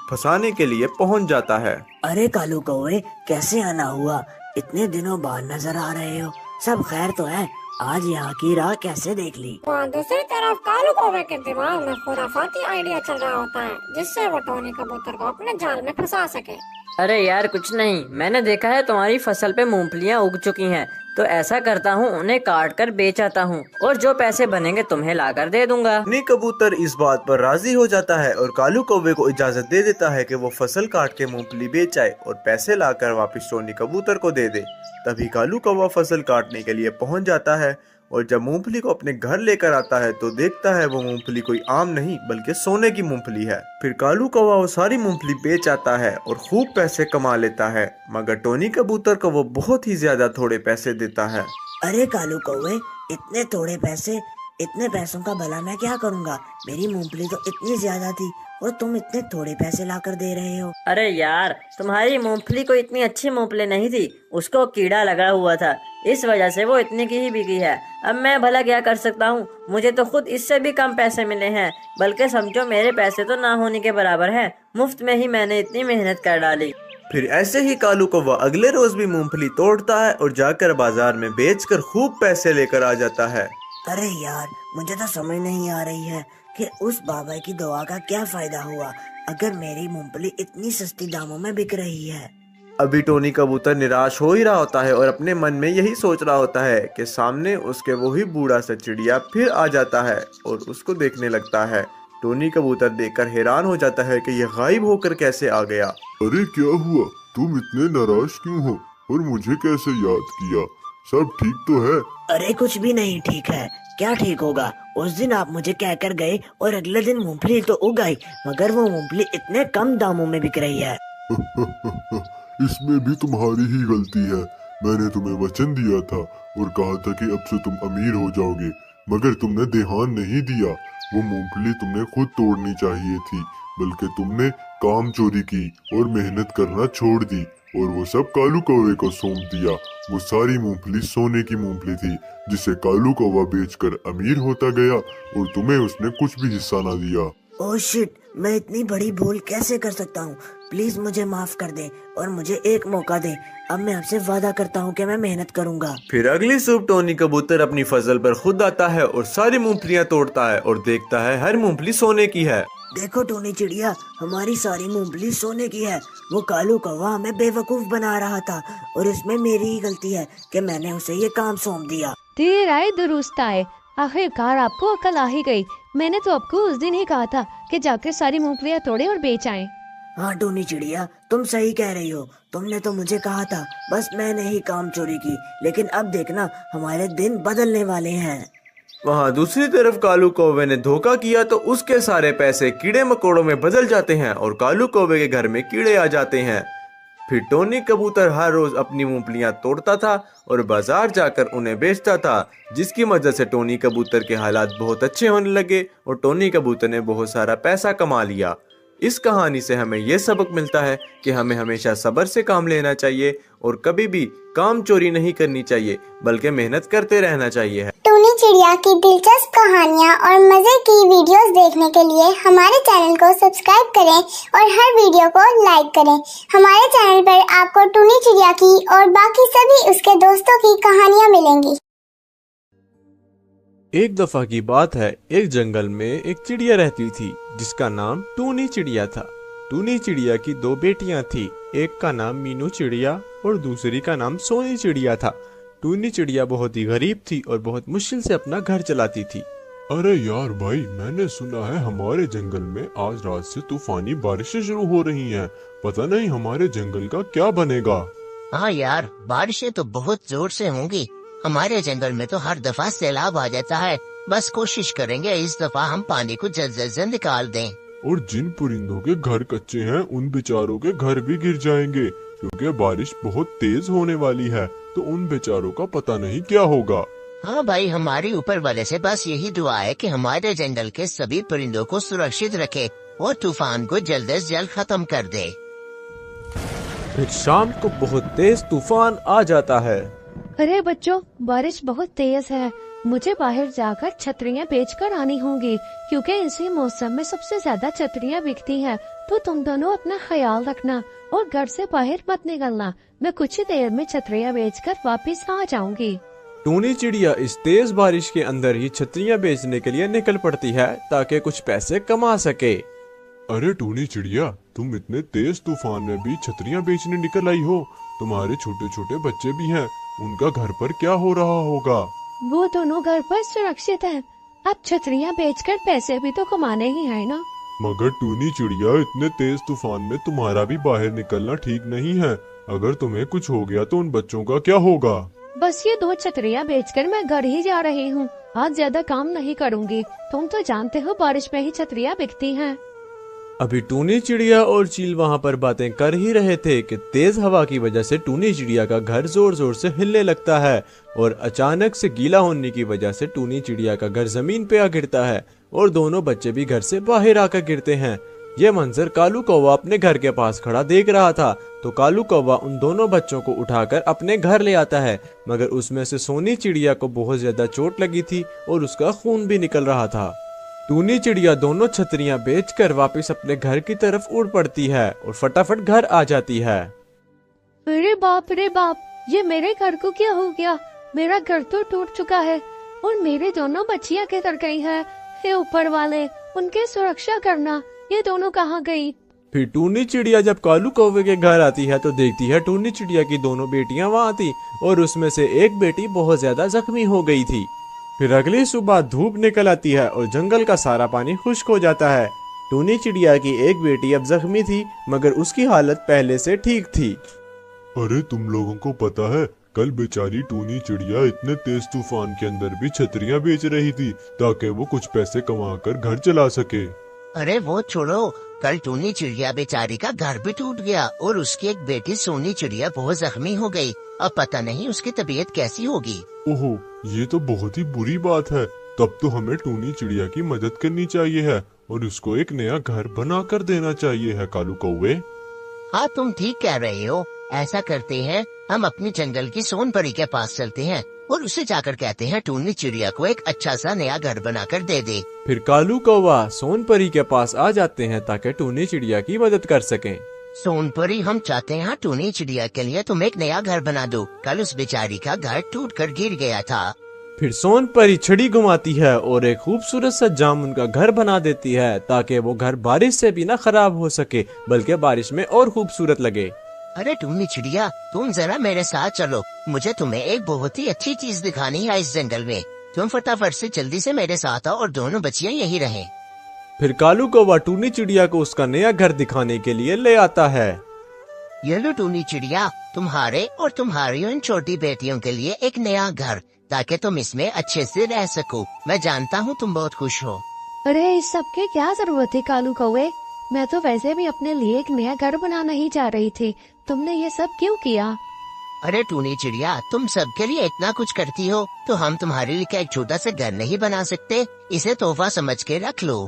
फंसाने के लिए पहुंच जाता है। अरे कालू कौवे, कैसे आना हुआ? इतने दिनों बाद नजर आ रहे हो। सब खैर तो है? आज यहाँ की राह कैसे देख ली? वहाँ दूसरी तरफ कालू कौवे के दिमाग में खुराफाती आइडिया चल रहा होता है जिससे वो टोनी कबूतर को अपने जाल में फंसा सके। अरे यार कुछ नहीं, मैंने देखा है तुम्हारी फसल पे मूंगफलियाँ उग चुकी हैं, तो ऐसा करता हूँ उन्हें काट कर बेच आता हूँ और जो पैसे बनेंगे तुम्हें लाकर दे दूंगा। टोनी कबूतर इस बात पर राजी हो जाता है और कालू कौवे को इजाजत दे देता है कि वो फसल काट के मूंगफली बेच आए और पैसे लाकर वापस टोनी कबूतर को दे दे। तभी कालू कौवा फसल काटने के लिए पहुंच जाता है और जब मूंगफली को अपने घर लेकर आता है तो देखता है वो मूंगफली कोई आम नहीं बल्कि सोने की मूंगफली है। फिर कालू कौवा वो सारी मूंगफली बेच आता है और खूब पैसे कमा लेता है, मगर टोनी कबूतर को वो बहुत ही ज्यादा थोड़े पैसे देता है। अरे कालू कौवे, इतने थोड़े पैसे, इतने पैसों का भला मैं क्या करूँगा? मेरी मूंगफली तो इतनी ज्यादा थी और तुम इतने थोड़े पैसे लाकर दे रहे हो। अरे यार, तुम्हारी मूंगफली को इतनी अच्छी मूंगफली नहीं थी, उसको कीड़ा लगा हुआ था, इस वजह से वो इतने की ही बिकी है। अब मैं भला क्या कर सकता हूँ? मुझे तो खुद इससे भी कम पैसे मिले हैं, बल्कि समझो मेरे पैसे तो ना होने के बराबर हैं। मुफ्त में ही मैंने इतनी मेहनत कर डाली। फिर ऐसे ही कालू कौवा अगले रोज भी मूंगफली तोड़ता है और जाकर बाजार में बेचकर खूब पैसे लेकर आ जाता है। अरे यार, मुझे तो समझ नहीं आ रही है कि उस बाबा की दुआ का क्या फायदा हुआ अगर मेरी मूंगफली इतनी सस्ती दामों में बिक रही है। अभी टोनी कबूतर निराश हो ही रहा होता है और अपने मन में यही सोच रहा होता है कि सामने उसके वही बूढ़ा सा चिड़िया फिर आ जाता है और उसको देखने लगता है। टोनी कबूतर देखकर हैरान हो जाता है कि यह गायब होकर कैसे आ गया। अरे क्या हुआ? तुम इतने नाराज क्यों हो और मुझे कैसे याद किया? सब ठीक तो है? अरे कुछ भी नहीं ठीक है। क्या ठीक होगा? उस दिन आप मुझे कहकर गए और अगले दिन मूंगफली तो उग आई, मगर वो मूंगफली इतने कम दामों में बिक रही है। इसमें भी तुम्हारी ही गलती है। मैंने तुम्हें वचन दिया था और कहा था कि अब से तुम अमीर हो जाओगे, मगर तुमने ध्यान नहीं दिया। वो मूंगफली तुमने खुद तोड़नी चाहिए थी, बल्कि तुमने काम चोरी की और मेहनत करना छोड़ दी और वो सब कालू कौवे को सौंप दिया। वो सारी मूंगफली सोने की मूंगफली थी जिसे कालू कौवा बेचकर अमीर होता गया और तुम्हें उसने कुछ भी हिस्सा ना दिया। ओह शिट, मैं इतनी बड़ी भूल कैसे कर सकता हूँ? प्लीज मुझे माफ कर दे और मुझे एक मौका दे। अब मैं आपसे वादा करता हूँ कि मैं मेहनत करूँगा। फिर अगली सुबह टोनी कबूतर अपनी फसल पर खुद आता है और सारी मूंगफलियाँ तोड़ता है और देखता है हर मूंगफली सोने की है। देखो टोनी चिड़िया, हमारी सारी मूंगफली सोने की है। वो कालू कौवा हमें बेवकूफ बना रहा था और इसमें मेरी ही गलती है कि मैंने उसे ये काम सौंप दिया। देर आए दुरुस्त आए, आखिरकार आपको अकल आ ही गई। मैंने तो आपको उस दिन ही कहा था कि जाकर सारी मूंगफलियाँ तोड़े और बेच आएं। हाँ टोनी चिड़िया, तुम सही कह रही हो। तुमने तो मुझे कहा था, बस मैंने ही काम चोरी की। लेकिन अब देखना, हमारे दिन बदलने वाले हैं। वहाँ दूसरी तरफ कालू कौवे ने धोखा किया तो उसके सारे पैसे कीड़े मकोड़ों में बदल जाते हैं और कालू कौवे के घर में कीड़े आ जाते हैं। फिर टोनी कबूतर हर रोज अपनी मूंगफलियाँ तोड़ता था और बाजार जाकर उन्हें बेचता था, जिसकी वजह से टोनी कबूतर के हालात बहुत अच्छे होने लगे और टोनी कबूतर ने बहुत सारा पैसा कमा लिया। इस कहानी से हमें यह सबक मिलता है कि हमें हमेशा सब्र से काम लेना चाहिए और कभी भी काम चोरी नहीं करनी चाहिए, बल्कि मेहनत करते रहना चाहिए। टूनी चिड़िया की दिलचस्प कहानियाँ और मजे की वीडियोस देखने के लिए हमारे चैनल को सब्सक्राइब करें और हर वीडियो को लाइक करें। हमारे चैनल पर आपको टूनी चिड़िया की और बाकी सभी उसके दोस्तों की कहानियाँ मिलेंगी। एक दफा की बात है, एक जंगल में एक चिड़िया रहती थी जिसका नाम टूनी चिड़िया था। टूनी चिड़िया की दो बेटियां थी, एक का नाम मीनू चिड़िया और दूसरी का नाम सोनी चिड़िया था। टूनी चिड़िया बहुत ही गरीब थी और बहुत मुश्किल से अपना घर चलाती थी। अरे यार भाई, मैंने सुना है हमारे जंगल में आज रात से तूफानी बारिशें शुरू हो रही हैं। पता नहीं हमारे जंगल का क्या बनेगा। हाँ यार, बारिशें तो बहुत जोर से होंगी। हमारे जंगल में तो हर दफा सैलाब आ जाता है। बस कोशिश करेंगे इस दफा हम पानी को जल्द से निकाल दें। और जिन परिंदों के घर कच्चे हैं उन बेचारों के घर भी गिर जाएंगे, क्योंकि बारिश बहुत तेज होने वाली है। तो उन बेचारों का पता नहीं क्या होगा। हाँ भाई, हमारी ऊपर वाले से बस यही दुआ है कि हमारे जंगल के सभी परिंदों को सुरक्षित रखे और तूफान को जल्द से जल्द खत्म कर दे। फिर शाम को बहुत तेज तूफान आ जाता है। अरे बच्चों, बारिश बहुत तेज है। मुझे बाहर जाकर छतरियाँ बेचकर आनी होंगी, क्योंकि इसी मौसम में सबसे ज्यादा छतरियाँ बिकती हैं। तो तुम दोनों अपना ख्याल रखना और घर से बाहर मत निकलना। मैं कुछ ही देर में छतरियाँ बेचकर वापस आ जाऊंगी। टूनी चिड़िया इस तेज बारिश के अंदर ही छतरियाँ बेचने के लिए निकल पड़ती है ताकि कुछ पैसे कमा सके। अरे टूनी चिड़िया, तुम इतने तेज तूफान में भी छतरियाँ बेचने निकल आई हो। तुम्हारे छोटे छोटे बच्चे भी हैं, उनका घर पर क्या हो रहा होगा? वो दोनों घर पर सुरक्षित हैं। अब छतरियाँ बेचकर पैसे भी तो कमाने ही है ना। मगर टूनी चिड़िया, इतने तेज तूफान में तुम्हारा भी बाहर निकलना ठीक नहीं है। अगर तुम्हें कुछ हो गया तो उन बच्चों का क्या होगा? बस ये 2 छतरियाँ बेचकर मैं घर ही जा रही हूँ। आज ज्यादा काम नहीं करूँगी। तुम तो जानते हो बारिश में ही छतरियाँ बिकती हैं। अभी टूनी चिड़िया और चील वहाँ पर बातें कर ही रहे थे कि तेज हवा की वजह से टूनी चिड़िया का घर जोर जोर से हिलने लगता है और अचानक से गीला होने की वजह से टूनी चिड़िया का घर जमीन पे आ गिरता है और दोनों बच्चे भी घर से बाहर आकर गिरते हैं। यह मंजर कालू कौवा अपने घर के पास खड़ा देख रहा था। तो कालू कौवा उन दोनों बच्चों को उठाकर अपने घर ले आता है, मगर उसमें से सोनी चिड़िया को बहुत ज्यादा चोट लगी थी और उसका खून भी निकल रहा था। टूनी चिड़िया दोनों छतरियां बेचकर वापस अपने घर की तरफ उड़ पड़ती है और फटाफट घर आ जाती है। अरे बाप रे बाप, ये मेरे घर को क्या हो गया? मेरा घर तो टूट चुका है और मेरे दोनों बच्चियां किधर गई हैं? हे ऊपर वाले, उनकी सुरक्षा करना। ये दोनों कहाँ गई? फिर टूनी चिड़िया जब कालू कौवे के घर आती है तो देखती है टूनी चिड़िया की दोनों बेटियां वहाँ थी और उसमें से एक बेटी बहुत ज्यादा जख्मी हो गई थी। फिर अगली सुबह धूप निकल आती है और जंगल का सारा पानी खुश्क हो जाता है। टूनी चिड़िया की एक बेटी अब जख्मी थी, मगर उसकी हालत पहले से ठीक थी। अरे तुम लोगों को पता है, कल बेचारी टूनी चिड़िया इतने तेज तूफान के अंदर भी छतरियाँ बेच रही थी ताकि वो कुछ पैसे कमाकर घर चला सके। अरे वो छोड़ो, कल टूनी चिड़िया बेचारी का घर भी टूट गया और उसकी एक बेटी सोनी चिड़िया बहुत जख्मी हो गई। अब पता नहीं उसकी तबीयत कैसी होगी। ओहो, ये तो बहुत ही बुरी बात है। तब तो हमें टूनी चिड़िया की मदद करनी चाहिए है और उसको एक नया घर बना कर देना चाहिए है कालू कौवे। हाँ, तुम ठीक कह रहे हो। ऐसा करते हैं, हम अपनी जंगल की सोन परी के पास चलते हैं और उसे जाकर कहते हैं टूनी चिड़िया को एक अच्छा सा नया घर बनाकर दे दे। फिर कालू कौवा सोन परी के पास आ जाते हैं ताकि टूनी चिड़िया की मदद कर सकें। सोन परी, हम चाहते हैं टूनी चिड़िया के लिए तुम एक नया घर बना दो। कल उस बेचारी का घर टूटकर गिर गया था। फिर सोन परी छड़ी घुमाती है और एक खूबसूरत सा जामुन का घर बना देती है ताकि वो घर बारिश से भी ना खराब हो सके, बल्कि बारिश में और खूबसूरत लगे। अरे टूनी चिड़िया, तुम जरा मेरे साथ चलो। मुझे तुम्हें एक बहुत ही अच्छी चीज दिखानी है इस जंगल में। तुम फटाफट से जल्दी से मेरे साथ आओ और दोनों बच्चियां यही रहें। फिर कालू कौवा टूनी चिड़िया को उसका नया घर दिखाने के लिए ले आता है। ये लो टूनी चिड़िया, तुम्हारे और तुम्हारी उन छोटी बेटियों के लिए एक नया घर, ताकि तुम इसमें अच्छे से रह सको। मैं जानता हूँ तुम बहुत खुश हो। अरे इस सब की क्या जरूरत है कालू कौवे? मैं तो वैसे भी अपने लिए एक नया घर बनाना ही चाह रही थी। तुमने ये सब क्यों किया? अरे टूनी चिड़िया, तुम सबके लिए इतना कुछ करती हो तो हम तुम्हारे लिए क्या एक छोटा सा घर नहीं बना सकते? इसे तोहफा समझ के रख लो।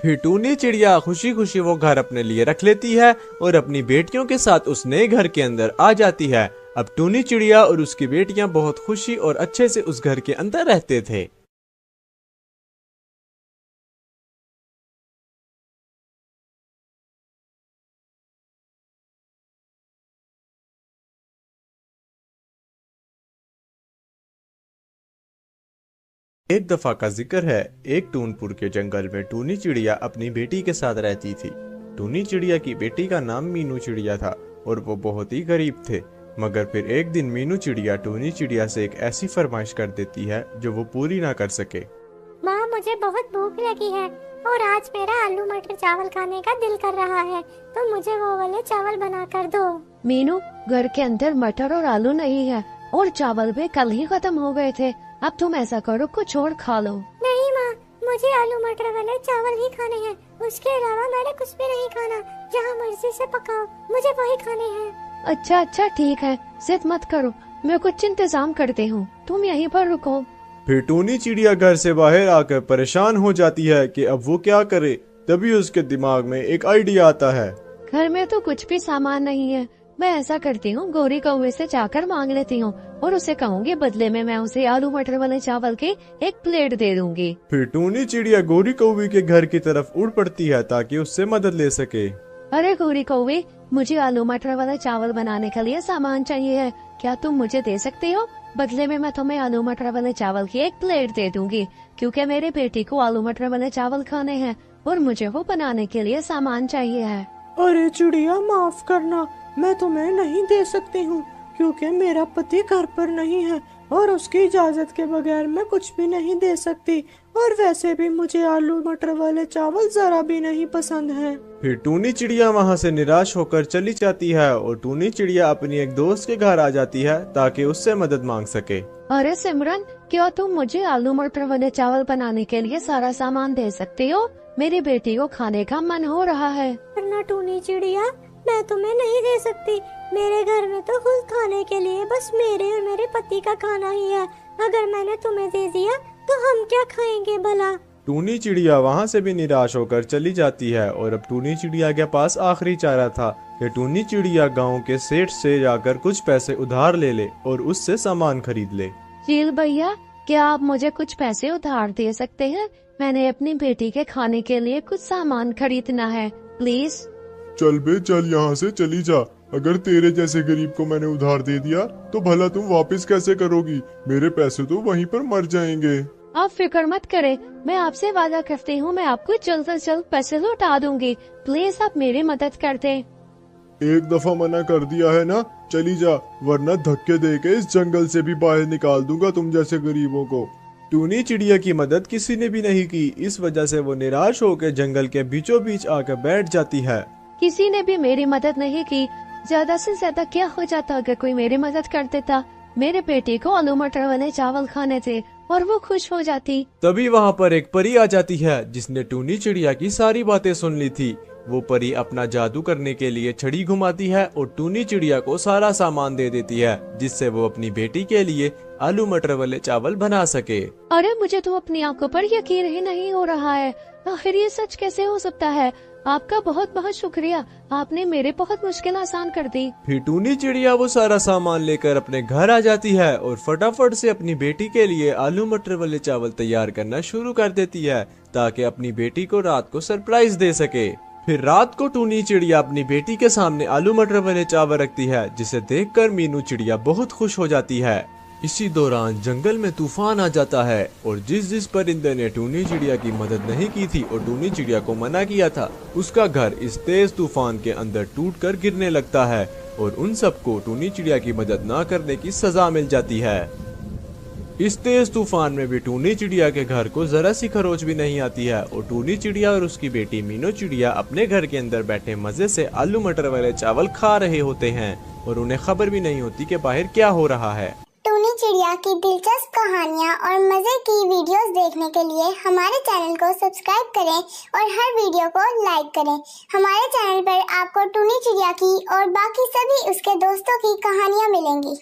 फिर टूनी चिड़िया खुशी खुशी वो घर अपने लिए रख लेती है और अपनी बेटियों के साथ उस नए घर के अंदर आ जाती है। अब टूनी चिड़िया और उसकी बेटियां बहुत खुशी और अच्छे से उस घर के अंदर रहते थे। एक दफा का जिक्र है, एक टूनपुर के जंगल में टूनी चिड़िया अपनी बेटी के साथ रहती थी। टूनी चिड़िया की बेटी का नाम मीनू चिड़िया था और वो बहुत ही गरीब थे। मगर फिर एक दिन मीनू चिड़िया टूनी चिड़िया से एक ऐसी फरमाइश कर देती है जो वो पूरी ना कर सके। माँ, मुझे बहुत भूख लगी है और आज मेरा आलू मटर चावल खाने का दिल कर रहा है, तो मुझे वो वाले चावल बना कर दो। मीनू, घर के अंदर मटर और आलू नहीं है और चावल भी कल ही खत्म हो गए थे। अब तुम ऐसा करो, कुछ और खा लो। नहीं माँ, मुझे आलू मटर वाले चावल ही खाने हैं, उसके अलावा मैंने कुछ भी नहीं खाना। जहाँ मर्जी से पकाओ, मुझे वही खाने हैं। अच्छा अच्छा ठीक है, जिद मत करो, मैं कुछ इंतजाम करती हूँ, तुम यहीं पर रुको। फिर टूनी चिड़िया घर से बाहर आकर परेशान हो जाती है कि अब वो क्या करे। तभी उसके दिमाग में एक आइडिया आता है। घर में तो कुछ भी सामान नहीं है, मैं ऐसा करती हूँ, गौरी कौवे से जाकर मांग लेती हूँ और उसे कहूँगी बदले में मैं उसे आलू मटर वाले चावल की एक प्लेट दे दूंगी। फिर टूनी चिड़िया गौरी कौवे के घर की तरफ उड़ पड़ती है ताकि उससे मदद ले सके। अरे गौरी कौवे, मुझे आलू मटर वाला चावल बनाने के लिए सामान चाहिए है, क्या तुम मुझे दे सकते हो? बदले में मैं तुम्हें आलू मटर वाले चावल की एक प्लेट दे दूंगी, क्योंकि मेरे बेटी को आलू मटर वाले चावल खाने हैं और मुझे वो बनाने के लिए सामान चाहिए है। अरे चिड़िया, माफ करना, मैं तुम्हें नहीं दे सकती हूँ, क्योंकि मेरा पति घर पर नहीं है और उसकी इजाजत के बगैर मैं कुछ भी नहीं दे सकती, और वैसे भी मुझे आलू मटर वाले चावल जरा भी नहीं पसंद है। फिर टूनी चिड़िया वहाँ से निराश होकर चली जाती है और टूनी चिड़िया अपनी एक दोस्त के घर आ जाती है ताकि उससे मदद मांग सके। अरे सिमरन, क्या तुम मुझे आलू मटर वाले चावल बनाने के लिए सारा सामान दे सकती हो? मेरी बेटी को खाने का मन हो रहा है। वरना टूनी चिड़िया, मैं तुम्हें नहीं दे सकती। मेरे घर में तो खुद खाने के लिए बस मेरे और मेरे पति का खाना ही है। अगर मैंने तुम्हें दे दिया तो हम क्या खाएंगे भला? टूनी चिड़िया वहाँ से भी निराश होकर चली जाती है और अब टूनी चिड़िया के पास आखिरी चारा था कि टूनी चिड़िया गांव के सेठ से जाकर कुछ पैसे उधार ले ले और उससे सामान खरीद ले। चील भैया, क्या आप मुझे कुछ पैसे उधार दे सकते हैं? मैंने अपनी बेटी के खाने के लिए कुछ सामान खरीदना है, प्लीज। चल बे चल, यहाँ से चली जा। अगर तेरे जैसे गरीब को मैंने उधार दे दिया तो भला तुम वापस कैसे करोगी? मेरे पैसे तो वहीं पर मर जाएंगे। आप फिक्र मत करें, मैं आपसे वादा करती हूँ, मैं आपको जल्द से जल्द पैसे लौटा दूंगी। प्लीज आप मेरी मदद कर दें। एक दफा मना कर दिया है ना, चली जा, वरना धक्के देके इस जंगल से भी बाहर निकाल दूंगा तुम जैसे गरीबों को। टूनी चिड़िया की मदद किसी ने भी नहीं की, इस वजह से वो निराश होकर जंगल के बीचों बीच आकर बैठ जाती है। किसी ने भी मेरी मदद नहीं की। ज्यादा से ज्यादा क्या हो जाता अगर कोई मेरी मदद कर देता? मेरे बेटे को आलू मटर वाले चावल खाने थे और वो खुश हो जाती। तभी वहाँ पर एक परी आ जाती है जिसने टूनी चिड़िया की सारी बातें सुन ली थी। वो परी अपना जादू करने के लिए छड़ी घुमाती है और टूनी चिड़िया को सारा सामान दे देती है जिससे वो अपनी बेटी के लिए आलू मटर वाले चावल बना सके। अरे मुझे तो अपनी आंखों पर यकीन ही नहीं हो रहा है, आखिर ये सच कैसे हो सकता है? आपका बहुत बहुत शुक्रिया, आपने मेरे बहुत मुश्किल आसान कर दी। फिर टूनी चिड़िया वो सारा सामान लेकर अपने घर आ जाती है और फटाफट से अपनी बेटी के लिए आलू मटर वाले चावल तैयार करना शुरू कर देती है ताकि अपनी बेटी को रात को सरप्राइज दे सके। फिर रात को टूनी चिड़िया अपनी बेटी के सामने आलू मटर वाले चावल रखती है जिसे देखकर मीनू चिड़िया बहुत खुश हो जाती है। इसी दौरान जंगल में तूफान आ जाता है और जिस परिंदे ने टूनी चिड़िया की मदद नहीं की थी और टूनी चिड़िया को मना किया था, उसका घर इस तेज तूफान के अंदर टूटकर गिरने लगता है और उन सबको टूनी चिड़िया की मदद न करने की सजा मिल जाती है। इस तेज तूफान में भी टूनी चिड़िया के घर को जरा सी खरोच भी नहीं आती है और टूनी चिड़िया और उसकी बेटी मीनू चिड़िया अपने घर के अंदर बैठे मजे से आलू मटर वाले चावल खा रहे होते हैं और उन्हें खबर भी नहीं होती कि बाहर क्या हो रहा है। टूनी चिड़िया की दिलचस्प कहानियाँ और मजे की वीडियोस देखने के लिए हमारे चैनल को सब्सक्राइब करें और हर वीडियो को लाइक करें। हमारे चैनल पर आपको टूनी चिड़िया की और बाकी सभी उसके दोस्तों की कहानियाँ मिलेंगी।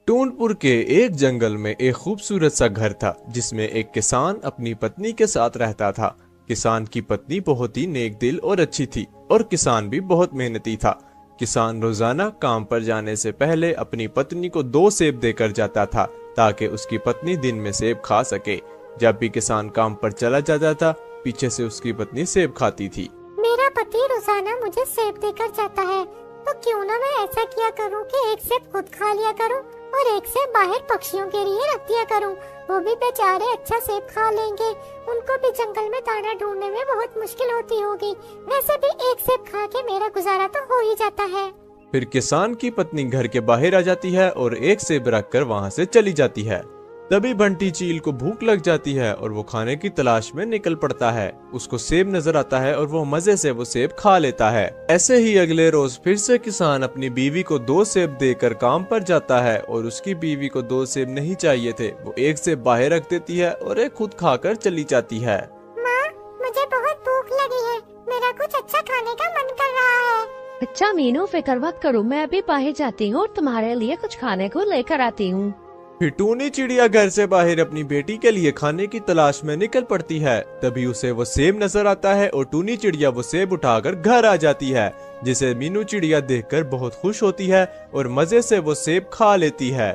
टूनपुर के एक जंगल में एक खूबसूरत सा घर था जिसमें एक किसान अपनी पत्नी के साथ रहता था। किसान की पत्नी बहुत ही नेक दिल और अच्छी थी और किसान भी बहुत मेहनती था। किसान रोजाना काम पर जाने से पहले अपनी पत्नी को 2 सेब देकर जाता था ताकि उसकी पत्नी दिन में सेब खा सके। जब भी किसान काम पर चला जाता था, पीछे से उसकी पत्नी सेब खाती थी। मेरा पति रोजाना मुझे सेब देकर जाता है, तो क्यों ना मैं ऐसा किया करूं कि एक सेब खुद खा लिया करूं और एक सेब बाहर पक्षियों के लिए रख दिया करूं। वो भी बेचारे अच्छा सेब खा लेंगे, उनको भी जंगल में दाना ढूंढने में बहुत मुश्किल होती होगी। वैसे भी एक सेब खा के मेरा गुजारा तो हो ही जाता है। फिर किसान की पत्नी घर के बाहर आ जाती है और एक सेब रखकर वहाँ से चली जाती है। तभी बंटी चील को भूख लग जाती है और वो खाने की तलाश में निकल पड़ता है। उसको सेब नजर आता है और वो मजे से वो सेब खा लेता है। ऐसे ही अगले रोज फिर से किसान अपनी बीवी को 2 सेब देकर काम पर जाता है और उसकी बीवी को 2 सेब नहीं चाहिए थे। वो एक सेब बाहर रख देती है और एक खुद खाकर चली जाती है। माँ, मुझे बहुत भूख लगी है, मेरा कुछ अच्छा खाने का मन कर रहा है। अच्छा मीनू, फिक्र मत करो, मैं अभी बाहर जाती हूँ और तुम्हारे लिए कुछ खाने को लेकर आती हूँ। फिर टूनी चिड़िया घर से बाहर अपनी बेटी के लिए खाने की तलाश में निकल पड़ती है। तभी उसे वो सेब नजर आता है और टूनी चिड़िया वो सेब उठाकर घर आ जाती है, जिसे मीनू चिड़िया देखकर बहुत खुश होती है और मजे से वो सेब खा लेती है।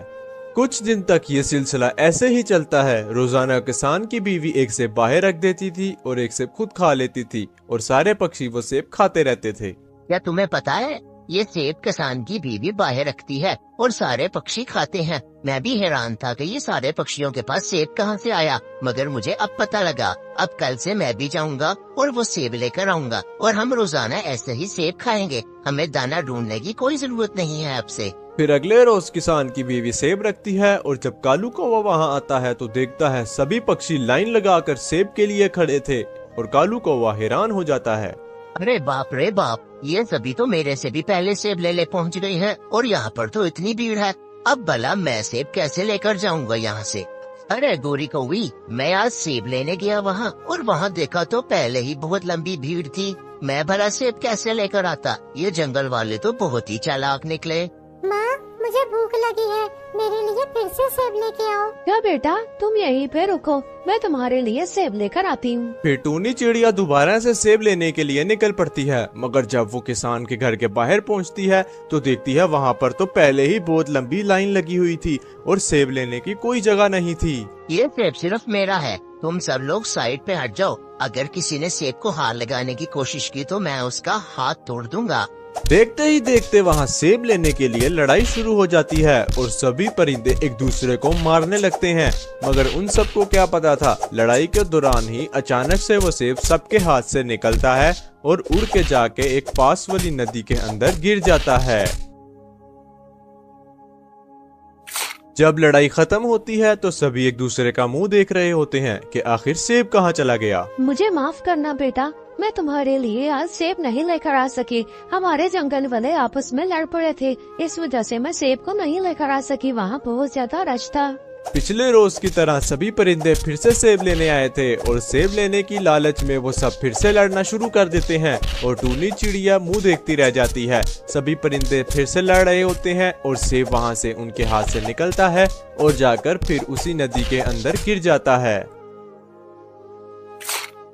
कुछ दिन तक ये सिलसिला ऐसे ही चलता है। रोजाना किसान की बीवी एक सेब बाहर रख देती थी और एक सेब खुद खा लेती थी और सारे पक्षी वो सेब खाते रहते थे। क्या तुम्हें पता है, ये सेब किसान की बीवी बाहर रखती है और सारे पक्षी खाते हैं। मैं भी हैरान था कि ये सारे पक्षियों के पास सेब कहाँ से आया, मगर मुझे अब पता लगा। अब कल से मैं भी जाऊंगा और वो सेब लेकर आऊंगा और हम रोजाना ऐसे ही सेब खाएंगे। हमें दाना ढूंढने की कोई जरूरत नहीं है अब से। फिर अगले रोज किसान की बीवी सेब रखती है और जब कालू कौवा वहाँ आता है तो देखता है सभी पक्षी लाइन लगाकर सेब के लिए खड़े थे और कालू कौवा हैरान हो जाता है। अरे बाप रे बाप, ये सभी तो मेरे से भी पहले सेब ले पहुंच गए हैं और यहाँ पर तो इतनी भीड़ है। अब भला मैं सेब कैसे लेकर जाऊंगा यहाँ से। अरे गोरी कौवी, मैं आज सेब लेने गया वहाँ और वहाँ देखा तो पहले ही बहुत लंबी भीड़ थी। मैं भला सेब कैसे लेकर आता। ये जंगल वाले तो बहुत ही चालाक निकले। माँ, मुझे भूख लगी है, मेरे लिए फिर से सेब लेके आओ। क्या बेटा, तुम यहीं पे रुको, मैं तुम्हारे लिए सेब लेकर आती हूँ। फिर टूनी चिड़िया दोबारा से सेब लेने के लिए निकल पड़ती है, मगर जब वो किसान के घर के बाहर पहुंचती है तो देखती है वहाँ पर तो पहले ही बहुत लंबी लाइन लगी हुई थी और सेब लेने की कोई जगह नहीं थी। ये सेब सिर्फ मेरा है, तुम सब लोग साइड पे हट जाओ। अगर किसी ने सेब को हाथ लगाने की कोशिश की तो मैं उसका हाथ तोड़ दूंगा। देखते ही देखते वहाँ सेब लेने के लिए लड़ाई शुरू हो जाती है और सभी परिंदे एक दूसरे को मारने लगते हैं। मगर उन सबको क्या पता था, लड़ाई के दौरान ही अचानक से वो सेब सबके हाथ से निकलता है और उड़ के जाके एक पास वाली नदी के अंदर गिर जाता है। जब लड़ाई खत्म होती है तो सभी एक दूसरे का मुंह देख रहे होते हैं कि आखिर सेब कहाँ चला गया। मुझे माफ करना बेटा, मैं तुम्हारे लिए आज सेब नहीं लेकर आ सकी। हमारे जंगल वाले आपस में लड़ पड़े थे, इस वजह से मैं सेब को नहीं लेकर आ सकी। वहाँ बहुत ज्यादा रश था। पिछले रोज की तरह सभी परिंदे फिर से सेब लेने आए थे और सेब लेने की लालच में वो सब फिर से लड़ना शुरू कर देते हैं और टूनी चिड़िया मुंह देखती रह जाती है। सभी परिंदे फिर से लड़ रहे होते हैं और सेब वहाँ से उनके हाथ से निकलता है और जाकर फिर उसी नदी के अंदर गिर जाता है।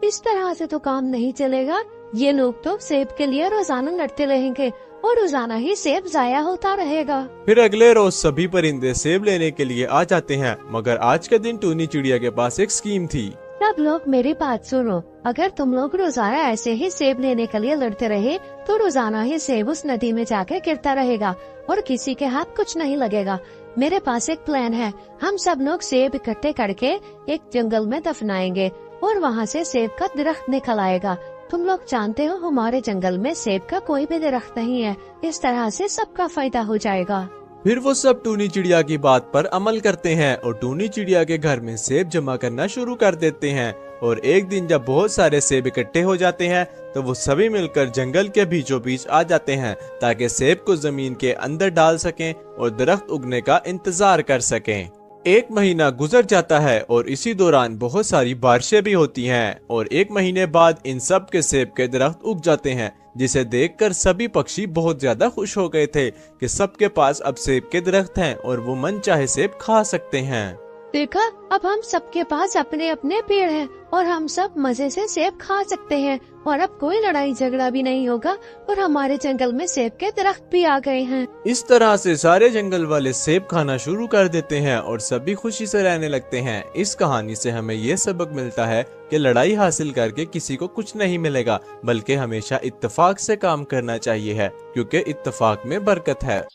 इस तरह से तो काम नहीं चलेगा। ये लोग तो सेब के लिए रोजाना लड़ते रहेंगे और रोजाना ही सेब जाया होता रहेगा। फिर अगले रोज सभी परिंदे सेब लेने के लिए आ जाते हैं, मगर आज के दिन टूनी चिड़िया के पास एक स्कीम थी। सब लोग मेरी बात सुनो, अगर तुम लोग रोजाना ऐसे ही सेब लेने के लिए लड़ते रहे तो रोजाना ही सेब उस नदी में जाकर गिरता रहेगा और किसी के हाथ कुछ नहीं लगेगा। मेरे पास एक प्लान है, हम सब लोग सेब इकट्ठे करके एक जंगल में दफनाएंगे और वहाँ से सेब का दरख्त निकल आएगा। तुम लोग जानते हो हमारे जंगल में सेब का कोई भी दरख्त नहीं है, इस तरह से सबका फायदा हो जाएगा। फिर वो सब टूनी चिड़िया की बात पर अमल करते हैं और टूनी चिड़िया के घर में सेब जमा करना शुरू कर देते हैं। और एक दिन जब बहुत सारे सेब इकट्ठे हो जाते हैं तो वो सभी मिलकर जंगल के बीचों बीच आ जाते हैं ताकि सेब को जमीन के अंदर डाल सकें और दरख्त उगने का इंतजार कर सकें। 1 महीना गुजर जाता है और इसी दौरान बहुत सारी बारिशें भी होती हैं और 1 महीने बाद इन सब के सेब के दरख्त उग जाते हैं, जिसे देखकर सभी पक्षी बहुत ज्यादा खुश हो गए थे कि सबके पास अब सेब के दरख्त हैं और वो मन चाहे सेब खा सकते हैं। देखा, अब हम सबके पास अपने अपने पेड़ हैं और हम सब मजे से सेब खा सकते हैं और अब कोई लड़ाई झगड़ा भी नहीं होगा और हमारे जंगल में सेब के दरख्त भी आ गए हैं। इस तरह से सारे जंगल वाले सेब खाना शुरू कर देते हैं और सभी खुशी से रहने लगते हैं। इस कहानी से हमें ये सबक मिलता है कि लड़ाई हासिल करके किसी को कुछ नहीं मिलेगा, बल्कि हमेशा इत्तेफाक से काम करना चाहिए है, क्योंकि इत्तेफाक में बरकत है।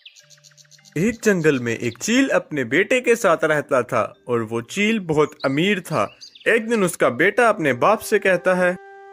एक जंगल में एक चील अपने बेटे के साथ रहता था और वो चील बहुत अमीर था। एक दिन उसका बेटा अपने बाप से कहता है,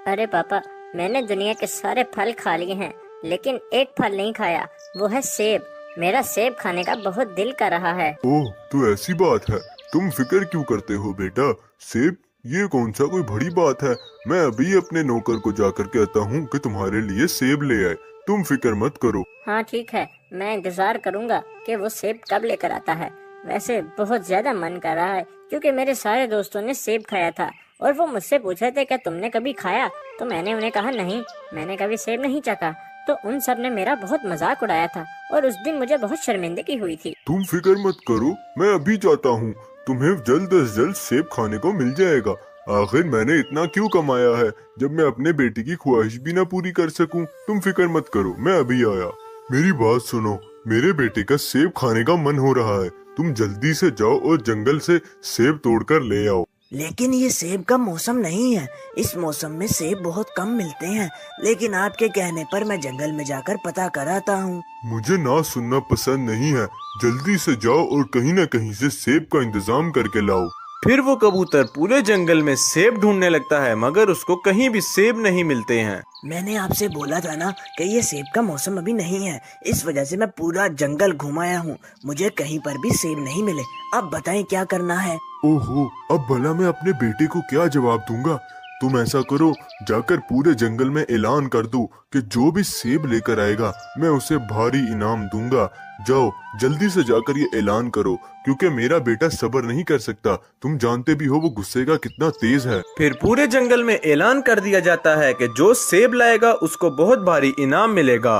अरे पापा, मैंने दुनिया के सारे फल खा लिए हैं लेकिन एक फल नहीं खाया, वो है सेब। मेरा सेब खाने का बहुत दिल कर रहा है। ओह, तो ऐसी बात है, तुम फिक्र क्यों करते हो बेटा? सेब ये कौन सा कोई बड़ी बात है। मैं अभी अपने नौकर को जाकर कहता हूँ कि तुम्हारे लिए सेब ले आए। तुम फिक्र मत करो। हाँ ठीक है, मैं इंतजार करूँगा कि वो सेब कब लेकर आता है। वैसे बहुत ज्यादा मन कर रहा है क्योंकि मेरे सारे दोस्तों ने सेब खाया था और वो मुझसे पूछ रहे थे क्या तुमने कभी खाया, तो मैंने उन्हें कहा नहीं, मैंने कभी सेब नहीं चखा। तो उन सब ने मेरा बहुत मजाक उड़ाया था और उस दिन मुझे बहुत शर्मिंदगी हुई थी। तुम फिक्र मत करो, मैं अभी जाता हूँ। तुम्हें जल्द से जल्द सेब खाने को मिल जाएगा। आखिर मैंने इतना क्यों कमाया है जब मैं अपने बेटे की ख्वाहिश भी ना पूरी कर सकूं। तुम फिक्र मत करो, मैं अभी आया। मेरी बात सुनो, मेरे बेटे का सेब खाने का मन हो रहा है। तुम जल्दी से जाओ और जंगल से सेब तोड़कर ले आओ। लेकिन ये सेब का मौसम नहीं है, इस मौसम में सेब बहुत कम मिलते हैं। लेकिन आपके कहने पर मैं जंगल में जाकर पता कराता हूँ। मुझे ना सुनना पसंद नहीं है। जल्दी से जाओ और कहीं न कहीं से सेब का इंतजाम करके लाओ। फिर वो कबूतर पूरे जंगल में सेब ढूंढने लगता है मगर उसको कहीं भी सेब नहीं मिलते हैं। मैंने आपसे बोला था ना कि ये सेब का मौसम अभी नहीं है, इस वजह से मैं पूरा जंगल घुमाया हूँ, मुझे कहीं पर भी सेब नहीं मिले। अब बताएं क्या करना है। ओहो, अब भला मैं अपने बेटे को क्या जवाब दूंगा। तुम ऐसा करो, जाकर पूरे जंगल में ऐलान कर दो कि जो भी सेब लेकर आएगा मैं उसे भारी इनाम दूंगा। जाओ जल्दी से जाकर ये ऐलान करो, क्योंकि मेरा बेटा सब्र नहीं कर सकता। तुम जानते भी हो वो गुस्से का कितना तेज है। फिर पूरे जंगल में ऐलान कर दिया जाता है कि जो सेब लाएगा उसको बहुत भारी इनाम मिलेगा।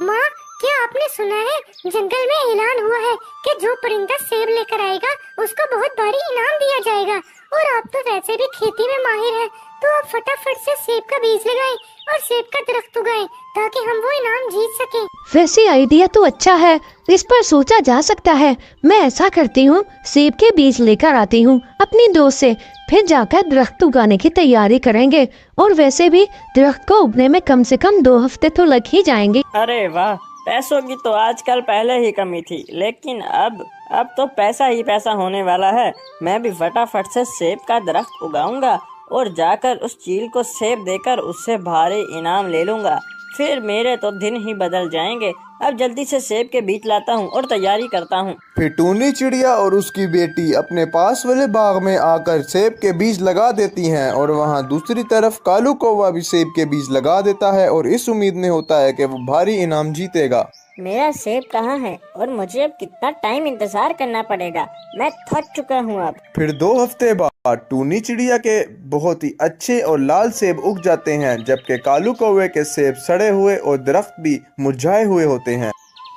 माँ, क्या आपने सुना है जंगल में ऐलान हुआ है कि जो परिंदा सेब लेकर आएगा उसको बहुत भारी इनाम दिया जाएगा। और आप तो वैसे भी खेती में माहिर हैं, तो आप फटाफट से सेब का बीज लगाएं और सेब का दरख्त उगाएं ताकि हम वो इनाम जीत सकें। वैसे आइडिया तो अच्छा है, इस पर सोचा जा सकता है। मैं ऐसा करती हूँ, सेब के बीज लेकर आती हूँ अपनी दोस्त से, फिर जाकर दरख्त उगाने की तैयारी करेंगे। और वैसे भी दरख्त को उगने में कम से कम 2 हफ्ते तो लग ही जाएंगे। अरे वाह, पैसों की तो आजकल पहले ही कमी थी, लेकिन अब तो पैसा ही पैसा होने वाला है। मैं भी फटाफट से सेब का दरख्त उगाऊंगा और जाकर उस चील को सेब देकर उससे भारी इनाम ले लूंगा। फिर मेरे तो दिन ही बदल जाएंगे। अब जल्दी से सेब के बीज लाता हूँ और तैयारी करता हूँ। फिर टूनी चिड़िया और उसकी बेटी अपने पास वाले बाग में आकर सेब के बीज लगा देती हैं और वहाँ दूसरी तरफ कालू कौवा भी सेब के बीज लगा देता है और इस उम्मीद में होता है कि वो भारी इनाम जीतेगा। मेरा सेब कहाँ है और मुझे अब कितना टाइम इंतजार करना पड़ेगा। मैं थक चुका हूँ अब। फिर 2 हफ्ते बाद टूनी चिड़िया के बहुत ही अच्छे और लाल सेब उग जाते हैं, जबकि कालू कौवे के सेब सड़े हुए और दरख्त भी मुरझाए हुए होते हैं।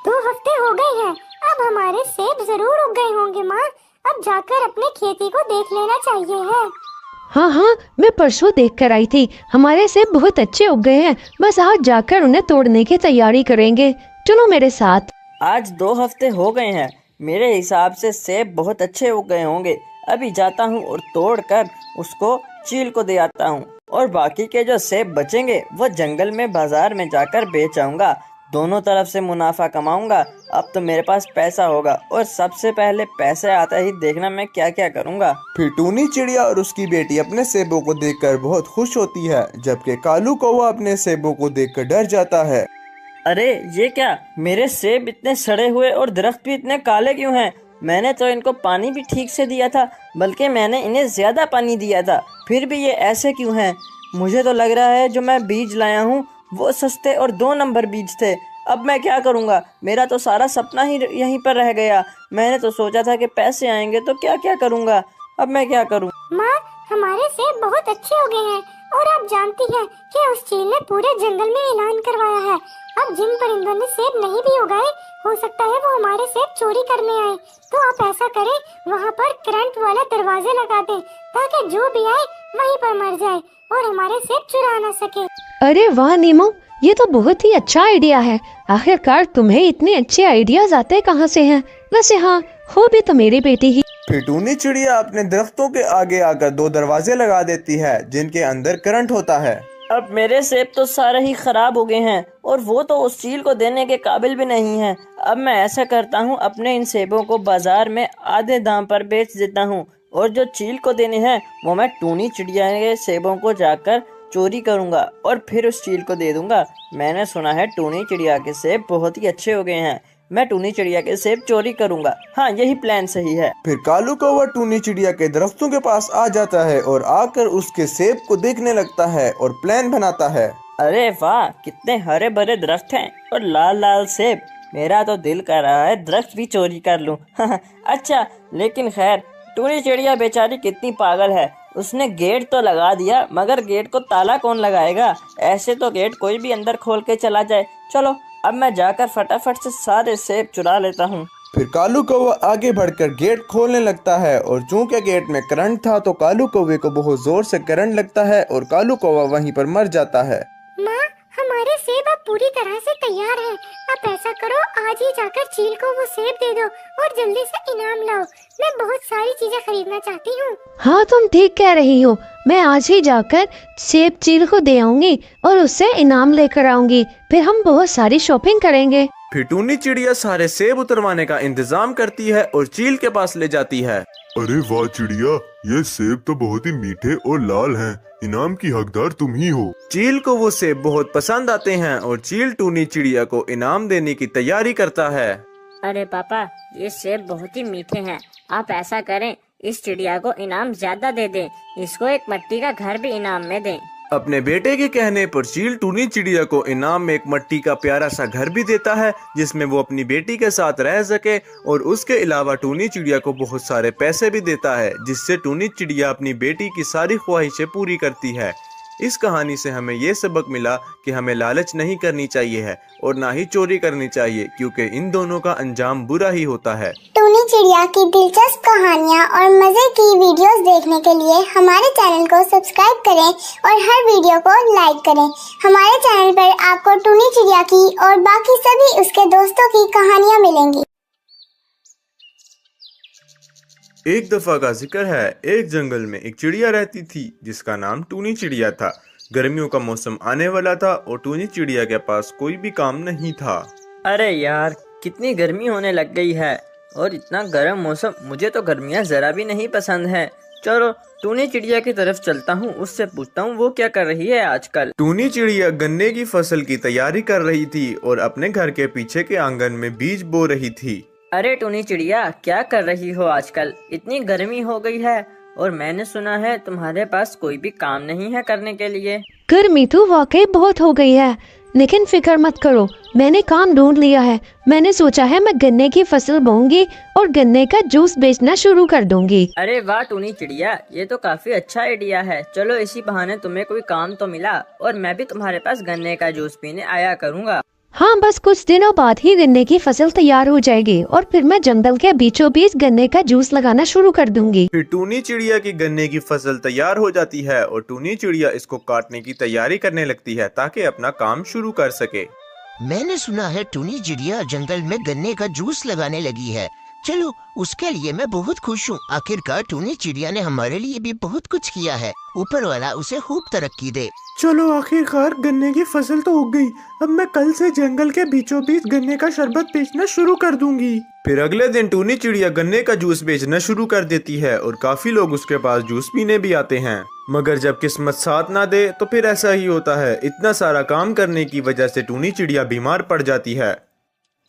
2 हफ्ते हो गए हैं, अब हमारे सेब जरूर उग गए होंगे माँ। अब जाकर अपने खेती को देख लेना चाहिए है। हाँ, मैं परसों देख कर आई थी, हमारे सेब बहुत अच्छे उग गए हैं। बस आज जाकर उन्हें तोड़ने की तैयारी करेंगे। चलो मेरे साथ। आज 2 हफ्ते हो गए हैं, मेरे हिसाब से सेब बहुत अच्छे उग गए होंगे। अभी जाता हूँ और तोड़कर उसको चील को दे आता हूँ और बाकी के जो सेब बचेंगे वो जंगल में बाजार में जाकर बेच आऊंगा। दोनों तरफ से मुनाफा कमाऊंगा। अब तो मेरे पास पैसा होगा और सबसे पहले पैसे आते ही देखना मैं क्या क्या करूंगा। फिर टूनी चिड़िया और उसकी बेटी अपने सेबों को देखकर बहुत खुश होती है, जबकि कालू कौवा अपने सेबों को देखकर डर जाता है। अरे ये क्या, मेरे सेब इतने सड़े हुए और दरख्त भी इतने काले क्यों हैं? मैंने तो इनको पानी भी ठीक से दिया था, बल्कि मैंने इन्हें ज्यादा पानी दिया था, फिर भी ये ऐसे क्यों हैं? मुझे तो लग रहा है जो मैं बीज लाया हूँ वो सस्ते और 2 नंबर बीज थे। अब मैं क्या करूँगा? मेरा तो सारा सपना ही यहीं पर रह गया। मैंने तो सोचा था कि पैसे आएंगे तो क्या क्या करूँगा। अब मैं क्या करूँ? माँ, हमारे सेब बहुत अच्छे हो गए हैं और आप जानती हैं कि उस चील ने पूरे जंगल में ऐलान करवाया है। अब जिन परिंदों ने सेब नहीं भी उगाए, हो सकता है वो हमारे सेब चोरी करने आए। तो आप ऐसा करें, वहाँ पर करंट वाला दरवाजे लगा दें ताकि जो भी आए वहीं पर मर जाए और हमारे सेब चुरा ना सके। अरे वाह नीमो, ये तो बहुत ही अच्छा आइडिया है। आखिरकार तुम्हें इतने अच्छे आइडियाज आते कहाँ से हैं? वैसे हाँ, हो भी तो मेरी बेटी ही। फिर टूनी चिड़िया अपने दरख्तों के आगे आकर 2 दरवाजे लगा देती है जिनके अंदर करंट होता है। अब मेरे सेब तो सारे ही खराब हो गए हैं और वो तो उस चील को देने के काबिल भी नहीं है। अब मैं ऐसा करता हूँ, अपने इन सेबों को बाजार में आधे दाम पर बेच देता हूँ और जो चील को देने हैं वो मैं टूनी चिड़िया के सेबों को जाकर चोरी करूँगा और फिर उस चील को दे दूँगा। मैंने सुना है टूनी चिड़िया के सेब बहुत ही अच्छे हो गए हैं मैं टूनी चिड़िया के सेब चोरी करूंगा। हाँ, यही प्लान सही है। फिर कालू कौवा टूनी चिड़िया के दरख्तों के पास आ जाता है और आकर उसके सेब को देखने लगता है और प्लान बनाता है। अरे वाह, कितने हरे भरे दरख्त हैं और लाल लाल सेब। मेरा तो दिल कर रहा है दरख्त भी चोरी कर लूं। अच्छा, लेकिन खैर, टूनी चिड़िया बेचारी कितनी पागल है। उसने गेट तो लगा दिया, मगर गेट को ताला कौन लगाएगा? ऐसे तो गेट कोई भी अंदर खोल के चला जाए। चलो, अब मैं जाकर फटाफट से सारे सेब चुरा लेता हूँ। फिर कालू कौवा आगे बढ़कर गेट खोलने लगता है और चूंकि गेट में करंट था तो कालू कौवे को बहुत जोर से करंट लगता है और कालू कौवा वहीं पर मर जाता है। माँ, हमारे सेब अब पूरी तरह से तैयार हैं। अब ऐसा करो, आज ही जाकर चील को वो सेब दे दो और जल्दी से इनाम लाओ। मैं बहुत सारी चीजें खरीदना चाहती हूँ। हाँ, तुम ठीक कह रही हो। मैं आज ही जाकर सेब चील को दे आऊंगी और उससे इनाम लेकर आऊंगी। फिर हम बहुत सारी शॉपिंग करेंगे। फिर टूनी चिड़िया सारे सेब उतरवाने का इंतजाम करती है और चील के पास ले जाती है। अरे वाह चिड़िया, ये सेब तो बहुत ही मीठे और लाल हैं। इनाम की हकदार तुम ही हो। चील को वो सेब बहुत पसंद आते हैं और चील टूनी चिड़िया को इनाम देने की तैयारी करता है। अरे पापा, ये सेब बहुत ही मीठे हैं। आप ऐसा करें, इस चिड़िया को इनाम ज्यादा दे दें। इसको एक मट्टी का घर भी इनाम में दें। अपने बेटे के कहने पर चील टूनी चिड़िया को इनाम में एक मट्टी का प्यारा सा घर भी देता है, जिसमें वो अपनी बेटी के साथ रह सके, और उसके अलावा टूनी चिड़िया को बहुत सारे पैसे भी देता है, जिससे टूनी चिड़िया अपनी बेटी की सारी ख्वाहिशें पूरी करती है। इस कहानी से हमें ये सबक मिला कि हमें लालच नहीं करनी चाहिए है और ना ही चोरी करनी चाहिए, क्योंकि इन दोनों का अंजाम बुरा ही होता है। टूनी चिड़िया की दिलचस्प कहानियाँ और मजे की वीडियोस देखने के लिए हमारे चैनल को सब्सक्राइब करें और हर वीडियो को लाइक करें। हमारे चैनल पर आपको टूनी चिड़िया की और बाकी सभी उसके दोस्तों की कहानियाँ मिलेंगी। एक दफा का जिक्र है, एक जंगल में एक चिड़िया रहती थी जिसका नाम टूनी चिड़िया था। गर्मियों का मौसम आने वाला था और टूनी चिड़िया के पास कोई भी काम नहीं था। अरे यार, कितनी गर्मी होने लग गई है और इतना गर्म मौसम। मुझे तो गर्मियाँ जरा भी नहीं पसंद है। चलो, टूनी चिड़िया की तरफ चलता हूँ, उससे पूछता हूँ वो क्या कर रही है आजकल। टूनी चिड़िया गन्ने की फसल की तैयारी कर रही थी और अपने घर के पीछे के आंगन में बीज बो रही थी। अरे टूनी चिड़िया, क्या कर रही हो आजकल? इतनी गर्मी हो गई है और मैंने सुना है तुम्हारे पास कोई भी काम नहीं है करने के लिए। गर्मी तो वाकई बहुत हो गई है, लेकिन फिक्र मत करो, मैंने काम ढूंढ लिया है। मैंने सोचा है मैं गन्ने की फसल बोऊंगी और गन्ने का जूस बेचना शुरू कर दूंगी। अरे वाह टूनी चिड़िया, ये तो काफी अच्छा आइडिया है। चलो, इसी बहाने तुम्हें कोई काम तो मिला और मैं भी तुम्हारे पास गन्ने का जूस पीने आया करूँगा। हाँ, बस कुछ दिनों बाद ही गन्ने की फसल तैयार हो जाएगी और फिर मैं जंगल के बीचों बीच गन्ने का जूस लगाना शुरू कर दूंगी। फिर टूनी चिड़िया की गन्ने की फसल तैयार हो जाती है और टूनी चिड़िया इसको काटने की तैयारी करने लगती है ताकि अपना काम शुरू कर सके। मैंने सुना है टूनी चिड़िया जंगल में गन्ने का जूस लगाने लगी है। चलो, उसके लिए मैं बहुत खुश हूँ। आखिरकार टूनी चिड़िया ने हमारे लिए भी बहुत कुछ किया है। ऊपर वाला उसे खूब तरक्की दे। चलो, आखिरकार गन्ने की फसल तो उग गई। अब मैं कल से जंगल के बीचों बीच गन्ने का शरबत बेचना शुरू कर दूंगी। फिर अगले दिन टूनी चिड़िया गन्ने का जूस बेचना शुरू कर देती है और काफी लोग उसके पास जूस पीने भी आते हैं। मगर जब किस्मत साथ ना दे तो फिर ऐसा ही होता है। इतना सारा काम करने की वजह से टूनी चिड़िया बीमार पड़ जाती है।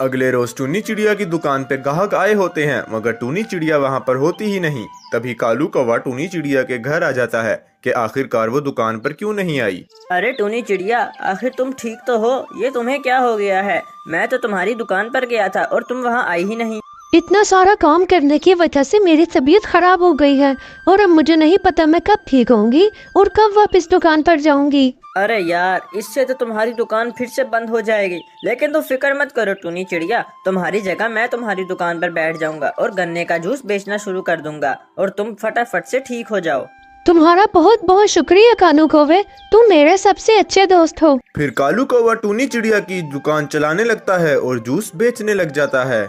अगले रोज टूनी चिड़िया की दुकान पे ग्राहक आए होते हैं, मगर टूनी चिड़िया वहाँ पर होती ही नहीं। तभी कालू कौवा टूनी चिड़िया के घर आ जाता है कि आखिरकार वो दुकान पर क्यों नहीं आई। अरे टूनी चिड़िया, आखिर तुम ठीक तो हो? ये तुम्हें क्या हो गया है? मैं तो तुम्हारी दुकान पर गया था और तुम वहाँ आई ही नहीं। इतना सारा काम करने की वजह से मेरी तबीयत खराब हो गई है और अब मुझे नहीं पता मैं कब ठीक होंगी और कब वापस दुकान पर जाऊंगी। अरे यार, इससे तो तुम्हारी दुकान फिर से बंद हो जाएगी। लेकिन तुम फिक्र मत करो टूनी चिड़िया, तुम्हारी जगह मैं तुम्हारी दुकान पर बैठ जाऊंगा और गन्ने का जूस बेचना शुरू कर दूंगा और तुम फटाफट से ठीक हो जाओ। तुम्हारा बहुत बहुत शुक्रिया कालू कौवे, तुम मेरे सबसे अच्छे दोस्त हो। फिर कालू कौवा टूनी चिड़िया की दुकान चलाने लगता है और जूस बेचने लग जाता है।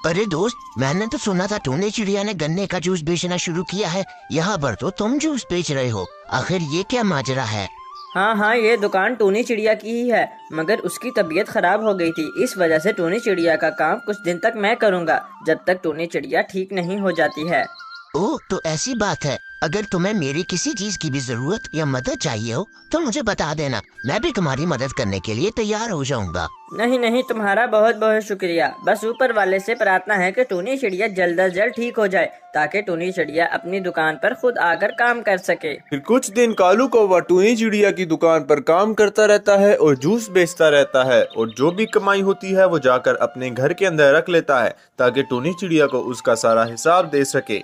अरे दोस्त, मैंने तो सुना था टूनी चिड़िया ने गन्ने का जूस बेचना शुरू किया है। यहाँ पर तो तुम जूस बेच रहे हो। आखिर ये क्या माजरा है? हाँ, ये दुकान टूनी चिड़िया की ही है, मगर उसकी तबीयत खराब हो गई थी। इस वजह से टूनी चिड़िया का काम कुछ दिन तक मैं करूँगा, जब तक टूनी चिड़िया ठीक नहीं हो जाती है। ओह, तो ऐसी बात है। अगर तुम्हें मेरी किसी चीज की भी जरूरत या मदद चाहिए हो तो मुझे बता देना, मैं भी तुम्हारी मदद करने के लिए तैयार हो जाऊंगा। नहीं नहीं, तुम्हारा बहुत बहुत शुक्रिया। बस ऊपर वाले से प्रार्थना है कि टूनी चिड़िया जल्द अज जल्द ठीक हो जाए ताकि टूनी चिड़िया अपनी दुकान पर खुद आकर काम कर सके। फिर कुछ दिन कालू कौवा टूनी चिड़िया की दुकान पर काम करता रहता है और जूस बेचता रहता है, और जो भी कमाई होती है वो जाकर अपने घर के अंदर रख लेता है ताकि टूनी चिड़िया को उसका सारा हिसाब दे सके।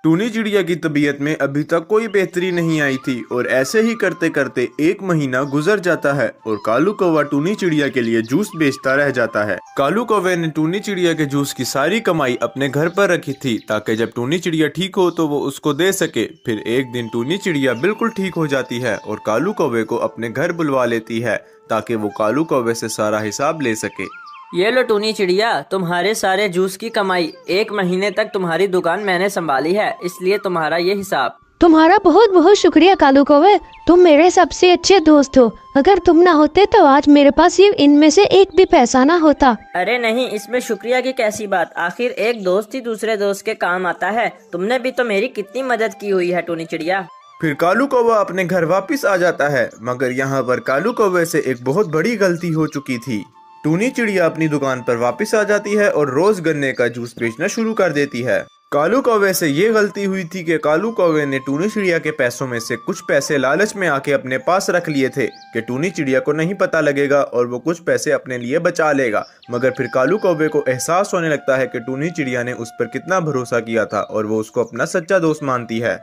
टूनी चिड़िया की तबीयत में अभी तक कोई बेहतरी नहीं आई थी और ऐसे ही करते करते 1 महीना गुजर जाता है और कालू कौवा टूनी चिड़िया के लिए जूस बेचता रह जाता है। कालू कौवे ने टूनी चिड़िया के जूस की सारी कमाई अपने घर पर रखी थी ताकि जब टूनी चिड़िया ठीक हो तो वो उसको दे सके। फिर एक दिन टूनी चिड़िया बिल्कुल ठीक हो जाती है और कालू कौवे को अपने घर बुलवा लेती है ताकि वो कालू कौवे से सारा हिसाब ले सके। ये लो टूनी चिड़िया, तुम्हारे सारे जूस की कमाई। 1 महीने तक तुम्हारी दुकान मैंने संभाली है, इसलिए तुम्हारा ये हिसाब। तुम्हारा बहुत बहुत शुक्रिया कालू कौवे, तुम मेरे सबसे अच्छे दोस्त हो। अगर तुम ना होते तो आज मेरे पास ये इनमें से एक भी पैसा ना होता। अरे नहीं, इसमें शुक्रिया की कैसी बात, आखिर एक दोस्त ही दूसरे दोस्त के काम आता है। तुमने भी तो मेरी कितनी मदद की हुई है टूनी चिड़िया। फिर कालू कौवा अपने घर वापस आ जाता है, मगर यहाँ पर कालू कौवे से एक बहुत बड़ी गलती हो चुकी थी। टूनी चिड़िया अपनी दुकान पर वापस आ जाती है और रोज गन्ने का जूस बेचना शुरू कर देती है। कालू कौवे से ये गलती हुई थी कि कालू कौवे ने टूनी चिड़िया के पैसों में से कुछ पैसे लालच में आके अपने पास रख लिए थे कि टूनी चिड़िया को नहीं पता लगेगा और वो कुछ पैसे अपने लिए बचा लेगा। मगर फिर कालू कौवे को एहसास होने लगता है कि टूनी चिड़िया ने उस पर कितना भरोसा किया था और वो उसको अपना सच्चा दोस्त मानती है।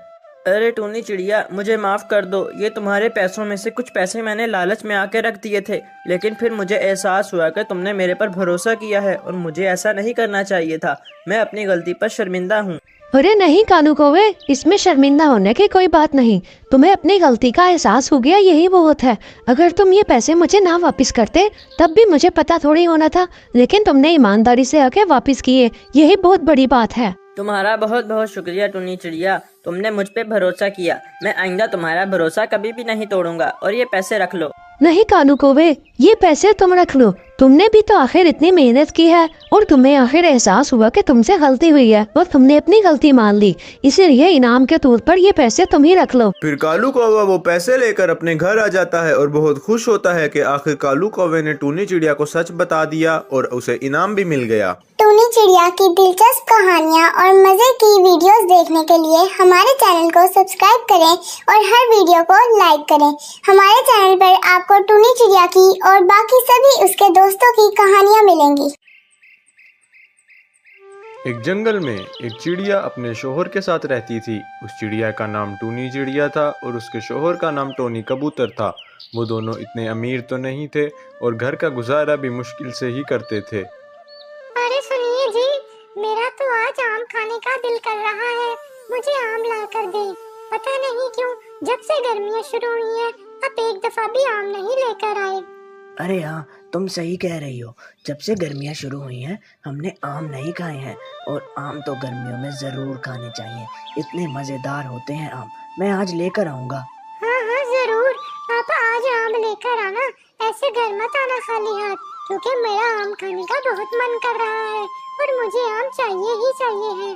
अरे टूनी चिड़िया, मुझे माफ कर दो। ये तुम्हारे पैसों में से कुछ पैसे मैंने लालच में आके रख दिए थे, लेकिन फिर मुझे एहसास हुआ कि तुमने मेरे पर भरोसा किया है और मुझे ऐसा नहीं करना चाहिए था। मैं अपनी गलती पर शर्मिंदा हूँ। अरे नहीं कालू कौवे, इसमें शर्मिंदा होने की कोई बात नहीं। तुम्हें अपनी गलती का एहसास हो गया, यही बहुत है। अगर तुम ये पैसे मुझे ना वापस करते तब भी मुझे पता थोड़ी होना था, लेकिन तुमने ईमानदारी से आके वापस किए, यही बहुत बड़ी बात है। तुम्हारा बहुत बहुत शुक्रिया टूनी चिड़िया, तुमने मुझ पे भरोसा किया। मैं आइंदा तुम्हारा भरोसा कभी भी नहीं तोड़ूंगा। और ये पैसे रख लो। नहीं कालू कौवे, ये पैसे तुम रख लो। तुमने भी तो आखिर इतनी मेहनत की है और तुम्हें आखिर एहसास हुआ कि तुमसे गलती हुई है और तुमने अपनी गलती मान ली, इसीलिए इनाम के तौर पर ये पैसे तुम ही रख लो। फिर कालू कौवा वो पैसे लेकर अपने घर आ जाता है और बहुत खुश होता है कि आखिर कालू कौवे ने टूनी चिड़िया को सच बता दिया और उसे इनाम भी मिल गया। टूनी चिड़िया की दिलचस्प कहानियाँ और मजे की वीडियोस देखने के लिए हमारे चैनल को सब्सक्राइब करें और हर वीडियो को लाइक करें। हमारे चैनल पर आपको टूनी चिड़िया की और बाकी सभी उसके दोस्तों की कहानियाँ मिलेंगी। एक जंगल में एक चिड़िया अपने शोहर के साथ रहती थी। उस चिड़िया का नाम टूनी चिड़िया था और उसके शोहर का नाम टोनी कबूतर था। वो दोनों इतने अमीर तो नहीं थे और घर का गुजारा भी मुश्किल से ही करते थे। अरे सुनिए जी, मेरा तो आज आम खाने का दिल कर रहा है, मुझे आम ला कर दे। पता नहीं क्यों जब से गर्मियाँ शुरू हुई हैं, अब एक दफा भी आम नहीं लेकर आए। अरे हाँ, तुम सही कह रही हो। जब से गर्मियाँ शुरू हुई हैं हमने आम नहीं खाए हैं, और आम तो गर्मियों में जरूर खाने चाहिए, इतने मजेदार होते हैं आम। मैं आज लेकर आऊँगा। हाँ हाँ जरूर, आप आज आम लेकर आना। ऐसे घर मत आना खाली हाथ, क्योंकि मेरा आम खाने का बहुत मन कर रहा है और मुझे आम चाहिए ही चाहिए है।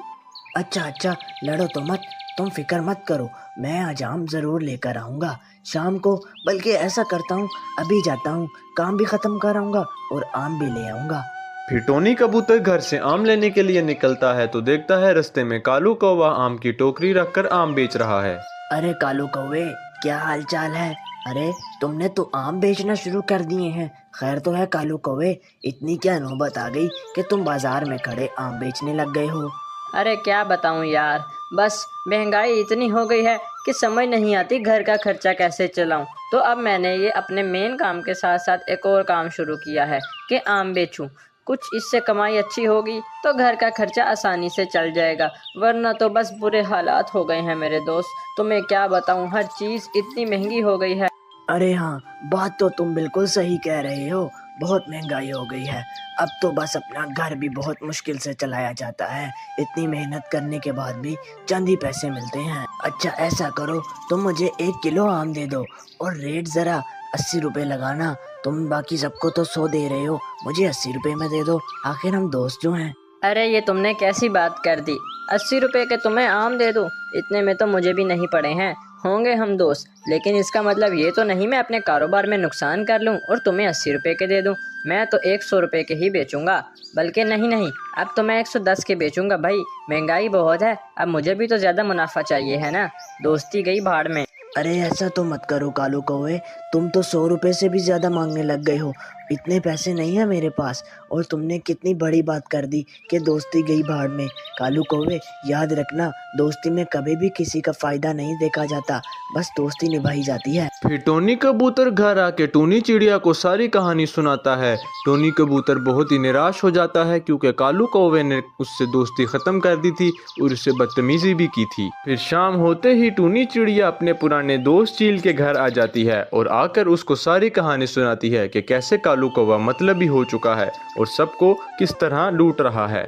अच्छा अच्छा, लड़ो तो मत, तुम फिक्र मत करो, मैं आज आम जरूर लेकर आऊँगा शाम को। बल्कि ऐसा करता हूँ, अभी जाता हूँ, काम भी खत्म कर आऊँगा और आम भी ले आऊँगा। फिर टोनी कबूतर घर से आम लेने के लिए निकलता है तो देखता है रास्ते में कालू कौवा आम की टोकरी रखकर आम बेच रहा है। अरे कालू कौवे, क्या हाल चाल है? अरे तुमने तो आम बेचना शुरू कर दिए हैं। खैर तो है कालू कौवे, इतनी क्या नौबत आ गई कि तुम बाजार में खड़े आम बेचने लग गए हो? अरे क्या बताऊं यार, बस महंगाई इतनी हो गई है कि समझ नहीं आती घर का खर्चा कैसे चलाऊं। तो अब मैंने ये अपने मेन काम के साथ साथ एक और काम शुरू किया है कि आम बेचूं। कुछ इससे कमाई अच्छी होगी तो घर का खर्चा आसानी से चल जाएगा, वरना तो बस बुरे हालात हो गए हैं मेरे दोस्त। तुम्हें क्या बताऊं, हर चीज़ इतनी महंगी हो गई है। अरे हाँ, बात तो तुम बिल्कुल सही कह रहे हो, बहुत महंगाई हो गई है। अब तो बस अपना घर भी बहुत मुश्किल से चलाया जाता है, इतनी मेहनत करने के बाद भी चंद ही पैसे मिलते हैं। अच्छा ऐसा करो, तुम मुझे 1 किलो आम दे दो और रेट ज़रा 80 रुपये लगाना। तुम बाकी सबको तो 100 दे रहे हो, मुझे 80 रुपये में दे दो, आखिर हम दोस्त जो हैं। अरे ये तुमने कैसी बात कर दी। 80 रुपए के तुम्हें आम दे दूँ? इतने में तो मुझे भी नहीं पड़े हैं। होंगे हम दोस्त, लेकिन इसका मतलब ये तो नहीं मैं अपने कारोबार में नुकसान कर लूँ और तुम्हें 80 रुपए के दे दूँ। मैं तो 100 रुपए के ही बेचूंगा। बल्कि नहीं, अब तो मैं 110 के बेचूंगा भाई। महंगाई बहुत है, अब मुझे भी तो ज़्यादा मुनाफा चाहिए है ना। दोस्ती गई भाड़ में। अरे ऐसा तो मत करो कालू कौवे, तुम तो 100 रुपए से भी ज्यादा मांगने लग गए हो। इतने पैसे नहीं है मेरे पास, और तुमने कितनी बड़ी बात कर दी कि दोस्ती गई भाड़ में। कालू कौवे याद रखना, दोस्ती में कभी भी किसी का फायदा नहीं देखा जाता, बस दोस्ती निभाई जाती है। फिर टोनी कबूतर घर आके टूनी चिड़िया को सारी कहानी सुनाता है। टोनी कबूतर बहुत ही निराश हो जाता है क्योंकि कालू कौवे ने उससे दोस्ती खत्म कर दी थी और उससे बदतमीजी भी की थी। फिर शाम होते ही टूनी चिड़िया अपने पुराने दोस्त चील के घर आ जाती है और आकर उसको सारी कहानी सुनाती है कि कैसे कालू कौवा मतलबी हो चुका है और सबको किस तरह लूट रहा है।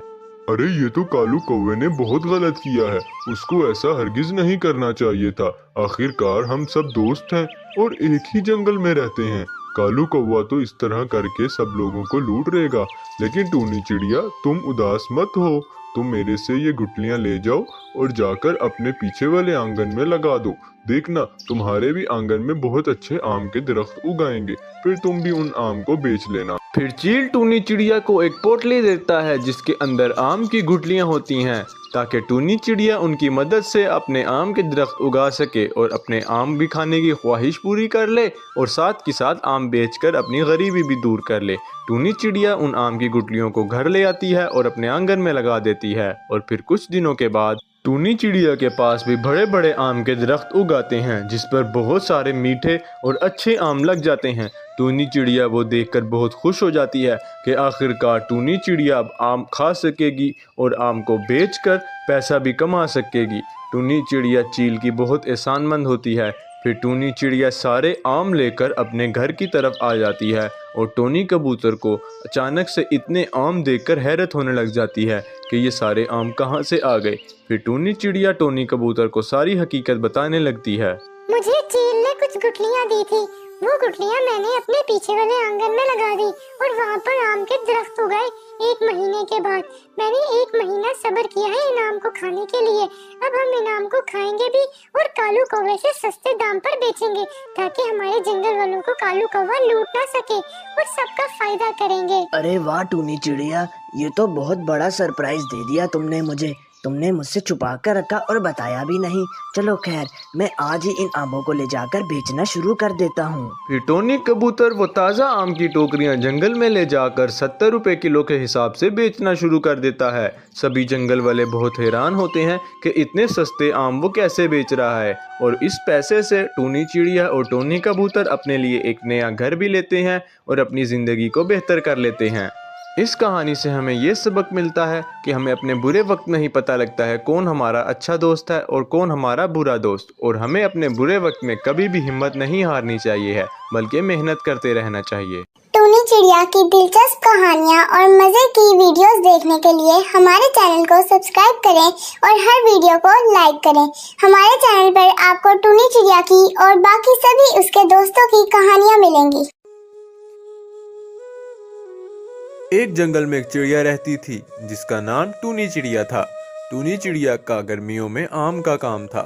अरे ये तो कालू कौवे ने बहुत गलत किया है, उसको ऐसा हरगिज नहीं करना चाहिए था। आखिरकार हम सब दोस्त हैं और एक ही जंगल में रहते हैं। कालू कौवा तो इस तरह करके सब लोगों को लूट रहेगा। लेकिन टूनी चिड़िया तुम उदास मत हो, तुम मेरे से ये गुठलियां ले जाओ और जाकर अपने पीछे वाले आंगन में लगा दो। देखना तुम्हारे भी आंगन में बहुत अच्छे आम के दरख्त उगाएंगे, फिर तुम भी उन आम को बेच लेना। फिर चील टूनी चिड़िया को एक पोटली देता है जिसके अंदर आम की गुठलियां होती हैं ताकि टूनी चिड़िया उनकी मदद से अपने आम के दरख्त उगा सके और अपने आम भी खाने की ख्वाहिश पूरी कर ले और साथ के साथ आम बेचकर अपनी गरीबी भी दूर कर ले। टूनी चिड़िया उन आम की गुठलियों को घर ले आती है और अपने आंगन में लगा देती है और फिर कुछ दिनों के बाद टूनी चिड़िया के पास भी बड़े बड़े आम के दरख्त उगाते हैं जिस पर बहुत सारे मीठे और अच्छे आम लग जाते हैं। टूनी चिड़िया वो देखकर बहुत खुश हो जाती है कि आखिरकार टूनी चिड़िया अब आम खा सकेगी और आम को बेचकर पैसा भी कमा सकेगी। टूनी चिड़िया चील की बहुत एहसानमंद होती है। फिर टूनी चिड़िया सारे आम लेकर अपने घर की तरफ आ जाती है और टोनी कबूतर को अचानक से इतने आम देखकर हैरत होने लग जाती है कि ये सारे आम कहाँ से आ गए। फिर टूनी चिड़िया टोनी कबूतर को सारी हकीकत बताने लगती है। मुझे चील ने कुछ गुठलियाँ दी थी, वो गुठलियाँ मैंने अपने पीछे वाले आंगन में लगा दी और वहाँ पर आम के दरख्त उगाए। 1 महीने के बाद मैंने 1 महीना सब्र किया है इन आम को खाने के लिए। अब हम इन आम को खाएंगे भी और कालू कौवे से सस्ते दाम पर बेचेंगे ताकि हमारे जंगल वालों को कालू कौवा लूट ना सके और सबका फायदा करेंगे। अरे वाह टूनी चिड़िया, ये तो बहुत बड़ा सरप्राइज दे दिया तुमने मुझे। तुमने मुझसे छुपा कर रखा और बताया भी नहीं। चलो खैर, मैं आज ही इन आमों को ले जाकर बेचना शुरू कर देता हूँ। फिर टोनी कबूतर वो ताज़ा आम की टोकरियाँ जंगल में ले जाकर 70 रुपए किलो के हिसाब से बेचना शुरू कर देता है। सभी जंगल वाले बहुत हैरान होते हैं कि इतने सस्ते आम वो कैसे बेच रहा है और इस पैसे से टूनी चिड़िया और टोनी कबूतर अपने लिए एक नया घर भी लेते हैं और अपनी ज़िंदगी को बेहतर कर लेते हैं। इस कहानी से हमें ये सबक मिलता है कि हमें अपने बुरे वक्त में ही पता लगता है कौन हमारा अच्छा दोस्त है और कौन हमारा बुरा दोस्त, और हमें अपने बुरे वक्त में कभी भी हिम्मत नहीं हारनी चाहिए है बल्कि मेहनत करते रहना चाहिए। टूनी चिड़िया की दिलचस्प कहानियाँ और मजे की वीडियोस देखने के लिए हमारे चैनल को सब्सक्राइब करें और हर वीडियो को लाइक करें। हमारे चैनल पर आपको टूनी चिड़िया की और बाकी सभी उसके दोस्तों की कहानियाँ मिलेंगी। एक जंगल में एक चिड़िया रहती थी जिसका नाम टूनी चिड़िया था। टूनी चिड़िया का गर्मियों में आम का काम था।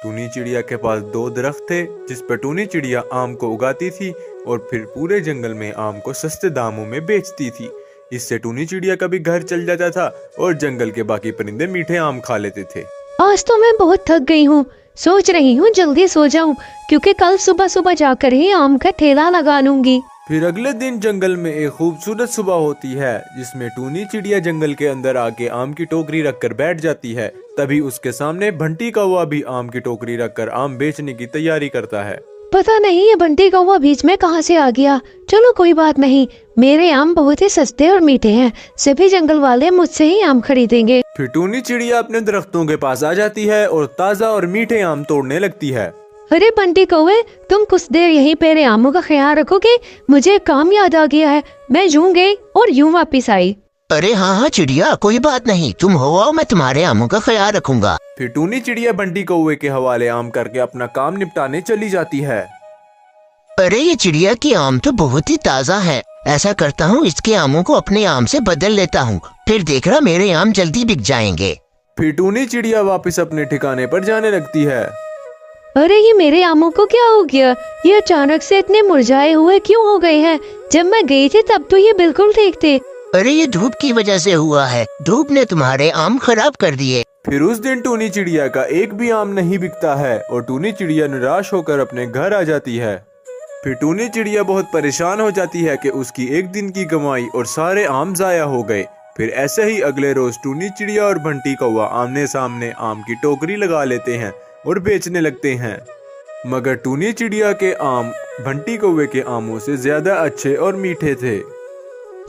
टूनी चिड़िया के पास 2 दरख्त थे जिस पर टूनी चिड़िया आम को उगाती थी और फिर पूरे जंगल में आम को सस्ते दामों में बेचती थी। इससे टूनी चिड़िया का भी घर चल जाता था और जंगल के बाकी परिंदे मीठे आम खा लेते थे। आज तो मैं बहुत थक गई हूँ, सोच रही हूँ जल्दी सो जाऊँ क्योंकि कल सुबह सुबह जाकर ही आम का ठेला लगा लूंगी। फिर अगले दिन जंगल में एक खूबसूरत सुबह होती है जिसमें टूनी चिड़िया जंगल के अंदर आके आम की टोकरी रखकर बैठ जाती है। तभी उसके सामने बंटी कौवा भी आम की टोकरी रखकर आम बेचने की तैयारी करता है। पता नहीं ये बंटी कौवा बीच में कहाँ से आ गया। चलो कोई बात नहीं, मेरे आम बहुत ही सस्ते और मीठे हैं, सभी जंगल वाले मुझसे ही आम खरीदेंगे। फिर टूनी चिड़िया अपने दरख्तों के पास आ जाती है और ताज़ा और मीठे आम तोड़ने लगती है। अरे बंटी कौवे, तुम कुछ देर यहीं मेरे आमों का ख्याल रखोगे? मुझे काम याद आ गया है। मैं यूं गई और यूं वापिस आई। अरे हाँ चिड़िया, कोई बात नहीं, तुम हो आओ, मैं तुम्हारे आमों का ख्याल रखूंगा। फिर टूनी चिड़िया बंटी कौवे के हवाले आम करके अपना काम निपटाने चली जाती है। अरे ये चिड़िया की आम तो बहुत ही ताज़ा है, ऐसा करता हूँ इसके आमों को अपने आम से बदल लेता हूँ फिर देखना मेरे आम जल्दी बिक जाएंगे। फिर टूनी चिड़िया वापस अपने ठिकाने पर जाने लगती है। अरे ये मेरे आमों को क्या हो गया? ये अचानक से इतने मुरझाए हुए क्यों हो गए हैं? जब मैं गई थी तब तो ये बिल्कुल ठीक थे। अरे ये धूप की वजह से हुआ है, धूप ने तुम्हारे आम खराब कर दिए। फिर उस दिन टूनी चिड़िया का एक भी आम नहीं बिकता है और टूनी चिड़िया निराश होकर अपने घर आ जाती है। फिर टूनी चिड़िया बहुत परेशान हो जाती है कि उसकी एक दिन की कमाई और सारे आम जाया हो गए। फिर ऐसे ही अगले रोज टूनी चिड़िया और बंटी कौवा आमने सामने आम की टोकरी लगा लेते हैं और बेचने लगते हैं। मगर टूनी चिड़िया के आम बंटी कौवे के आमों से ज्यादा अच्छे और मीठे थे।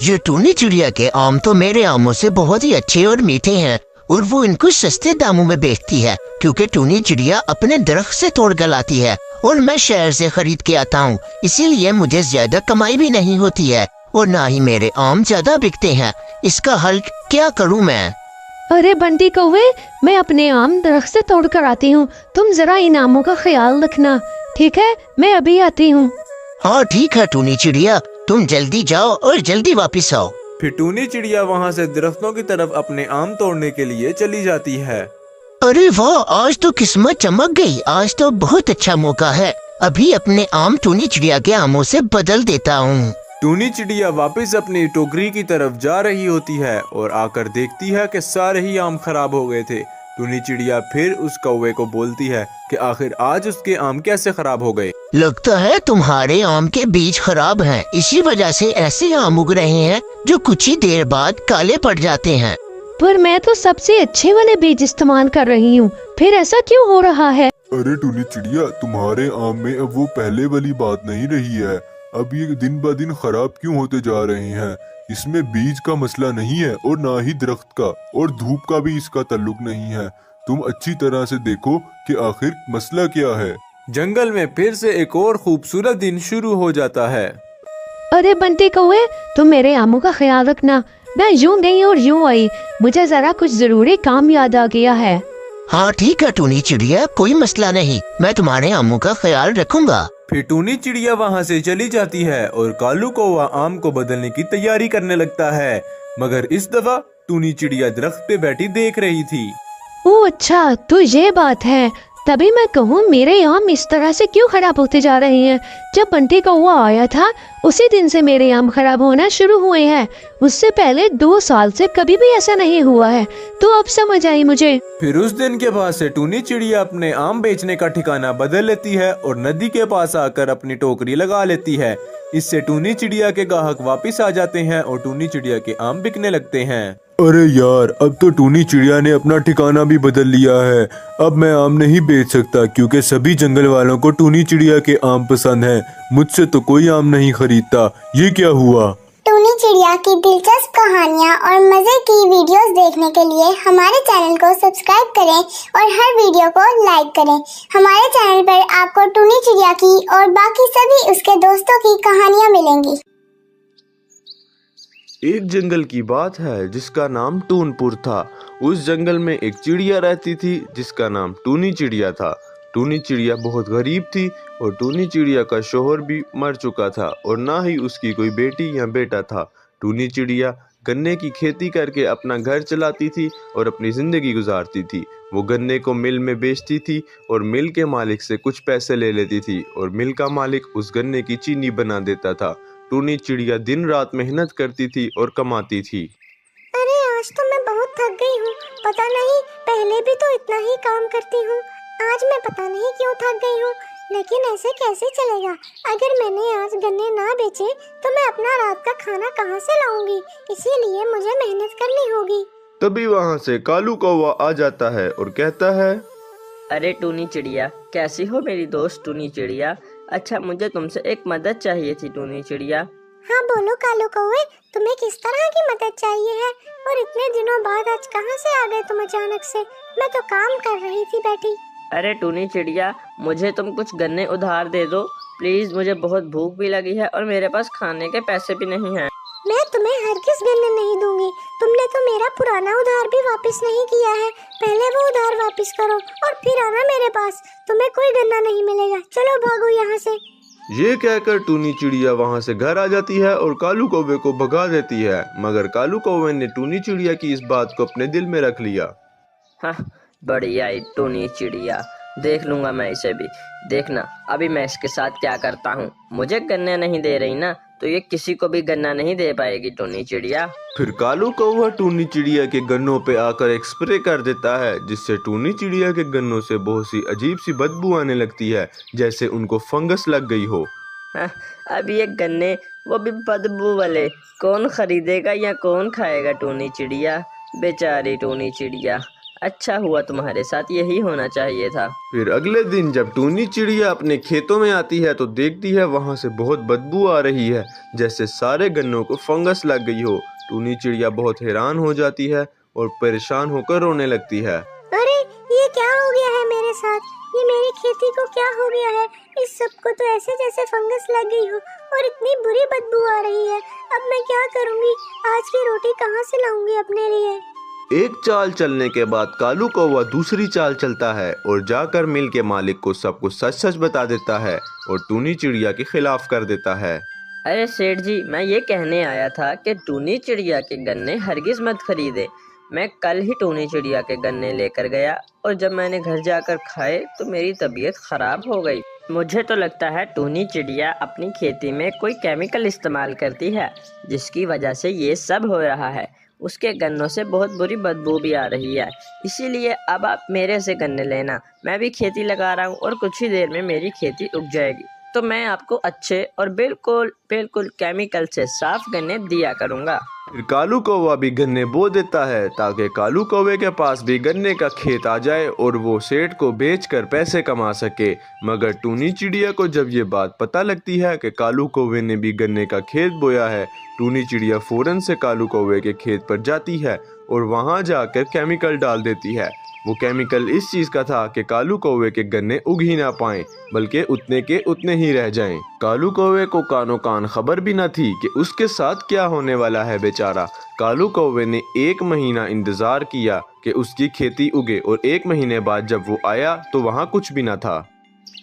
ये टूनी चिड़िया के आम तो मेरे आमों से बहुत ही अच्छे और मीठे हैं और वो इनको सस्ते दामों में बेचती है, क्योंकि टूनी चिड़िया अपने दरख्त से तोड़ कर लाती है और मैं शहर से खरीद के आता हूँ, इसीलिए मुझे ज्यादा कमाई भी नहीं होती है और ना ही मेरे आम ज्यादा बिकते हैं। इसका हल क्या करूँ मैं? अरे बंटी कौवे, मैं अपने आम दरख्त से तोड़ कर आती हूँ, तुम जरा इन आमों का ख्याल रखना, ठीक है? मैं अभी आती हूँ। हाँ ठीक है टूनी चिड़िया, तुम जल्दी जाओ और जल्दी वापस आओ। फिर टूनी चिड़िया वहाँ से दरख्तों की तरफ अपने आम तोड़ने के लिए चली जाती है। अरे वाह, आज तो किस्मत चमक गई, आज तो बहुत अच्छा मौका है, अभी अपने आम टूनी चिड़िया के आमों से बदल देता हूँ। टूनी चिड़िया वापस अपनी टोकरी की तरफ जा रही होती है और आकर देखती है कि सारे ही आम खराब हो गए थे। टूनी चिड़िया फिर उस कौवे को बोलती है कि आखिर आज उसके आम कैसे खराब हो गए। लगता है तुम्हारे आम के बीज खराब हैं, इसी वजह से ऐसे आम उग रहे हैं जो कुछ ही देर बाद काले पड़ जाते हैं। पर मैं तो सबसे अच्छे वाले बीज इस्तेमाल कर रही हूँ, फिर ऐसा क्यों हो रहा है? अरे टूनी चिड़िया, तुम्हारे आम में अब वो पहले वाली बात नहीं रही है, अब ये दिन ब दिन खराब क्यों होते जा रहे हैं। इसमें बीज का मसला नहीं है और ना ही दरख्त का, और धूप का भी इसका ताल्लुक नहीं है। तुम अच्छी तरह से देखो कि आखिर मसला क्या है। जंगल में फिर से एक और खूबसूरत दिन शुरू हो जाता है। अरे बंटी कौवे, तुम मेरे आमों का ख्याल रखना, मैं यूं गई और यूं आई, मुझे जरा कुछ जरूरी काम याद आ गया है। हाँ ठीक है टूनी चिड़िया, कोई मसला नहीं, मैं तुम्हारे आमों का ख्याल रखूंगा। फिर टूनी चिड़िया वहाँ से चली जाती है और कालू कौवा आम को बदलने की तैयारी करने लगता है, मगर इस दफा टूनी चिड़िया दरख्त पे बैठी देख रही थी। ओह अच्छा, तो ये बात है, तभी मैं कहूँ मेरे आम इस तरह से क्यों खराब होते जा रहे हैं। जब बंटी कौवा आया था उसी दिन से मेरे आम खराब होना शुरू हुए हैं, उससे पहले 2 साल से कभी भी ऐसा नहीं हुआ है, तो अब समझ आई मुझे। फिर उस दिन के बाद से टूनी चिड़िया अपने आम बेचने का ठिकाना बदल लेती है और नदी के पास आकर अपनी टोकरी लगा लेती है। इससे टूनी चिड़िया के ग्राहक वापिस आ जाते हैं और टूनी चिड़िया के आम बिकने लगते हैं। अरे यार, अब तो टूनी चिड़िया ने अपना ठिकाना भी बदल लिया है। अब मैं आम नहीं बेच सकता क्योंकि सभी जंगल वालों को टूनी चिड़िया के आम पसंद हैं। मुझसे तो कोई आम नहीं खरीदता। ये क्या हुआ? टूनी चिड़िया की दिलचस्प कहानियाँ और मजे की वीडियोस देखने के लिए हमारे चैनल को सब्सक्राइब करें और हर वीडियो को लाइक करें। हमारे चैनल पर आपको टूनी चिड़िया की और बाकी सभी उसके दोस्तों की कहानियाँ मिलेंगी। एक जंगल की बात है जिसका नाम टूनपुर था। उस जंगल में एक चिड़िया रहती थी जिसका नाम टूनी चिड़िया था। टूनी चिड़िया बहुत गरीब थी और टूनी चिड़िया का शोहर भी मर चुका था और ना ही उसकी कोई बेटी या बेटा था। टूनी चिड़िया गन्ने की खेती करके अपना घर चलाती थी और अपनी जिंदगी गुजारती थी। वो गन्ने को मिल में बेचती थी और मिल के मालिक से कुछ पैसे ले लेती थी और मिल का मालिक उस गन्ने की चीनी बना देता था। टूनी चिड़िया दिन रात मेहनत करती थी और कमाती थी। अरे आज तो मैं बहुत थक गई हूँ, पता नहीं पहले भी तो इतना ही काम करती हूँ, आज मैं पता नहीं क्यों थक गई हूँ। लेकिन ऐसे कैसे चलेगा? अगर मैंने आज गन्ने ना बेचे तो मैं अपना रात का खाना कहाँ से लाऊंगी? इसीलिए मुझे मेहनत करनी होगी। तभी वहाँ से कालू कौवा आ जाता है और कहता है, अरे टूनी चिड़िया, कैसी हो मेरी दोस्त टूनी चिड़िया? अच्छा, मुझे तुमसे एक मदद चाहिए थी टूनी चिड़िया। हाँ बोलो कालू कौवे, तुम्हें किस तरह की मदद चाहिए है? और इतने दिनों बाद आज कहाँ से आ गए तुम अचानक से? मैं तो काम कर रही थी बैठी। अरे टूनी चिड़िया, मुझे तुम कुछ गन्ने उधार दे दो प्लीज, मुझे बहुत भूख भी लगी है और मेरे पास खाने के पैसे भी नहीं हैं। मैं तुम्हें हरगिज़ गन्ने नहीं दूंगी। तुमने तो मेरा पुराना उधार भी वापस नहीं किया है। पहले वो उधार वापस करो और फिर आना मेरे पास। तुम्हें कोई गन्ना नहीं मिलेगा। चलो भागो यहाँ से। ये कहकर टूनी चिड़िया वहाँ से घर आ जाती है और कालू कौवे को भगा देती है, मगर कालू कौवे ने टूनी चिड़िया की इस बात को अपने दिल में रख लिया। हाँ, बढ़िया ही टूनी चिड़िया, देख लूंगा मैं इसे भी। देखना अभी मैं इसके साथ क्या करता हूँ। मुझे गन्ने नहीं दे रही ना, तो ये किसी को भी गन्ना नहीं दे पाएगी टूनी चिड़िया। फिर कालू कौवा टूनी चिड़िया के गन्नों पे आकर एक स्प्रे कर देता है, जिससे टूनी चिड़िया के गन्नों से बहुत सी अजीब सी बदबू आने लगती है, जैसे उनको फंगस लग गई हो। हाँ, अब ये गन्ने वो भी बदबू वाले कौन खरीदेगा या कौन खाएगा टूनी चिड़िया। बेचारी टूनी चिड़िया, अच्छा हुआ तुम्हारे साथ यही होना चाहिए था। फिर अगले दिन जब टूनी चिड़िया अपने खेतों में आती है तो देखती है वहाँ से बहुत बदबू आ रही है, जैसे सारे गन्नों को फंगस लग गई हो। टूनी चिड़िया बहुत हैरान हो जाती है और परेशान होकर रोने लगती है। अरे ये क्या हो गया है मेरे साथ? ये मेरी खेती को क्या हो गया है? इस सब को तो ऐसे जैसे फंगस लग गई हो और इतनी बुरी बदबू आ रही है। अब मैं क्या करूँगी? आज की रोटी कहाँ से लाऊंगी अपने लिए? एक चाल चलने के बाद कालू कौवा दूसरी चाल चलता है और जाकर मिल के मालिक को सब कुछ सच सच बता देता है और टूनी चिड़िया के खिलाफ कर देता है। अरे सेठ जी, मैं ये कहने आया था कि टूनी चिड़िया के गन्ने हरगिज मत खरीदे। मैं कल ही टूनी चिड़िया के गन्ने लेकर गया और जब मैंने घर जाकर खाए तो मेरी तबीयत खराब हो गई। मुझे तो लगता है टूनी चिड़िया अपनी खेती में कोई केमिकल इस्तेमाल करती है, जिसकी वजह से ये सब हो रहा है। उसके गन्नों से बहुत बुरी बदबू भी आ रही है, इसीलिए अब आप मेरे से गन्ने लेना। मैं भी खेती लगा रहा हूँ और कुछ ही देर में मेरी खेती उग जाएगी, तो मैं आपको अच्छे और बिल्कुल बिल्कुल केमिकल से साफ गन्ने दिया करूँगा। फिर कालू कौवा भी गन्ने बो देता है ताकि कालू कौवे के पास भी गन्ने का खेत आ जाए और वो सेठ को बेचकर पैसे कमा सके। मगर टूनी चिड़िया को जब ये बात पता लगती है कि कालू कौवे ने भी गन्ने का खेत बोया है, टूनी चिड़िया फौरन से कालू कौवे के खेत पर जाती है और वहां जाकर केमिकल डाल देती है। वो केमिकल इस चीज का था कि कालू कौवे के गन्ने उग ही ना पाएं, बल्कि उतने के उतने ही रह जाएं। कालू कौवे को कानो कान खबर भी न थी कि उसके साथ क्या होने वाला है। बेचारा कालू कौवे ने 1 महीना इंतजार किया कि उसकी खेती उगे और 1 महीने बाद जब वो आया तो वहाँ कुछ भी न था।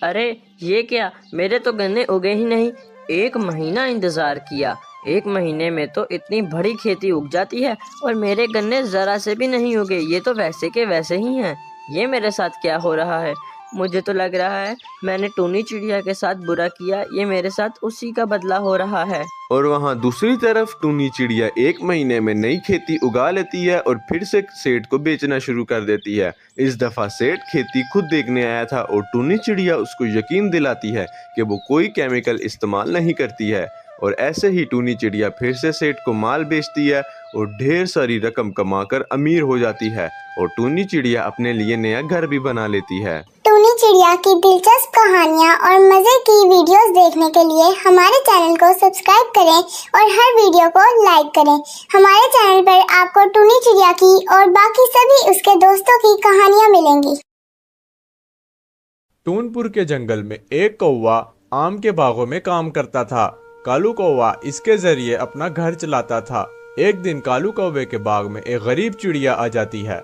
अरे ये क्या, मेरे तो गन्ने उगे ही नहीं। 1 महीना इंतजार किया, 1 महीने में तो इतनी बड़ी खेती उग जाती है और मेरे गन्ने जरा से भी नहीं उगे। ये तो वैसे के वैसे ही हैं। ये मेरे साथ क्या हो रहा है? मुझे तो लग रहा है मैंने टूनी चिड़िया के साथ बुरा किया, ये मेरे साथ उसी का बदला हो रहा है। और वहाँ दूसरी तरफ टूनी चिड़िया 1 महीने में नई खेती उगा लेती है और फिर से सेठ को बेचना शुरू कर देती है। इस दफा सेठ खेती खुद देखने आया था और टूनी चिड़िया उसको यकीन दिलाती है कि वो कोई केमिकल इस्तेमाल नहीं करती है। और ऐसे ही टूनी चिड़िया फिर से सेठ को माल बेचती है और ढेर सारी रकम कमाकर अमीर हो जाती है और टूनी चिड़िया अपने लिए नया घर भी बना लेती है। टूनी चिड़िया की दिलचस्प कहानियाँ और मजे की वीडियोस देखने के लिए हमारे चैनल को सब्सक्राइब करें और हर वीडियो को लाइक करें। हमारे चैनल पर आपको टूनी चिड़िया की और बाकी सभी उसके दोस्तों की कहानियाँ मिलेंगी। टूनपुर के जंगल में एक कौवा आम के बागों में काम करता था। कालू कौवा इसके जरिए अपना घर चलाता था। एक दिन कालू कौवे के बाग में एक गरीब चिड़िया आ जाती है।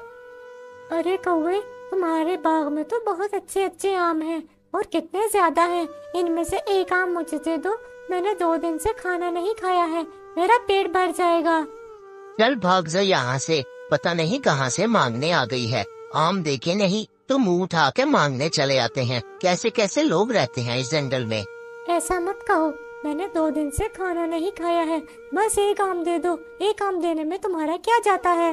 अरे कौवे, तुम्हारे बाग में तो बहुत अच्छे अच्छे आम हैं और कितने ज्यादा हैं। इनमें से एक आम मुझे दे दो, मैंने 2 दिन से खाना नहीं खाया है, मेरा पेट भर जाएगा। चल भाग जा यहाँ से, पता नहीं कहाँ से मांगने आ गई है। आम देखे नहीं तो मुंह उठा के मांगने चले आते हैं। कैसे कैसे लोग रहते हैं इस जंगल में। ऐसा मत कहो, मैंने 2 दिन से खाना नहीं खाया है, बस एक आम दे दो। एक आम देने में तुम्हारा क्या जाता है?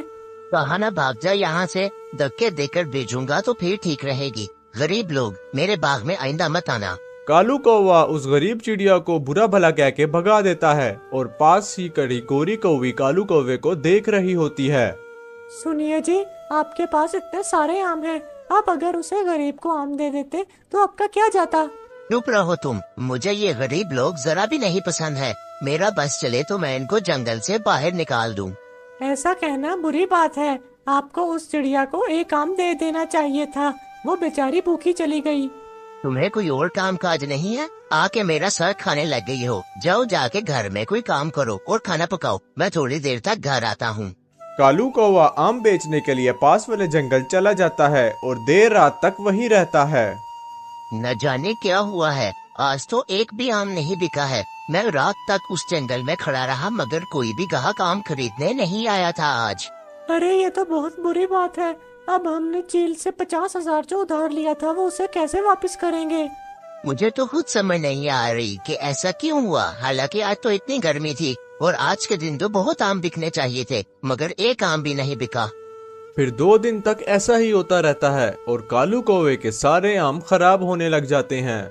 कहा ना भाग जा यहाँ से, धक्के देकर भेजूंगा तो फिर ठीक रहेगी। गरीब लोग, मेरे बाग में आइंदा मत आना। कालू कौवा उस गरीब चिड़िया को बुरा भला कह के भगा देता है और पास ही खड़ी गोरी कौवी कालू कौवे को देख रही होती है। सुनिए जी, आपके पास इतने सारे आम हैं, आप अगर उसे गरीब को आम दे देते तो आपका क्या जाता? चुप रहो तुम, मुझे ये गरीब लोग जरा भी नहीं पसंद है। मेरा बस चले तो मैं इनको जंगल से बाहर निकाल दूं। ऐसा कहना बुरी बात है। आपको उस चिड़िया को एक आम दे देना चाहिए था, वो बेचारी भूखी चली गई। तुम्हें कोई और काम काज नहीं है? आके मेरा सर खाने लग गई हो। जाओ जाके घर में कोई काम करो और खाना पकाओ, मैं थोड़ी देर तक घर आता हूँ। कालू कौवा आम बेचने के लिए पास वाले जंगल चला जाता है और देर रात तक वहीं रहता है। न जाने क्या हुआ है, आज तो एक भी आम नहीं बिका है। मैं रात तक उस जंगल में खड़ा रहा मगर कोई भी ग्राहक आम खरीदने नहीं आया था आज। अरे ये तो बहुत बुरी बात है। अब हमने चील से 50,000 जो उधार लिया था वो उसे कैसे वापस करेंगे? मुझे तो खुद समझ नहीं आ रही कि ऐसा क्यों हुआ। हालांकि आज तो इतनी गर्मी थी और आज के दिन तो बहुत आम बिकने चाहिए थे मगर एक आम भी नहीं बिका। फिर 2 दिन तक ऐसा ही होता रहता है और कालू कौवे के सारे आम खराब होने लग जाते हैं।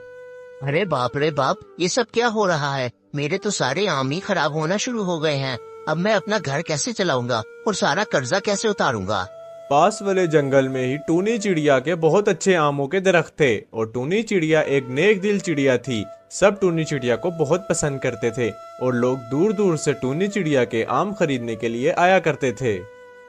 अरे बाप रे बाप, ये सब क्या हो रहा है? मेरे तो सारे आम ही खराब होना शुरू हो गए हैं। अब मैं अपना घर कैसे चलाऊंगा और सारा कर्जा कैसे उतारूंगा? पास वाले जंगल में ही टूनी चिड़िया के बहुत अच्छे आमों के दरख्त थे और टूनी चिड़िया एक नेक दिल चिड़िया थी। सब टूनी चिड़िया को बहुत पसंद करते थे और लोग दूर दूर से टूनी चिड़िया के आम खरीदने के लिए आया करते थे।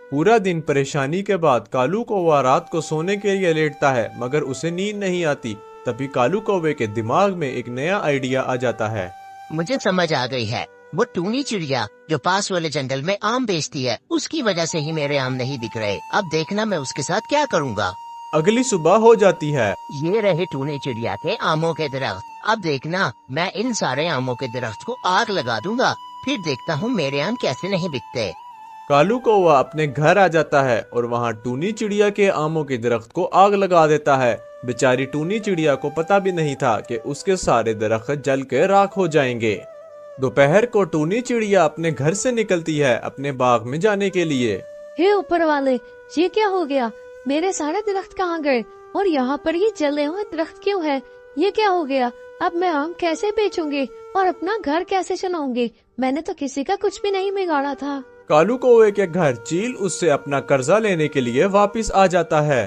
पूरा दिन परेशानी के बाद कालू कौवा रात को सोने के लिए लेटता है मगर उसे नींद नहीं आती। तभी कालू कौवे के दिमाग में एक नया आइडिया आ जाता है। मुझे समझ आ गई है, वो टूनी चिड़िया जो पास वाले जंगल में आम बेचती है उसकी वजह से ही मेरे आम नहीं बिक रहे। अब देखना मैं उसके साथ क्या करूँगा। अगली सुबह हो जाती है। ये रहे टूनी चिड़िया के आमों के दरख्त। अब देखना मैं इन सारे आमों के दरख्त को आग लगा दूंगा, फिर देखता हूँ मेरे आम कैसे नहीं बिकते। कालू कौवा अपने घर आ जाता है और वहाँ टूनी चिड़िया के आमों के दरख्त को आग लगा देता है। बेचारी टूनी चिड़िया को पता भी नहीं था कि उसके सारे दरख्त जल के राख हो जाएंगे। दोपहर को टूनी चिड़िया अपने घर से निकलती है अपने बाग में जाने के लिए। हे ऊपर वाले, ये क्या हो गया? मेरे सारे दरख्त कहाँ गए? और यहाँ पर ये जले हुए दरख्त क्यों है? ये क्या हो गया? अब मैं आम कैसे बेचूंगी और अपना घर कैसे चलाऊंगी? मैंने तो किसी का कुछ भी नहीं बिगाड़ा था। कालू कौवे के घर चील उससे अपना कर्जा लेने के लिए वापस आ जाता है।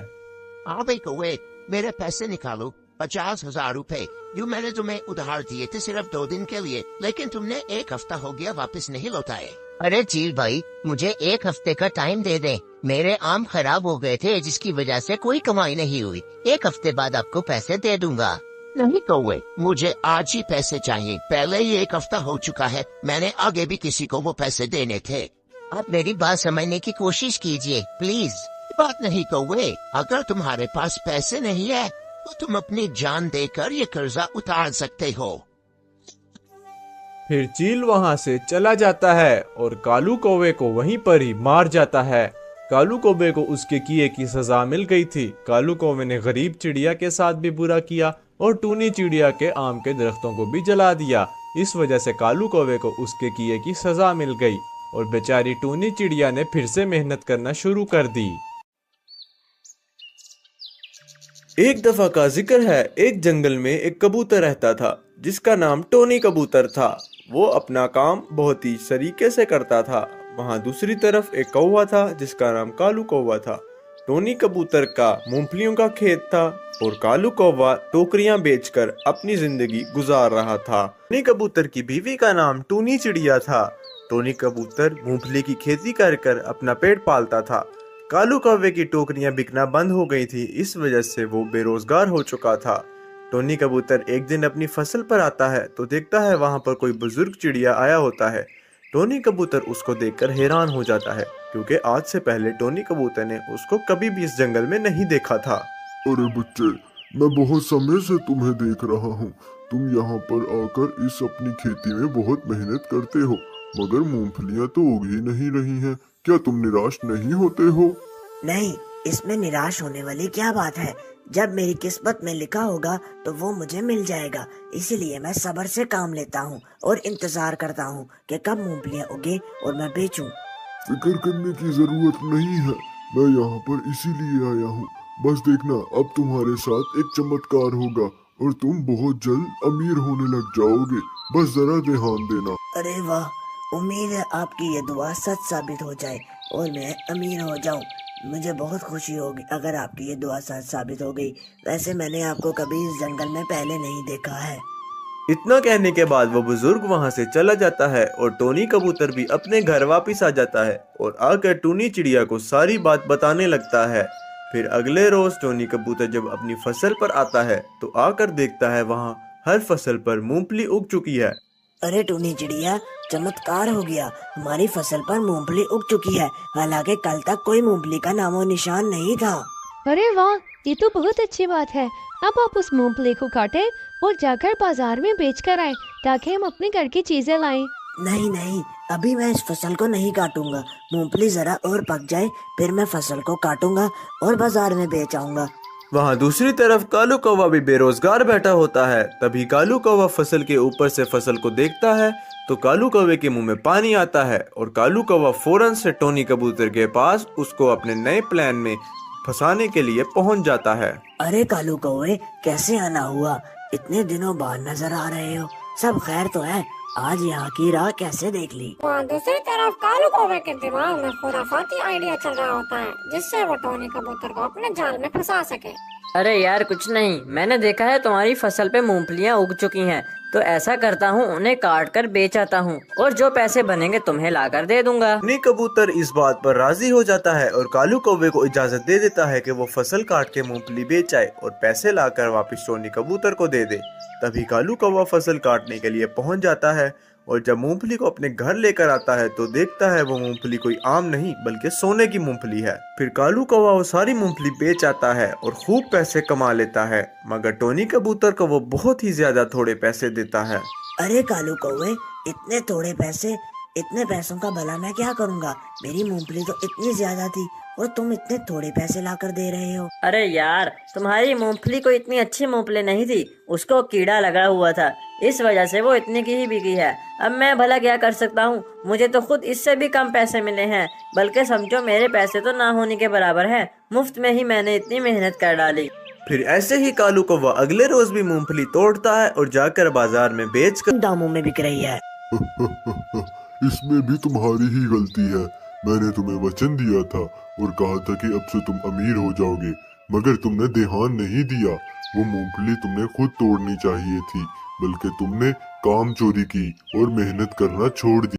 भाई कौवे, मेरे पैसे निकालो, 50,000 रुपए जो मैंने तुम्हें उधार दिए थे सिर्फ 2 दिन के लिए, लेकिन तुमने 1 हफ्ता हो गया वापस नहीं लौटाए। अरे चील भाई, मुझे 1 हफ्ते का टाइम दे दे। मेरे आम खराब हो गए थे जिसकी वजह से कोई कमाई नहीं हुई। 1 हफ्ते बाद आपको पैसे दे दूंगा। नहीं कौवे, मुझे आज ही पैसे चाहिए। पहले ही 1 हफ्ता हो चुका है, मैंने आगे भी किसी को वो पैसे देने थे। आप मेरी बात समझने की कोशिश कीजिए प्लीज। बात नहीं कौवे, अगर तुम्हारे पास पैसे नहीं है तो तुम अपनी जान देकर ये कर्जा उतार सकते हो। फिर चील वहाँ से चला जाता है और कालू कौवे को वहीं पर ही मार जाता है। कालू कौवे को उसके किए की सजा मिल गई थी। कालू कौवे ने गरीब चिड़िया के साथ भी बुरा किया और टूनी चिड़िया के आम के दरख्तों को भी जला दिया। इस वजह से कालू कौवे को उसके किए की सजा मिल गई और बेचारी टूनी चिड़िया ने फिर से मेहनत करना शुरू कर दी। एक दफा का जिक्र है, एक जंगल में एक कबूतर रहता था जिसका नाम टोनी कबूतर था। वो अपना काम बहुत ही सलीके से करता था। वहाँ दूसरी तरफ एक कौवा था जिसका नाम कालू कौवा था। टोनी कबूतर का मूंगफलियों का खेत था और कालू कौवा टोकरियां बेचकर अपनी जिंदगी गुजार रहा था। टोनी कबूतर की बीवी का नाम टूनी चिड़िया था। टोनी कबूतर मूंगफली की खेती कर अपना पेट पालता था। कालू कौवे की टोकरियां बिकना बंद हो गई थी, इस वजह से वो बेरोजगार हो चुका था। टोनी कबूतर एक दिन अपनी फसल पर आता है तो देखता है वहाँ पर कोई बुजुर्ग चिड़िया आया होता है। टोनी कबूतर उसको देखकर हैरान हो जाता है क्योंकि आज से पहले टोनी कबूतर ने उसको कभी भी इस जंगल में नहीं देखा था। अरे बच्चे, मैं बहुत समय से तुम्हें देख रहा हूँ। तुम यहाँ पर आकर इस अपनी खेती में बहुत मेहनत करते हो मगर मूंगफलियाँ तो उग ही नहीं रही हैं। क्या तुम निराश नहीं होते हो? नहीं, इसमें निराश होने वाली क्या बात है। जब मेरी किस्मत में लिखा होगा तो वो मुझे मिल जाएगा। इसीलिए मैं सब्र से काम लेता हूँ और इंतजार करता हूँ कि कब मूंगफलियाँ उगे और मैं बेचूं। फिक्र करने की जरूरत नहीं है, मैं यहाँ पर इसीलिए आया हूँ। बस देखना, अब तुम्हारे साथ एक चमत्कार होगा और तुम बहुत जल्द अमीर होने लग जाओगे। बस जरा ध्यान देना। अरे वाह, उम्मीद है आपकी ये दुआ सच साबित हो जाए और मैं अमीर हो जाऊं। मुझे बहुत खुशी होगी अगर आपकी ये दुआ सच साबित हो गई। वैसे मैंने आपको कभी इस जंगल में पहले नहीं देखा है। इतना कहने के बाद वो बुजुर्ग वहाँ से चला जाता है और टोनी कबूतर भी अपने घर वापस आ जाता है और आकर टूनी चिड़िया को सारी बात बताने लगता है। फिर अगले रोज टोनी कबूतर जब अपनी फसल पर आता है तो आकर देखता है वहाँ हर फसल पर मूंगफली उग चुकी है। अरे टूनी चिड़िया, चमत्कार हो गया, हमारी फसल पर मूंगफली उग चुकी है। हालांकि कल तक कोई मूंगफली का नामो निशान नहीं था। अरे वाह, ये तो बहुत अच्छी बात है। अब आप उस मूंगफली को काटें और जाकर बाजार में बेच कर आए ताकि हम अपने घर की चीजें लाएं। नहीं नहीं, अभी मैं इस फसल को नहीं काटूंगा। मूंगफली जरा और पक जाए फिर मैं फसल को काटूंगा और बाजार में बेच आऊंगा। वहाँ दूसरी तरफ कालू कौवा भी बेरोजगार बैठा होता है। तभी कालू कौवा फसल के ऊपर से फसल को देखता है तो कालू कौवे के मुंह में पानी आता है और कालू कौवा फौरन से टोनी कबूतर के पास उसको अपने नए प्लान में फंसाने के लिए पहुंच जाता है। अरे कालू कौवे, कैसे आना हुआ? इतने दिनों बाद नजर आ रहे हो। सब खैर तो है? आज यहाँ की राह कैसे देख ली? वहाँ दूसरी तरफ कालू कौवे के दिमाग में खुराफाती आइडिया चल रहा होता है जिससे वो टोनी कबूतर को अपने जाल में फंसा सके। अरे यार कुछ नहीं, मैंने देखा है तुम्हारी फसल पे मूंगफलियाँ उग चुकी हैं, तो ऐसा करता हूँ उन्हें काट कर बेच आता हूँ और जो पैसे बनेंगे तुम्हें लाकर दे दूंगा। टोनी कबूतर इस बात पर राजी हो जाता है और कालू कौवे को इजाजत दे देता है कि वो फसल काट के मूंगफली बेच आए और पैसे लाकर वापस टोनी कबूतर को दे दे। तभी कालू कौवा फसल काटने के लिए पहुंच जाता है और जब मूंगफली को अपने घर लेकर आता है तो देखता है वो मूंगफली कोई आम नहीं बल्कि सोने की मूंगफली है। फिर कालू कौवा वो सारी मूंगफली बेच आता है और खूब पैसे कमा लेता है, मगर टोनी कबूतर को वो बहुत ही ज्यादा थोड़े पैसे देता है। अरे कालू कौवे, इतने थोड़े पैसे, इतने पैसों का भला मैं क्या करूँगा? मेरी मूंगफली तो इतनी ज्यादा थी और तुम इतने थोड़े पैसे लाकर दे रहे हो। अरे यार, तुम्हारी मूंगफली को इतनी अच्छी मूंगफली नहीं थी, उसको कीड़ा लगा हुआ था, इस वजह से वो इतनी की ही बिकी है। अब मैं भला क्या कर सकता हूँ? मुझे तो खुद इससे भी कम पैसे मिले हैं, बल्कि समझो मेरे पैसे तो ना होने के बराबर हैं। मुफ्त में ही मैंने इतनी मेहनत कर डाली। फिर ऐसे ही कालू कौवा अगले रोज भी मूंगफली तोड़ता है और जाकर बाजार में बेचकर दामों में बिक रही है। इसमें भी तुम्हारी ही गलती है। मैंने तुम्हें वचन दिया था और कहा था कि अब से तुम अमीर हो जाओगे, मगर तुमने ध्यान नहीं दिया। वो मूंगफली तुमने खुद तोड़नी चाहिए थी, बल्कि तुमने काम चोरी की और मेहनत करना छोड़ दिया।